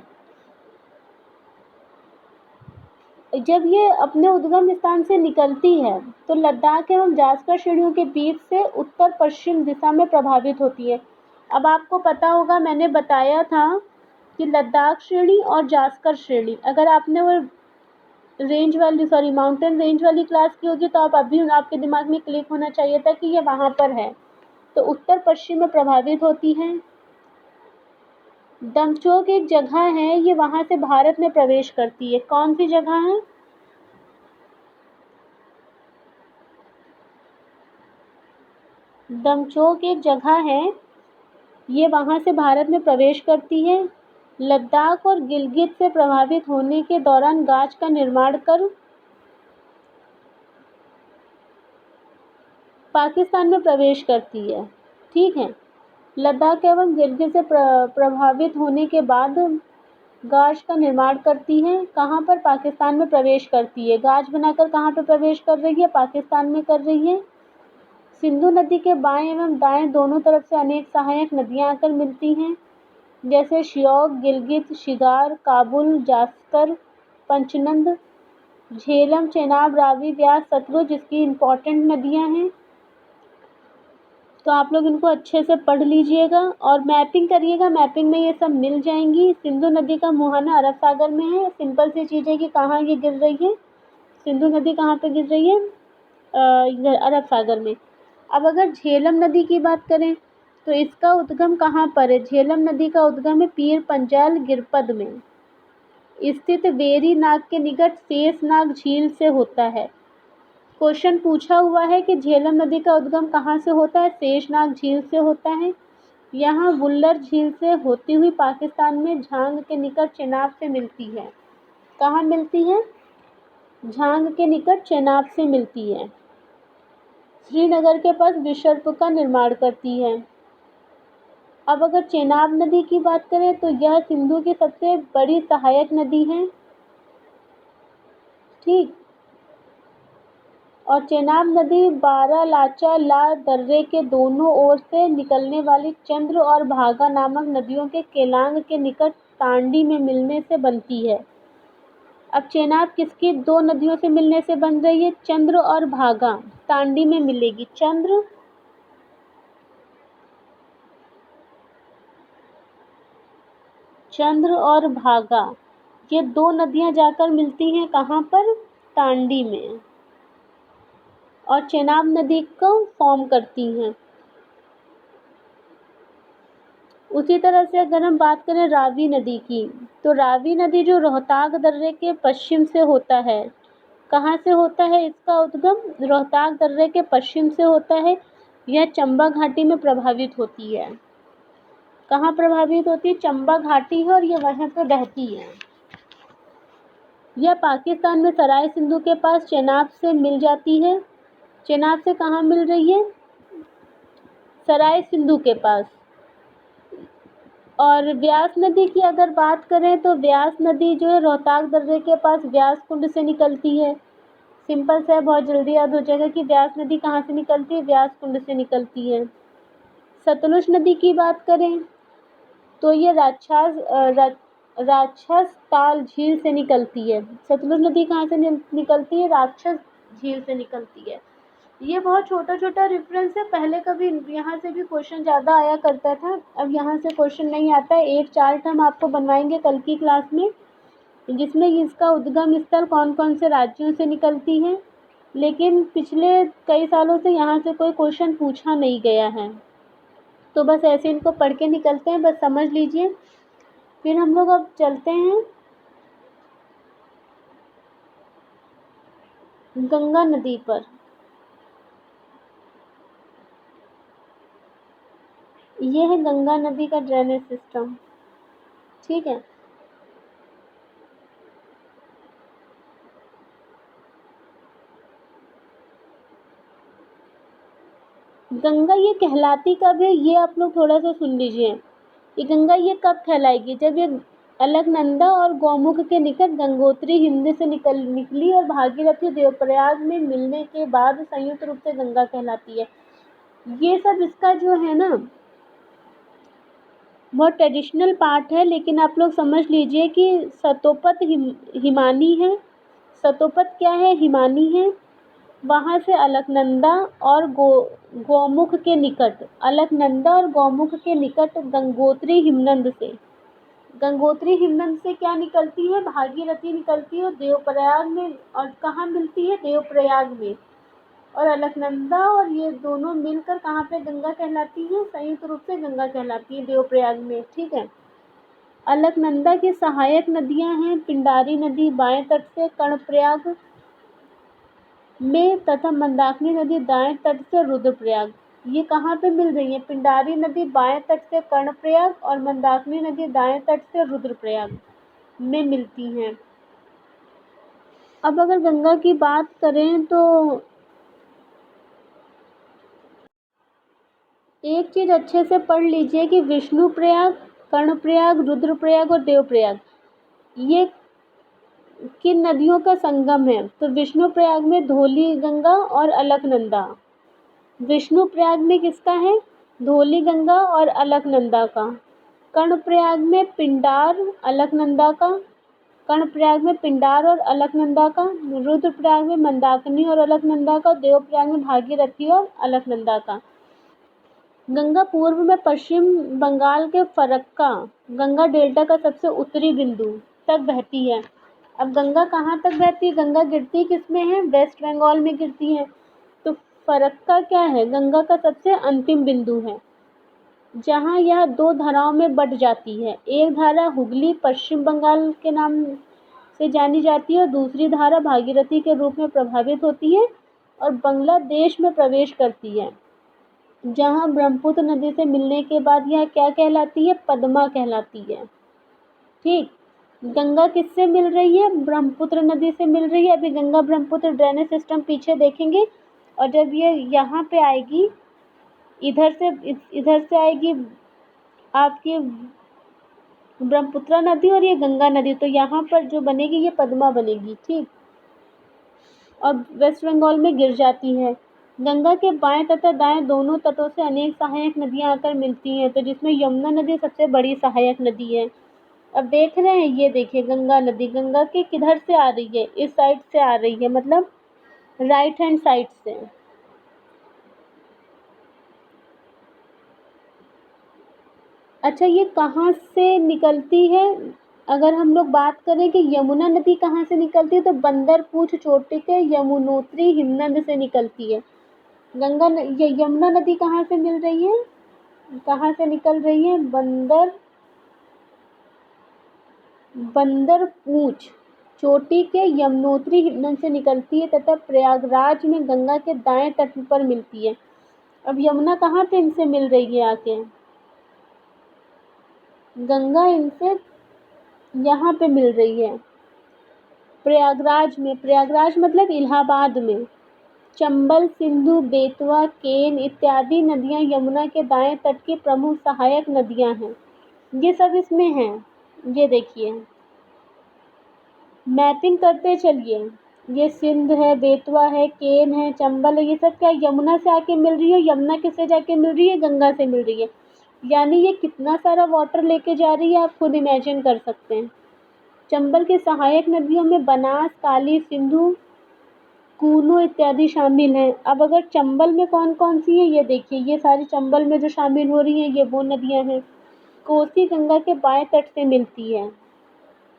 जब ये अपने उद्गम स्थान से निकलती है तो लद्दाख एवं जास्कर श्रेणियों के बीच से उत्तर पश्चिम दिशा में प्रभावित होती है। अब आपको पता होगा, मैंने बताया था कि लद्दाख श्रेणी और जास्कर श्रेणी, अगर आपने वो माउंटेन रेंज वाली क्लास की होगी तो आप अभी आपके दिमाग में क्लिक होना चाहिए था कि ये वहाँ पर है। तो उत्तर पश्चिम में प्रभावित होती है। दमचोक एक जगह है, ये वहाँ से भारत में प्रवेश करती है। कौन सी जगह है? दमचोक एक जगह है, ये वहाँ से भारत में प्रवेश करती है। लद्दाख और गिलगित से प्रभावित होने के दौरान गाज का निर्माण कर पाकिस्तान में प्रवेश करती है। ठीक है। लद्दाख एवं गिलगित से प्रभावित होने के बाद गाज का निर्माण करती है। कहाँ पर? पाकिस्तान में प्रवेश करती है। गाज बनाकर कहाँ पर प्रवेश कर रही है? पाकिस्तान में कर रही है। सिंधु नदी के बाएं एवं दाएं दोनों तरफ से अनेक सहायक नदियां आकर मिलती हैं, जैसे श्योक, गिलगित, शिगार, काबुल, जास्कर, पंचनंद, झेलम, चेनाब, रावी, व्यास, सतलुज इसकी इम्पोर्टेंट नदियां हैं। तो आप लोग इनको अच्छे से पढ़ लीजिएगा और मैपिंग करिएगा, मैपिंग में ये सब मिल जाएंगी। सिंधु नदी का मुहाना अरब सागर में है। सिंपल सी चीज़ है कि कहाँ ये गिर रही है, सिंधु नदी कहाँ पे गिर रही है? इधर अरब सागर में। अब अगर झेलम नदी की बात करें तो इसका उद्गम कहाँ पर है? झेलम नदी का उद्गम है पीर पंजाल गिरपद में स्थित वेरी नाग के निकट शेषनाग झील से होता है। क्वेश्चन पूछा हुआ है कि झेलम नदी का उद्गम कहाँ से होता है? शेषनाग झील से होता है। यहाँ वुल्लर झील से होती हुई पाकिस्तान में झांग के निकट चेनाब से मिलती है। कहाँ मिलती है? झांग के निकट चेनाब से मिलती है। श्रीनगर के पास विसर्प का निर्माण करती है। अब अगर चेनाब नदी की बात करें तो यह सिंधु की सबसे बड़ी सहायक नदी है। ठीक। और चेनाब नदी बारालाचा ला दर्रे के दोनों ओर से निकलने वाली चंद्र और भागा नामक नदियों के केलांग के निकट तांडी में मिलने से बनती है। अब चेनाब किसकी दो नदियों से मिलने से बन रही है? चंद्र और भागा। तांडी में मिलेगी चंद्र और भागा, ये दो नदियां जाकर मिलती हैं कहाँ पर? तांडी में, और चेनाब नदी को फॉर्म करती हैं। उसी तरह से अगर हम बात करें रावी नदी की, तो रावी नदी जो रोहताक दर्रे के पश्चिम से होता है। कहाँ से होता है इसका उद्गम? रोहताक दर्रे के पश्चिम से होता है। यह चंबा घाटी में प्रभावित होती है। कहाँ प्रभावित होती है? चंबा घाटी है और ये वहाँ पे बहती है। यह पाकिस्तान में सराय सिंधु के पास चेनाब से मिल जाती है। चेनाब से कहाँ मिल रही है? सराय सिंधु के पास। और व्यास नदी की अगर बात करें तो व्यास नदी जो है रोहताक दर्रे के पास व्यास कुंड से निकलती है। सिंपल से बहुत जल्दी याद हो जाएगा कि व्यास नदी कहाँ से निकलती है? व्यास कुंड से निकलती है। सतलुज नदी की बात करें तो ये राक्षस ताल झील से निकलती है। सतलुज नदी कहाँ से निकलती है? राक्षस झील से निकलती है। ये बहुत छोटा छोटा रेफरेंस है, पहले कभी यहाँ से भी क्वेश्चन ज़्यादा आया करता था, अब यहाँ से क्वेश्चन नहीं आता है। एक चार्ट हम आपको बनवाएंगे कल की क्लास में, जिसमें इसका उद्गम स्थल कौन कौन से राज्यों से निकलती है, लेकिन पिछले कई सालों से यहाँ से कोई क्वेश्चन पूछा नहीं गया है। तो बस ऐसे इनको पढ़ के निकलते हैं, बस समझ लीजिए। फिर हम लोग अब चलते हैं गंगा नदी पर। ये है गंगा नदी का ड्रेनेज सिस्टम। ठीक है। गंगा ये कहलाती कब है, ये आप लोग थोड़ा सा सुन लीजिए। ये गंगा ये कब कहलाएगी, जब ये अलकनंदा और गौमुख के निकट गंगोत्री हिंद से निकली और भागीरथी देवप्रयाग में मिलने के बाद संयुक्त रूप से गंगा कहलाती है। ये सब इसका जो है ना बहुत ट्रेडिशनल पार्ट है, लेकिन आप लोग समझ लीजिए कि सतोपत हिमानी है। सतोपत क्या है, हिमानी है। वहाँ से अलकनंदा और गौमुख के निकट, अलकनंदा और गौमुख के निकट गंगोत्री हिमनद से, गंगोत्री हिमनद से क्या निकलती है, भागीरथी निकलती है देवप्रयाग में। और कहाँ मिलती है, देवप्रयाग में। और अलकनंदा और ये दोनों मिलकर कहाँ पे गंगा कहलाती है, संयुक्त रूप से गंगा कहलाती है देवप्रयाग में। ठीक है। अलकनंदा की सहायक नदियां हैं पिंडारी नदी बाएं तट से कर्णप्रयाग में, तथा मंदाकिनी नदी दाएं तट से रुद्रप्रयाग। ये कहाँ पे मिल रही है, पिंडारी नदी बाएं तट से कर्णप्रयाग और मंदाकिनी नदी दाएं तट से रुद्रप्रयाग में मिलती हैं। अब अगर गंगा की बात करें तो एक चीज अच्छे से पढ़ लीजिए कि विष्णु प्रयाग, कर्णप्रयाग, रुद्रप्रयाग और देवप्रयाग ये किन नदियों का संगम है। तो विष्णु प्रयाग में धौली गंगा और अलकनंदा। विष्णु प्रयाग में किसका है, धौली गंगा और अलकनंदा का। कर्णप्रयाग में पिंडार अलकनंदा का, कर्णप्रयाग में पिंडार और अलकनंदा का। रुद्रप्रयाग में मंदाकिनी और अलकनंदा का। देवप्रयाग में भागीरथी और अलकनंदा का। गंगा पूर्व में पश्चिम बंगाल के फरक्का गंगा डेल्टा का सबसे उत्तरी बिंदु तक बहती है। अब गंगा कहाँ तक बहती है, गंगा गिरती किसमें है, वेस्ट बंगाल में गिरती है। तो फरक्का क्या है, गंगा का सबसे अंतिम बिंदु है, जहाँ यह दो धाराओं में बट जाती है। एक धारा हुगली पश्चिम बंगाल के नाम से जानी जाती है और दूसरी धारा भागीरथी के रूप में प्रभावित होती है और बांग्लादेश में प्रवेश करती है, जहाँ ब्रह्मपुत्र नदी से मिलने के बाद यह क्या कहलाती है, पद्मा कहलाती है। ठीक। गंगा किससे मिल रही है, ब्रह्मपुत्र नदी से मिल रही है। अभी गंगा ब्रह्मपुत्र ड्रेनेज सिस्टम पीछे देखेंगे, और जब ये यहाँ पे आएगी, इधर से आएगी आपकी ब्रह्मपुत्र नदी और ये गंगा नदी, तो यहाँ पर जो बनेगी ये पद्मा बनेगी। ठीक। और वेस्ट बंगाल में गिर जाती है। गंगा के बाएं तथा दाएं दोनों तटों से अनेक सहायक नदियां आकर मिलती हैं, तो जिसमें यमुना नदी सबसे बड़ी सहायक नदी है। अब देख रहे हैं, ये देखिए गंगा नदी, गंगा के किधर से आ रही है, इस साइड से आ रही है, मतलब राइट हैंड साइड से। अच्छा, ये कहाँ से निकलती है, अगर हम लोग बात करें कि यमुना नदी कहाँ से निकलती है, तो बंदरपूछ चोटी के यमुनोत्री हिमनद से निकलती है। ये यमुना नदी कहाँ से मिल रही है, कहाँ से निकल रही है, बंदरपूछ चोटी के यमुनोत्री हिमनद से निकलती है तथा प्रयागराज में गंगा के दाएं तट पर मिलती है। अब यमुना कहाँ पे इनसे मिल रही है आके, गंगा इनसे यहाँ पे मिल रही है प्रयागराज में। प्रयागराज मतलब इलाहाबाद में। चंबल, सिंधु, बेतवा, केन इत्यादि नदियाँ यमुना के दाएं तट की प्रमुख सहायक नदियाँ हैं। ये सब इसमें हैं, ये देखिए मैपिंग करते चलिए। ये सिंध है, बेतवा है, केन है, चंबल है, ये सब क्या यमुना से आके मिल रही है। यमुना किससे जाके मिल रही है, गंगा से मिल रही है। यानी ये कितना सारा वाटर लेके जा रही है, आप खुद इमेजिन कर सकते हैं। चंबल के सहायक नदियों में बनास, काली, सिंधु, कूनो इत्यादि शामिल हैं। अब अगर चंबल में कौन कौन सी है, ये देखिए, ये सारी चंबल में जो शामिल हो रही हैं ये वो नदियाँ हैं। कोसी गंगा के बाएं तट से मिलती है।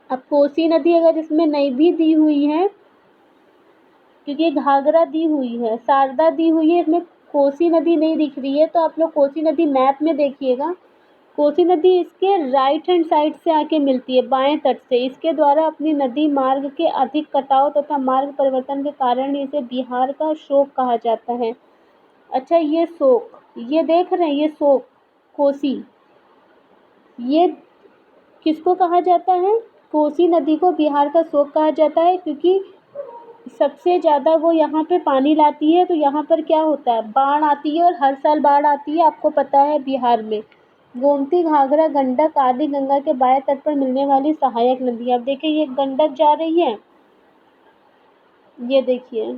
अब कोसी नदी अगर इसमें नहीं भी दी हुई है, क्योंकि घाघरा दी हुई है, शारदा दी हुई है, इसमें कोसी नदी नहीं दिख रही है, तो आप लोग कोसी नदी मैप में देखिएगा। कोसी नदी इसके राइट हैंड साइड से आके मिलती है, बाएं तट से। इसके द्वारा अपनी नदी मार्ग के अधिक कटाव तथा मार्ग परिवर्तन के कारण इसे बिहार का शोक कहा जाता है। अच्छा, ये शोक, ये देख रहे हैं, ये शोक कोसी, ये किसको कहा जाता है, कोसी नदी को बिहार का शोक कहा जाता है, क्योंकि सबसे ज़्यादा वो यहाँ पे पानी लाती है, तो यहाँ पर क्या होता है, बाढ़ आती है और हर साल बाढ़ आती है, आपको पता है बिहार में। गोमती, घाघरा, गंडक आदि गंगा के बाएं तट पर मिलने वाली सहायक नदी। अब देखिए ये गंडक जा रही है, ये देखिए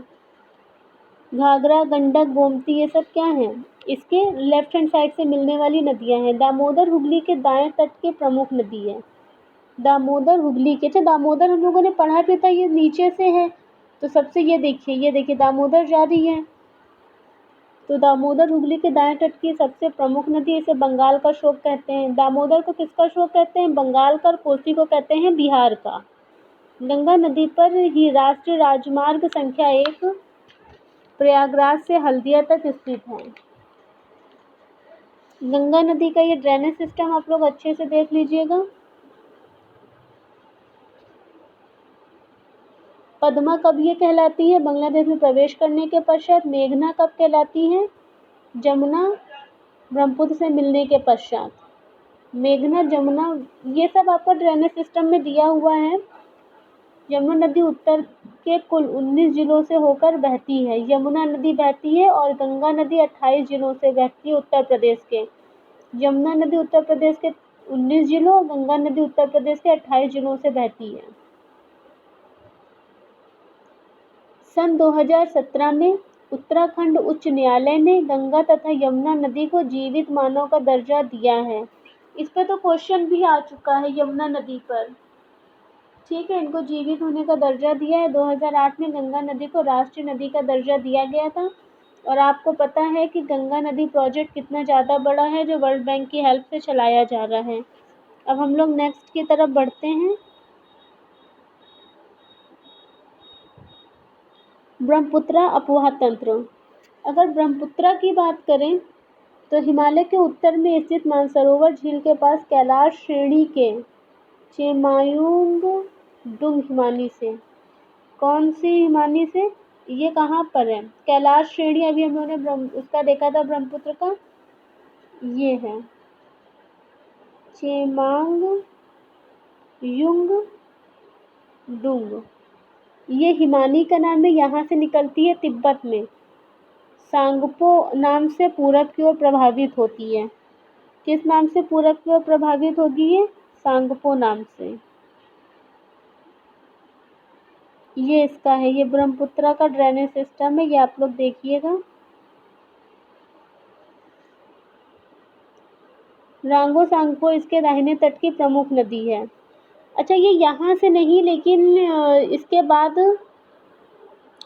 घाघरा, गंडक, गोमती, ये सब क्या है, इसके लेफ्ट हैंड साइड से मिलने वाली नदियां हैं। दामोदर हुगली के दाएं तट की प्रमुख नदी है। दामोदर हुगली के, अच्छा दामोदर हम लोगों ने पढ़ा भी था, ये नीचे से है, तो सबसे ये देखिए दामोदर जा रही है, तो दामोदर हुगली के दाएं तट की सबसे प्रमुख नदी, इसे बंगाल का शोक कहते हैं। दामोदर को किसका शोक कहते हैं, बंगाल का, और कोसी को कहते हैं बिहार का। गंगा नदी पर ही राष्ट्रीय राजमार्ग संख्या 1 प्रयागराज से हल्दिया तक स्थित है। गंगा नदी का ये ड्रेनेज सिस्टम आप लोग अच्छे से देख लीजिएगा। पद्मा कब ये कहलाती है, बांग्लादेश में प्रवेश करने के पश्चात। मेघना कब कहलाती है, जमुना ब्रह्मपुत्र से मिलने के पश्चात। मेघना, जमुना, ये सब आपका ड्रेनेज सिस्टम में दिया हुआ है। यमुना नदी उत्तर के कुल 19 जिलों से होकर बहती है। यमुना नदी बहती है और गंगा नदी 28 जिलों से बहती है उत्तर प्रदेश के। यमुना नदी उत्तर प्रदेश के 19 जिलों और गंगा नदी उत्तर प्रदेश के 28 जिलों से बहती है। सन 2017 में उत्तराखंड उच्च न्यायालय ने गंगा तथा यमुना नदी को जीवित मानव का दर्जा दिया है। इस पर तो क्वेश्चन भी आ चुका है यमुना नदी पर, ठीक है, इनको जीवित होने का दर्जा दिया है। 2008 में गंगा नदी को राष्ट्रीय नदी का दर्जा दिया गया था। और आपको पता है कि गंगा नदी प्रोजेक्ट कितना ज़्यादा बड़ा है, जो वर्ल्ड बैंक की हेल्प से चलाया जा रहा है। अब हम लोग नेक्स्ट की तरफ बढ़ते हैं। ब्रह्मपुत्रा अफवाह तंत्र। अगर ब्रह्मपुत्रा की बात करें तो हिमालय के उत्तर में स्थित मानसरोवर झील के पास कैलाश श्रेणी के चेमायुंग डुंग हिमानी से, कौन सी हिमानी से, ये कहाँ पर है, कैलाश श्रेणी, अभी हम लोगों ने उसका देखा था ब्रह्मपुत्र का, ये है चेमांग युंग डुंग, ये हिमानी का नाम है, यहाँ से निकलती है तिब्बत में, सांगपो नाम से पूरब की ओर प्रभावित होती है। किस नाम से पूरब की ओर प्रभावित होगी ये, सांगपो नाम से। ये इसका है, ये ब्रह्मपुत्रा का ड्रेनेज सिस्टम है, ये आप लोग देखिएगा। रांगो सांगपो इसके दाहिने तट की प्रमुख नदी है। अच्छा ये यहाँ से नहीं, लेकिन इसके बाद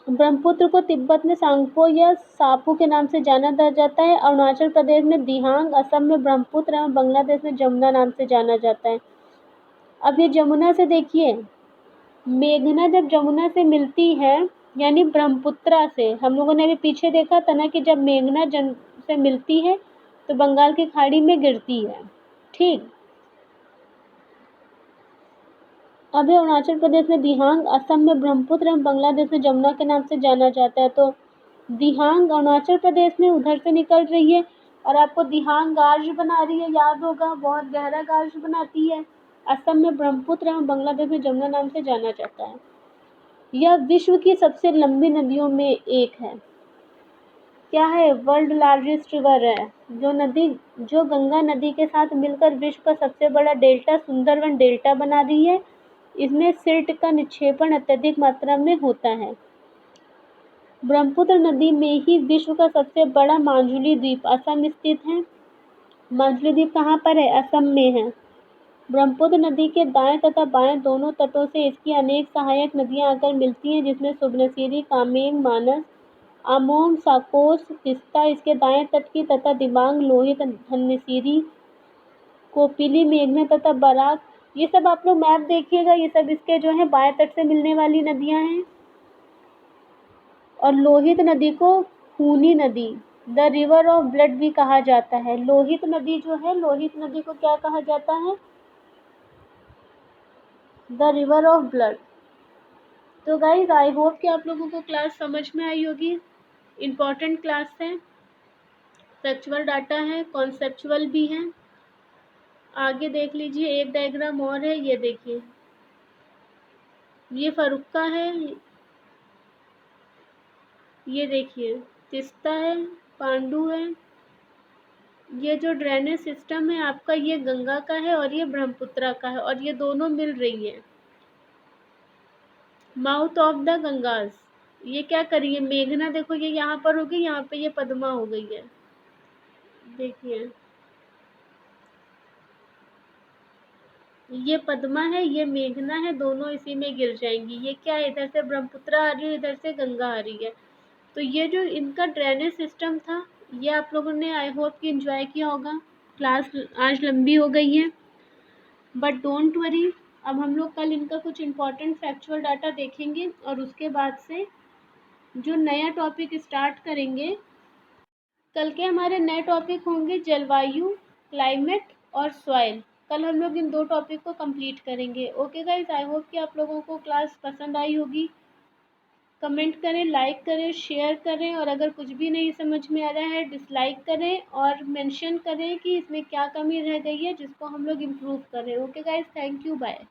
ब्रह्मपुत्र को तिब्बत में सांगपो या सापू के नाम से जाना जाता है। अरुणाचल प्रदेश में दिहांग, असम में ब्रह्मपुत्र एवं बांग्लादेश में जमुना नाम से जाना जाता है। अब ये जमुना से देखिए, मेघना जब जमुना से मिलती है, यानी ब्रह्मपुत्रा से, हम लोगों ने अभी पीछे देखा था ना कि जब मेघना से मिलती है तो बंगाल की खाड़ी में गिरती है, ठीक। अभी अरुणाचल प्रदेश में दिहांग, असम में ब्रह्मपुत्र एवं बांग्लादेश में जमुना के नाम से जाना जाता है। तो दिहांग अरुणाचल प्रदेश में उधर से निकल रही है और आपको दिहांग गार्ज बना रही है, याद होगा, बहुत गहरा गार्ज बनाती है। असम में ब्रह्मपुत्र एवं बांग्लादेश में जमुना नाम से जाना जाता है। यह विश्व की सबसे लंबी नदियों में एक है। क्या है, वर्ल्ड लार्जेस्ट रिवर है। जो गंगा नदी के साथ मिलकर विश्व का सबसे बड़ा डेल्टा सुंदरवन डेल्टा बना रही है। इसमें सिल्ट का निक्षेपण अत्यधिक मात्रा में होता है। ब्रह्मपुत्र नदी में ही विश्व का सबसे बड़ा माजुली द्वीप असम स्थित है। माजुली द्वीप कहाँ पर है, असम में है। ब्रह्मपुत्र नदी के दाएं तथा बाएं दोनों तटों से इसकी अनेक सहायक नदियां आकर मिलती हैं, जिसमें सुबनसिरी, कामेंग, मानस, आमोम, साकोस, तिस्ता इसके दाएं तट की तथा दिबांग, लोहित, धनसिरी, कोपिली, मेघना तथा बराक, ये सब आप लोग मैप देखिएगा, ये सब इसके जो है बाएं तट से मिलने वाली नदियां हैं। और लोहित नदी को खूनी नदी, द रिवर ऑफ ब्लड भी कहा जाता है। लोहित नदी जो है, लोहित नदी को क्या कहा जाता है, द रिवर ऑफ ब्लड। तो गाइज आई होप कि आप लोगों को क्लास समझ में आई होगी। इम्पॉर्टेंट क्लास है, फैक्चुअल डाटा है, कॉन्सेप्चुअल भी है। आगे देख लीजिए, एक डायग्राम और है, ये देखिए, ये फरुक्का है, ये देखिए तिस्ता है, पांडु है। ये जो ड्रेनेज सिस्टम है आपका, ये गंगा का है और ये ब्रह्मपुत्रा का है, और ये दोनों मिल रही है। Mouth of the Ganges. ये क्या करिए, मेघना देखो ये यहाँ पर हो गई, यहाँ पे ये पद्मा हो गई है। देखिए ये पद्मा है, ये मेघना है, दोनों इसी में गिर जाएंगी। ये क्या है, इधर से ब्रह्मपुत्रा आ रही है, इधर से गंगा आ रही है। तो ये जो इनका ड्रेनेज सिस्टम था, ये आप लोगों ने आई होप कि एंजॉय किया होगा। क्लास आज लंबी हो गई है, बट डोंट वरी। अब हम लोग कल इनका कुछ इम्पोर्टेंट फैक्चुअल डाटा देखेंगे और उसके बाद से जो नया टॉपिक स्टार्ट करेंगे, कल के हमारे नए टॉपिक होंगे जलवायु, क्लाइमेट और सॉइल। कल हम लोग इन 2 टॉपिक को कंप्लीट करेंगे। ओके गाइस, आई होप कि आप लोगों को क्लास पसंद आई होगी। कमेंट करें, लाइक करें, शेयर करें, और अगर कुछ भी नहीं समझ में आ रहा है डिसलाइक करें और मेंशन करें कि इसमें क्या कमी रह गई है जिसको हम लोग इम्प्रूव करें। Okay guys, thank you, bye.